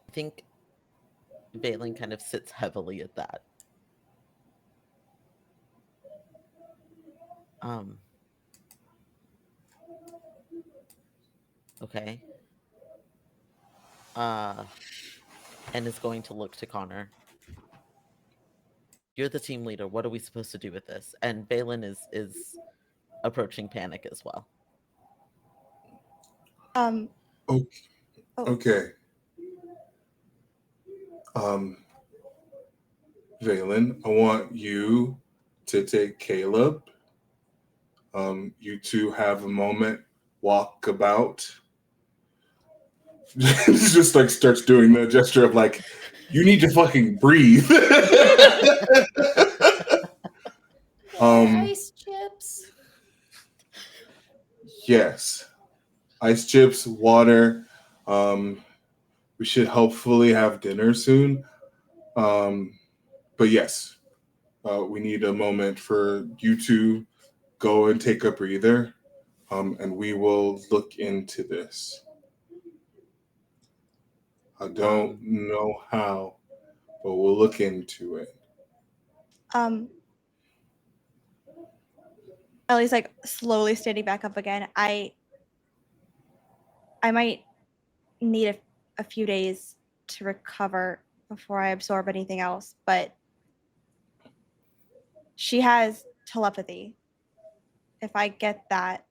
I think Valen kind of sits heavily at that. Okay. And is going to look to Connor. You're the team leader. What are we supposed to do with this? And Valen is approaching panic as well. Okay. Valen, I want you to take Caleb. You two have a moment, walk about. Just like starts doing the gesture of like, you need to fucking breathe. Ice chips. Yes. Ice chips, water. We should hopefully have dinner soon. But yes, we need a moment for you to go and take a breather, and we will look into this. I don't know how, but we'll look into it. Ellie's like slowly standing back up again. I I might need a few days to recover before I absorb anything else, but she has telepathy. If I get that,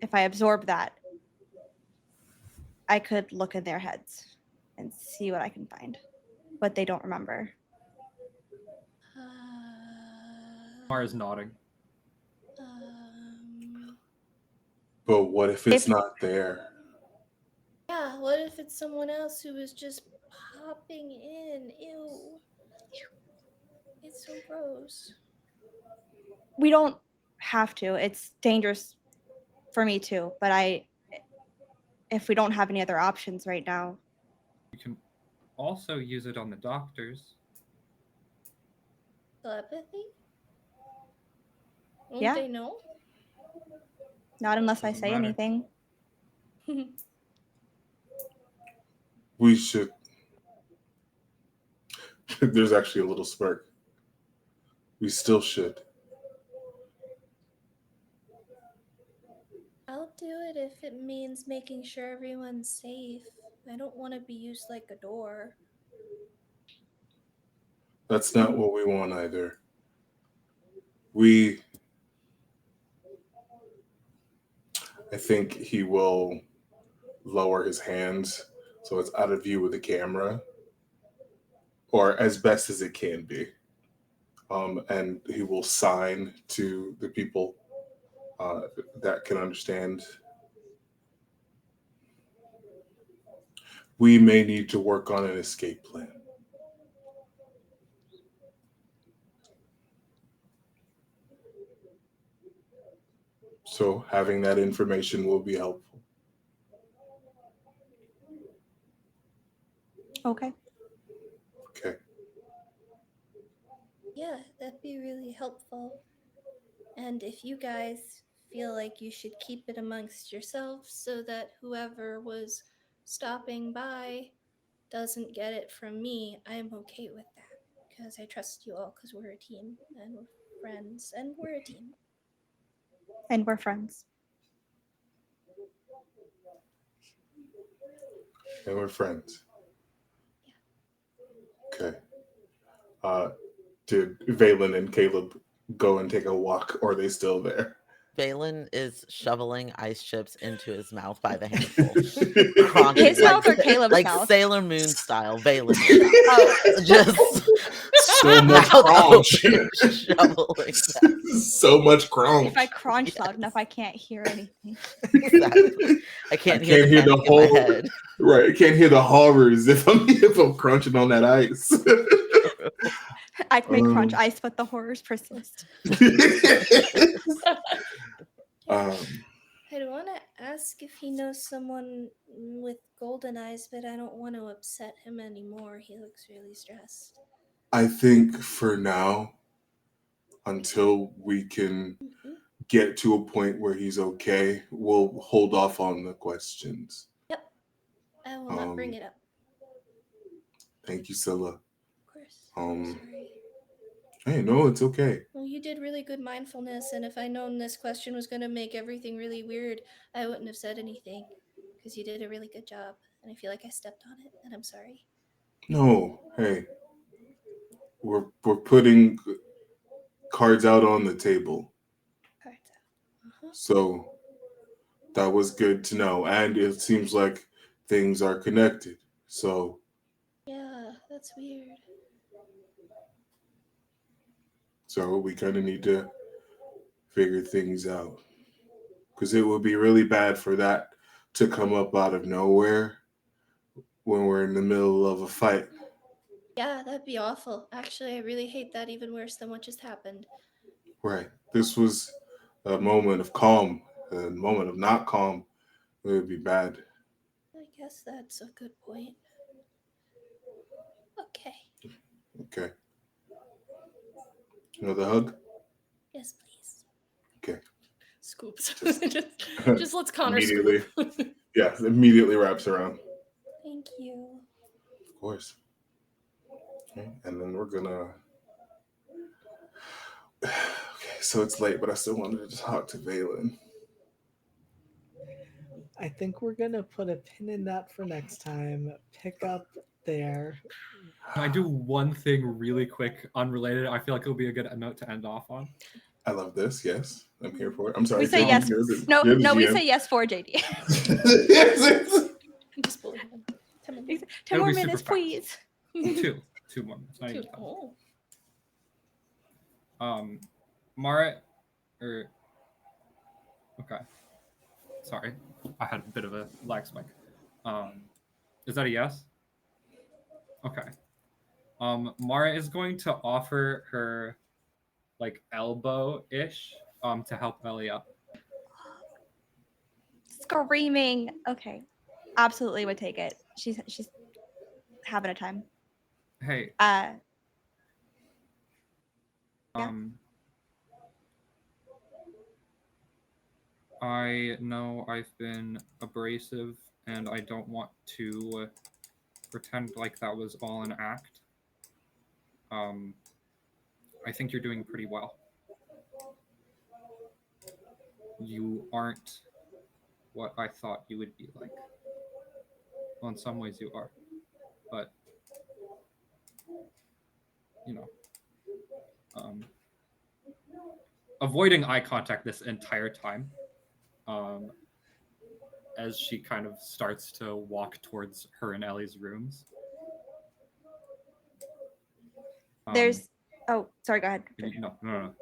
if I absorb that, I could look in their heads and see what I can find, but they don't remember. Mara's nodding. But what if it's not there? Yeah, what if it's someone else who was just popping in? Ew. It's so gross. We don't have to. It's dangerous for me too, but if we don't have any other options right now. You can also use it on the doctors. Telepathy? Won't Yeah. they know? Not unless I Doesn't say matter. anything. We should. There's actually a little smirk. We still should. I'll do it if it means making sure everyone's safe. I don't want to be used like a door. That's not what we want either. I think he will lower his hands so it's out of view with the camera, or as best as it can be. And he will sign to the people that can understand. We may need to work on an escape plan. So having that information will be helpful. Okay. Okay. Yeah, that'd be really helpful. And if you guys feel like you should keep it amongst yourselves so that whoever was stopping by doesn't get it from me, I'm okay with that. Because I trust you all because we're a team and we're friends and we're a team. And we're friends. And we're friends. Okay. Did Valen and Caleb go and take a walk, or are they still there? Valen is shoveling ice chips into his mouth by the handful. His mouth or Caleb's like mouth? Sailor Moon style. Valen Oh. just So much out crunch. open, shoveling that. So much crunch. If I crunch loud enough, I can't hear anything. Exactly. I can't hear the the panic in my whole head. right. I can't hear the horrors if I'm crunching on that ice. I may crunch ice, but the horrors persist. I'd want to ask if he knows someone with golden eyes, but I don't want to upset him anymore. He looks really stressed. I think for now, until we can get to a point where he's okay, we'll hold off on the questions. Yep. I will not bring it up. Thank you, Scylla. Of course. Sorry. Hey, no, it's okay. Well, you did really good mindfulness, and if I'd known this question was going to make everything really weird, I wouldn't have said anything, because you did a really good job, and I feel like I stepped on it, and I'm sorry. No, hey, we're putting cards out on the table. Cards out. So that was good to know, and it seems like things are connected. So yeah, that's weird. So we kind of need to figure things out, because it would be really bad for that to come up out of nowhere when we're in the middle of a fight. Yeah, that'd be awful. Actually, I really hate that even worse than what just happened. Right. This was a moment of calm. A moment of not calm, it would be bad. I guess that's a good point. Okay. Okay. Another hug? Yes, please. Okay. Scoops. just let's Connor Immediately. scoop. Yeah, immediately wraps around. Thank you. Of course. Okay, and then we're gonna. Okay, so it's late, but I still wanted to talk to Valen. I think we're gonna put a pin in that for next time. Pick up there. Can I do one thing really quick, unrelated? I feel like it'll be a good note to end off on. I love this. Yes, I'm here for it. I'm sorry. We say JD, yes. No, you're the no, we GM. say yes for JD. Yes. Just bully him. 10 more minutes. 10 It'll more be super minutes, fast. please. Two more minutes. Not even 10. Oh. Mara, or okay. Sorry, I had a bit of a lag spike. Is that a yes? Okay. Mara is going to offer her like elbow-ish to help Ellie up. Screaming. Okay. Absolutely would take it. She's having a time. Hey. Yeah. I know I've been abrasive and I don't want to pretend like that was all an act. I think you're doing pretty well. You aren't what I thought you would be like. Well, in some ways you are, but you know, avoiding eye contact this entire time, as she kind of starts to walk towards her and Ellie's rooms. There's oh, sorry, go ahead. No.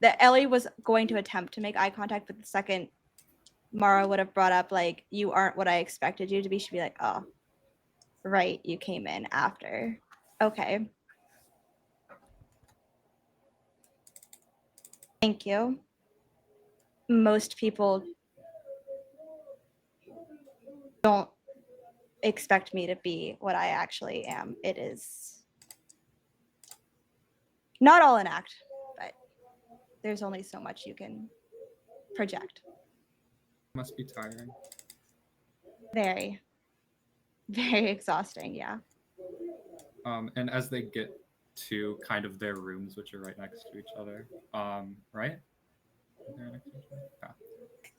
That Ellie was going to attempt to make eye contact, but the second Mara would have brought up like, you aren't what I expected you to be, she'd be like, oh, right, you came in after. Okay. Thank you. Most people don't expect me to be what I actually am. It is not all an act, but there's only so much you can project. Must be tiring. Very, very exhausting, yeah. And as they get to kind of their rooms, which are right next to each other, right? They're next to each other? Yeah.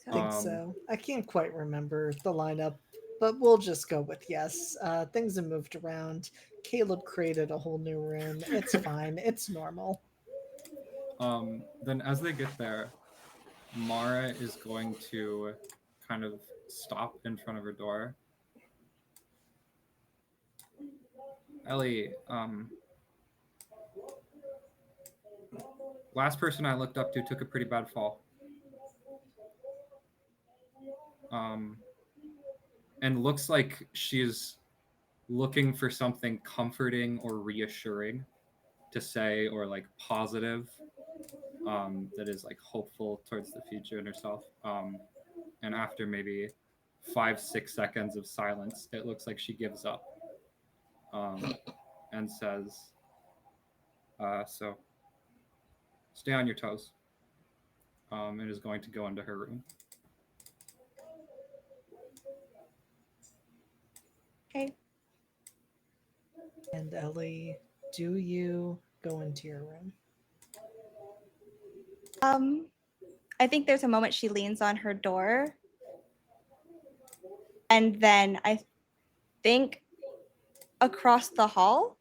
I think so. I can't quite remember the lineup, but we'll just go with yes. Things have moved around. Caleb created a whole new room. It's fine. It's normal. Then as they get there, Mara is going to kind of stop in front of her door. Ellie, last person I looked up to took a pretty bad fall. And looks like she's looking for something comforting or reassuring to say, or like positive, that is like hopeful towards the future in herself. And after maybe 5-6 seconds of silence, it looks like she gives up, and says, so stay on your toes, and is going to go into her room. Okay. And Ellie, do you go into your room? I think there's a moment she leans on her door. And then I think across the hall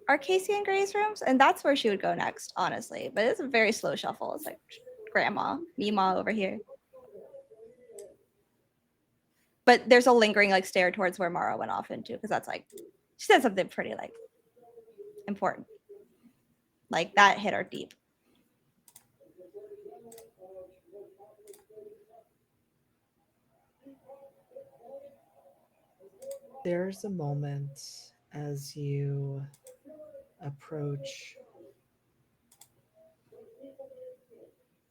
are Casey and Gray's rooms. And that's where she would go next, honestly. But it's a very slow shuffle. It's like grandma, Mima over here. But there's a lingering like stare towards where Mara went off into, because that's like, she said something pretty like important. Like that hit her deep. There's a moment as you approach.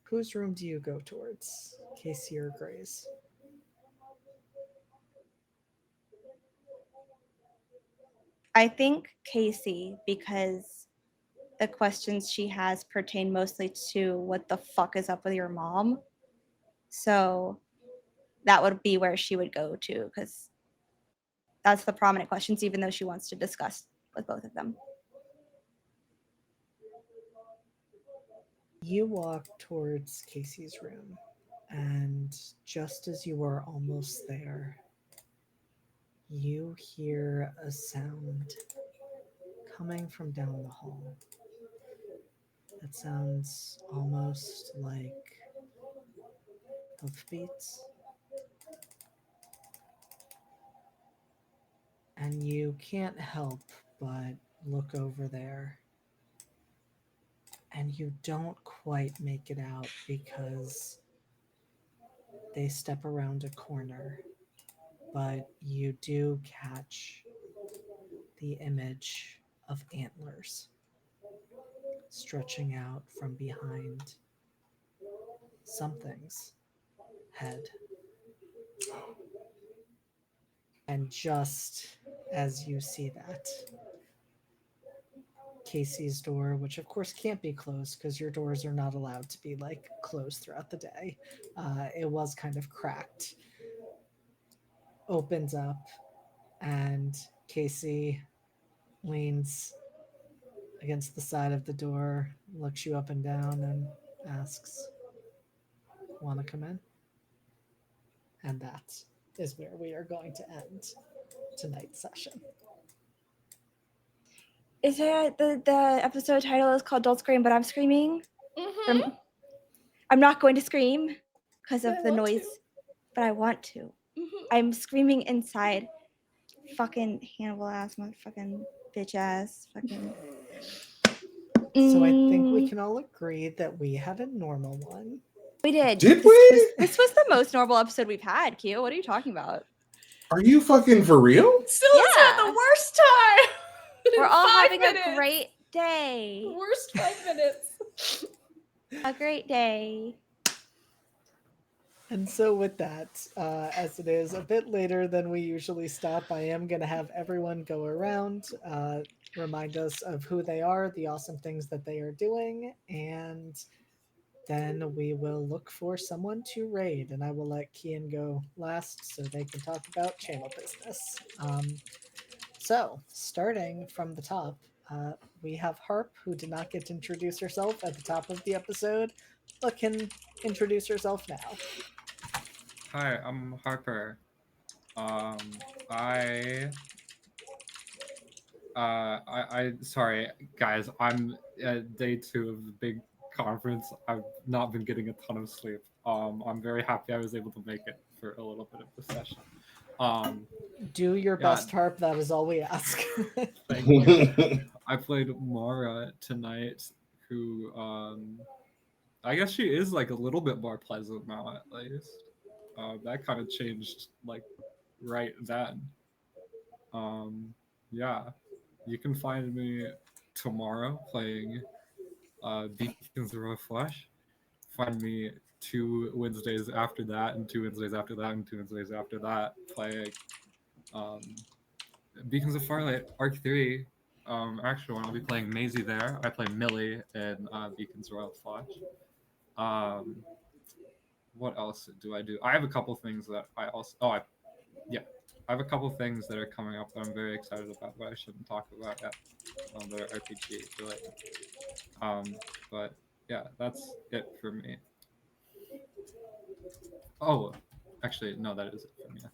Whose room do you go towards? Casey or Gray's? I think Casey, because the questions she has pertain mostly to what the fuck is up with your mom. So that would be where she would go to, because that's the prominent questions, even though she wants to discuss with both of them. You walk towards Casey's room. And just as you are almost there, you hear a sound coming from down the hall. It sounds almost like hoofbeats. And you can't help but look over there. And you don't quite make it out because they step around a corner. But you do catch the image of antlers stretching out from behind something's head. And just as you see that, Casey's door, which of course can't be closed because your doors are not allowed to be like closed throughout the day, it was kind of cracked, opens up, and Casey leans against the side of the door, looks you up and down, and asks, "Want to come in?" And that is where we are going to end tonight's session. Is there the episode title is called "Don't Scream," but I'm screaming. Mhm. I'm not going to scream because of I the want noise, to. but I want to. Mhm. I'm screaming inside. Fucking Hannibal ass, motherfucking bitch ass, fucking. So I think we can all agree that we had a normal one. We did. Did we? This was the most normal episode we've had, Q. What are you talking about? Are you fucking for real? Scylla's had Yeah. the worst time. We're In all 5 having minutes. a great day. Worst 5 minutes. A great day. And so with that, as it is a bit later than we usually stop, I am going to have everyone go around, remind us of who they are, the awesome things that they are doing, and then we will look for someone to raid. And I will let Kian go last so they can talk about channel business. So starting from the top, we have Harp, who did not get to introduce herself at the top of the episode, but can introduce herself now. Hi, I'm Harper. I sorry guys, I'm at day 2 of the big conference. I've not been getting a ton of sleep. I'm very happy I was able to make it for a little bit of the session. Do your Yeah. best, Harp. That is all we ask. Thank you. I played Mara tonight, who I guess she is like a little bit more pleasant now at least. That kind of changed like right then. Yeah, you can find me tomorrow playing Beacons of Raw Flesh. Find me 2 Wednesdays after that, and 2 Wednesdays after that, and 2 Wednesdays after that playing Beacons of Farlight Arc 3. Actually, when I'll be playing Maisie there, I play Millie in Beacons of Royal Flash. What else do I do? I have a couple things that I also. I have a couple things that are coming up that I'm very excited about, but I shouldn't talk about yet. That are RPG related. But yeah, that's it for me. Oh, actually, no, that is it for me, I think.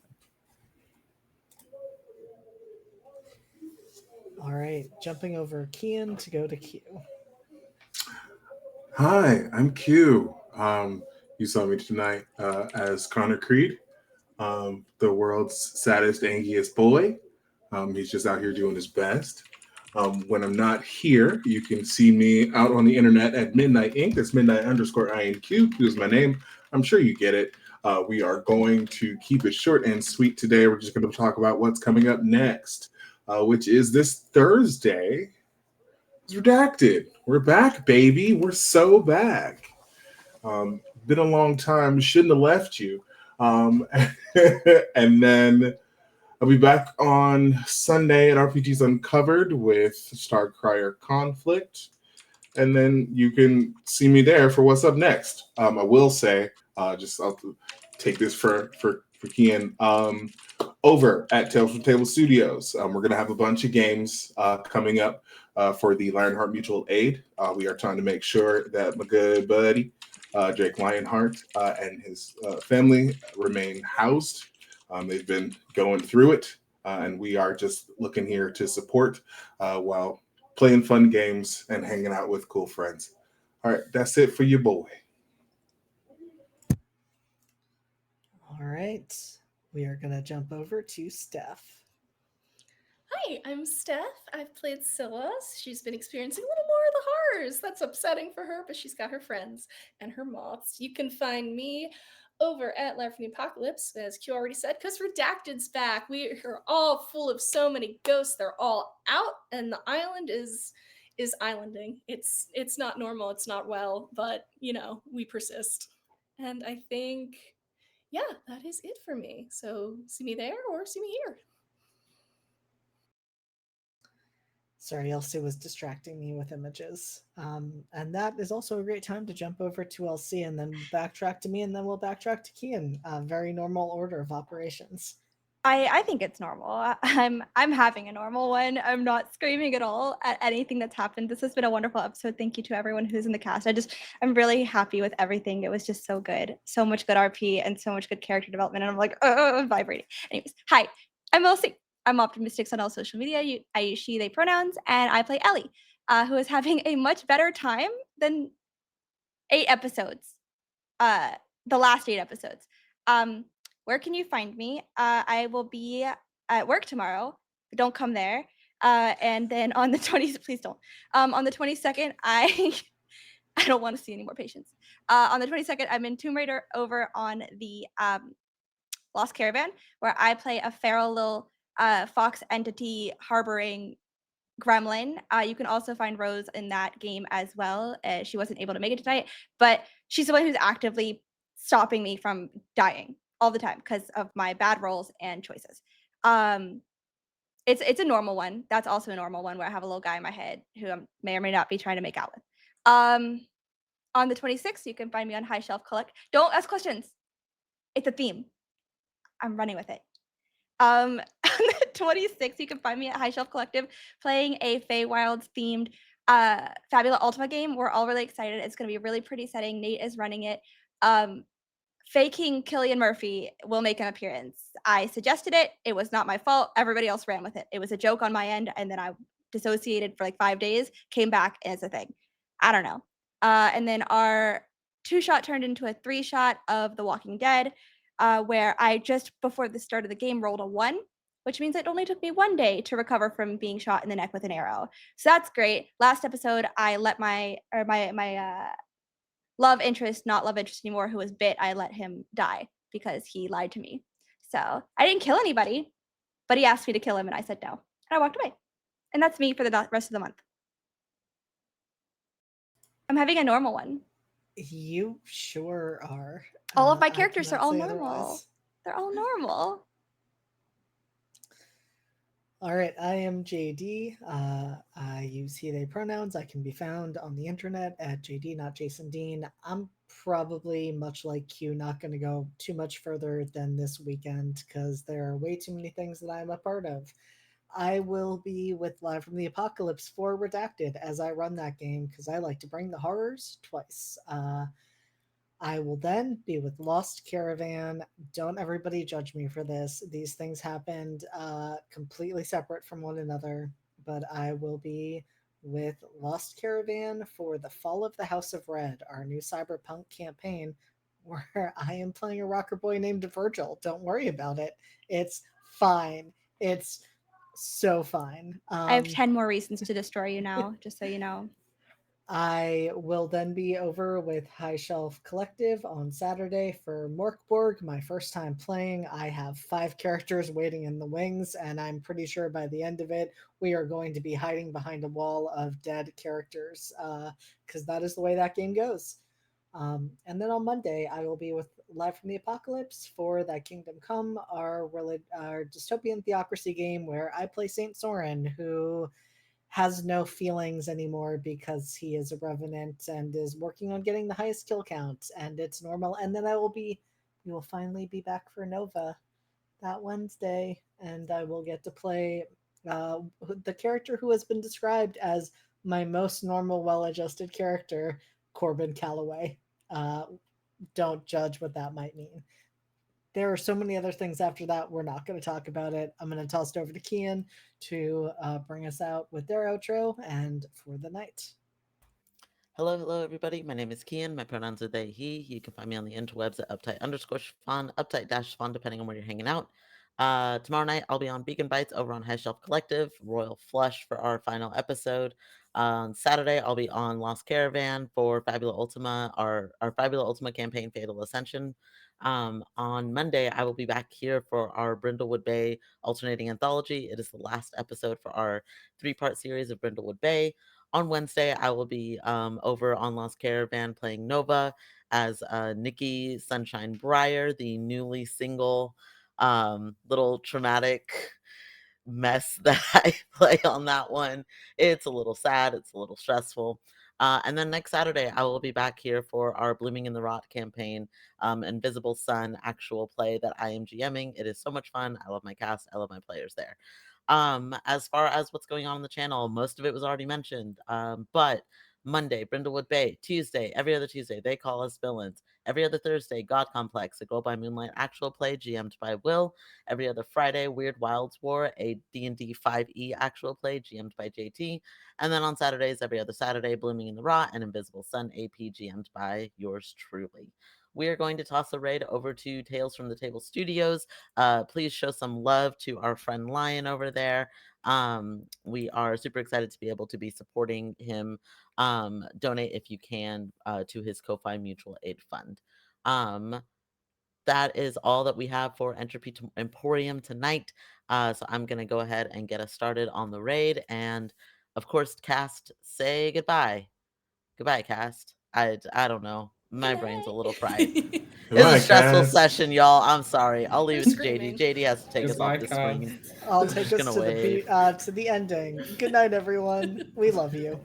All right, jumping over Kian to go to Q. Hi, I'm Q. You saw me tonight as Connor Creed, the world's saddest, angriest boy. He's just out here doing his best. When I'm not here, you can see me out on the internet at Midnight Inc. That's Midnight_INQ. Q is my name. I'm sure you get it. We are going to keep it short and sweet today. We're just going to talk about what's coming up next, which is this Thursday. It's Redacted. We're back, baby. We're so back. Been a long time. Shouldn't have left you. And then I'll be back on Sunday at RPGs Uncovered with Starcrier Conflict. And then you can see me there for what's up next. I will say, I'll take this for Kian. Over at Tales from Table Studios, we're going to have a bunch of games coming up for the Lionheart Mutual Aid. We are trying to make sure that my good buddy Drake Lionheart and his family remain housed. They've been going through it, and we are just looking here to support while playing fun games and hanging out with cool friends. All right, that's it for you, boy. All right, we are gonna jump over to Steph. Hi, I'm Steph. I've played Scylla. She's been experiencing a little more of the horrors. That's upsetting for her, but she's got her friends and her moths. You can find me over at Live from the Apocalypse, as Q already said, because Redacted's back. We are all full of so many ghosts. They're all out, and the island is islanding. It's not normal. It's not well, but we persist. And I think, yeah, that is it for me. So see me there or see me here. Sorry, Elsie was distracting me with images. And that is also a great time to jump over to Elsie and then backtrack to me, and then we'll backtrack to Kian. Very normal order of operations. I think it's normal. I'm having a normal one. I'm not screaming at all at anything that's happened. This has been a wonderful episode. Thank you to everyone who's in the cast. I'm really happy with everything. It was just so good. So much good RP and so much good character development. And I'm like, I'm vibrating. Anyways, hi, I'm Elsie. I'm Optimistics on all social media. I use she, they pronouns, and I play Ellie, who is having a much better time than 8 episodes. The last 8 episodes. Where can you find me? I will be at work tomorrow. Don't come there. And then on the 20th, please don't. On the 22nd, I don't want to see any more patients. On the 22nd, I'm in Tomb Raider over on the Lost Caravan, where I play a feral little fox entity harboring gremlin. You can also find Rose in that game as well. She wasn't able to make it tonight, but she's the one who's actively stopping me from dying all the time because of my bad rolls and choices. It's a normal one. That's also a normal one where I have a little guy in my head who I may or may not be trying to make out with. On the 26th, you can find me on High Shelf Collect. Don't ask questions. It's a theme. I'm running with it. On the 26th, you can find me at High Shelf Collective playing a Feywilds themed Fabula Ultima game. We're all really excited. It's going to be a really pretty setting. Nate is running it. Faking Killian Murphy will make an appearance. I suggested it. It was not my fault. Everybody else ran with it. It was a joke on my end, and then I dissociated for like 5 days, came back as a thing. I don't know. And then our 2-shot turned into a 3-shot of The Walking Dead, where I just before the start of the game rolled a 1, which means it only took me 1 day to recover from being shot in the neck with an arrow. So that's great. Last episode, I let my love interest, not love interest anymore, who was bit, I let him die because he lied to me. So I didn't kill anybody, but he asked me to kill him and I said no. And I walked away. And that's me for the rest of the month. I'm having a normal one. You sure are. All of my characters are all normal. Otherwise. They're all normal. All right, I am JD. I use he, they pronouns. I can be found on the internet at JD, not Jason Dean. I'm probably, much like Q, not going to go too much further than this weekend because there are way too many things that I'm a part of. I will be with Live from the Apocalypse for Redacted as I run that game because I like to bring the horrors twice. I will then be with Lost Caravan. Don't everybody judge me for this. These things happened completely separate from one another, but I will be with Lost Caravan for the Fall of the House of Red, our new cyberpunk campaign, where I am playing a rocker boy named Virgil. Don't worry about it. It's fine. It's so fine. I have 10 more reasons to destroy you now, just so you know. I will then be over with High Shelf Collective on Saturday for Morkborg, my first time playing. I have 5 characters waiting in the wings, and I'm pretty sure by the end of it, we are going to be hiding behind a wall of dead characters, because that is the way that game goes. And then on Monday, I will be with Live from the Apocalypse for That Kingdom Come, our dystopian theocracy game where I play Saint Soren, who has no feelings anymore because he is a revenant and is working on getting the highest kill count, and it's normal. And then we will finally be back for Nova that Wednesday, and I will get to play the character who has been described as my most normal, well-adjusted character, Corbin Calloway. Don't judge what that might mean. There are so many other things after that. We're not going to talk about it. I'm going to toss it over to Kian to bring us out with their outro and for the night. Hello, everybody. My name is Kian. My pronouns are they, he. You can find me on the interwebs at uptight_Siobhan, uptight-Siobhan, depending on where you're hanging out. Tomorrow night, I'll be on Beacon Bites over on High Shelf Collective, Royal Flush for our final episode. On Saturday, I'll be on Lost Caravan for Fabula Ultima, our Fabula Ultima campaign, Fatal Ascension. On Monday, I will be back here for our Brindlewood Bay alternating anthology. It is the last episode for our 3-part series of Brindlewood Bay. On Wednesday, I will be over on Lost Caravan playing Nova as Nikki Sunshine Breyer, the newly single little traumatic mess that I play on that one. It's a little sad. It's a little stressful. And then next Saturday, I will be back here for our Blooming in the Rot campaign, Invisible Sun actual play that I am GMing. It is so much fun. I love my cast. I love my players there. As far as what's going on the channel, most of it was already mentioned. But Monday, Brindlewood Bay. Tuesday, every other Tuesday, They Call Us Villains. Every other Thursday, God Complex, a Girl by Moonlight actual play GM'd by Will. Every other Friday, Weird Wilds War, a D&D 5e actual play GM'd by JT. And then on Saturdays, every other Saturday, Blooming in the Rot and Invisible Sun AP GM'd by yours truly. We are going to toss a raid over to Tales from the Table Studios. Please show some love to our friend Lion over there. We are super excited to be able to be supporting him. Donate if you can to his Ko-Fi Mutual Aid Fund. That is all that we have for Entropy Emporium tonight. So I'm going to go ahead and get us started on the raid. And of course, cast, say goodbye. Goodbye, cast. I don't know. My brain's a little fried. It's a stressful session, y'all. I'm sorry. I'll leave it to JD. JD has to take us off the screen. I'll take us to the ending. Good night, everyone. We love you.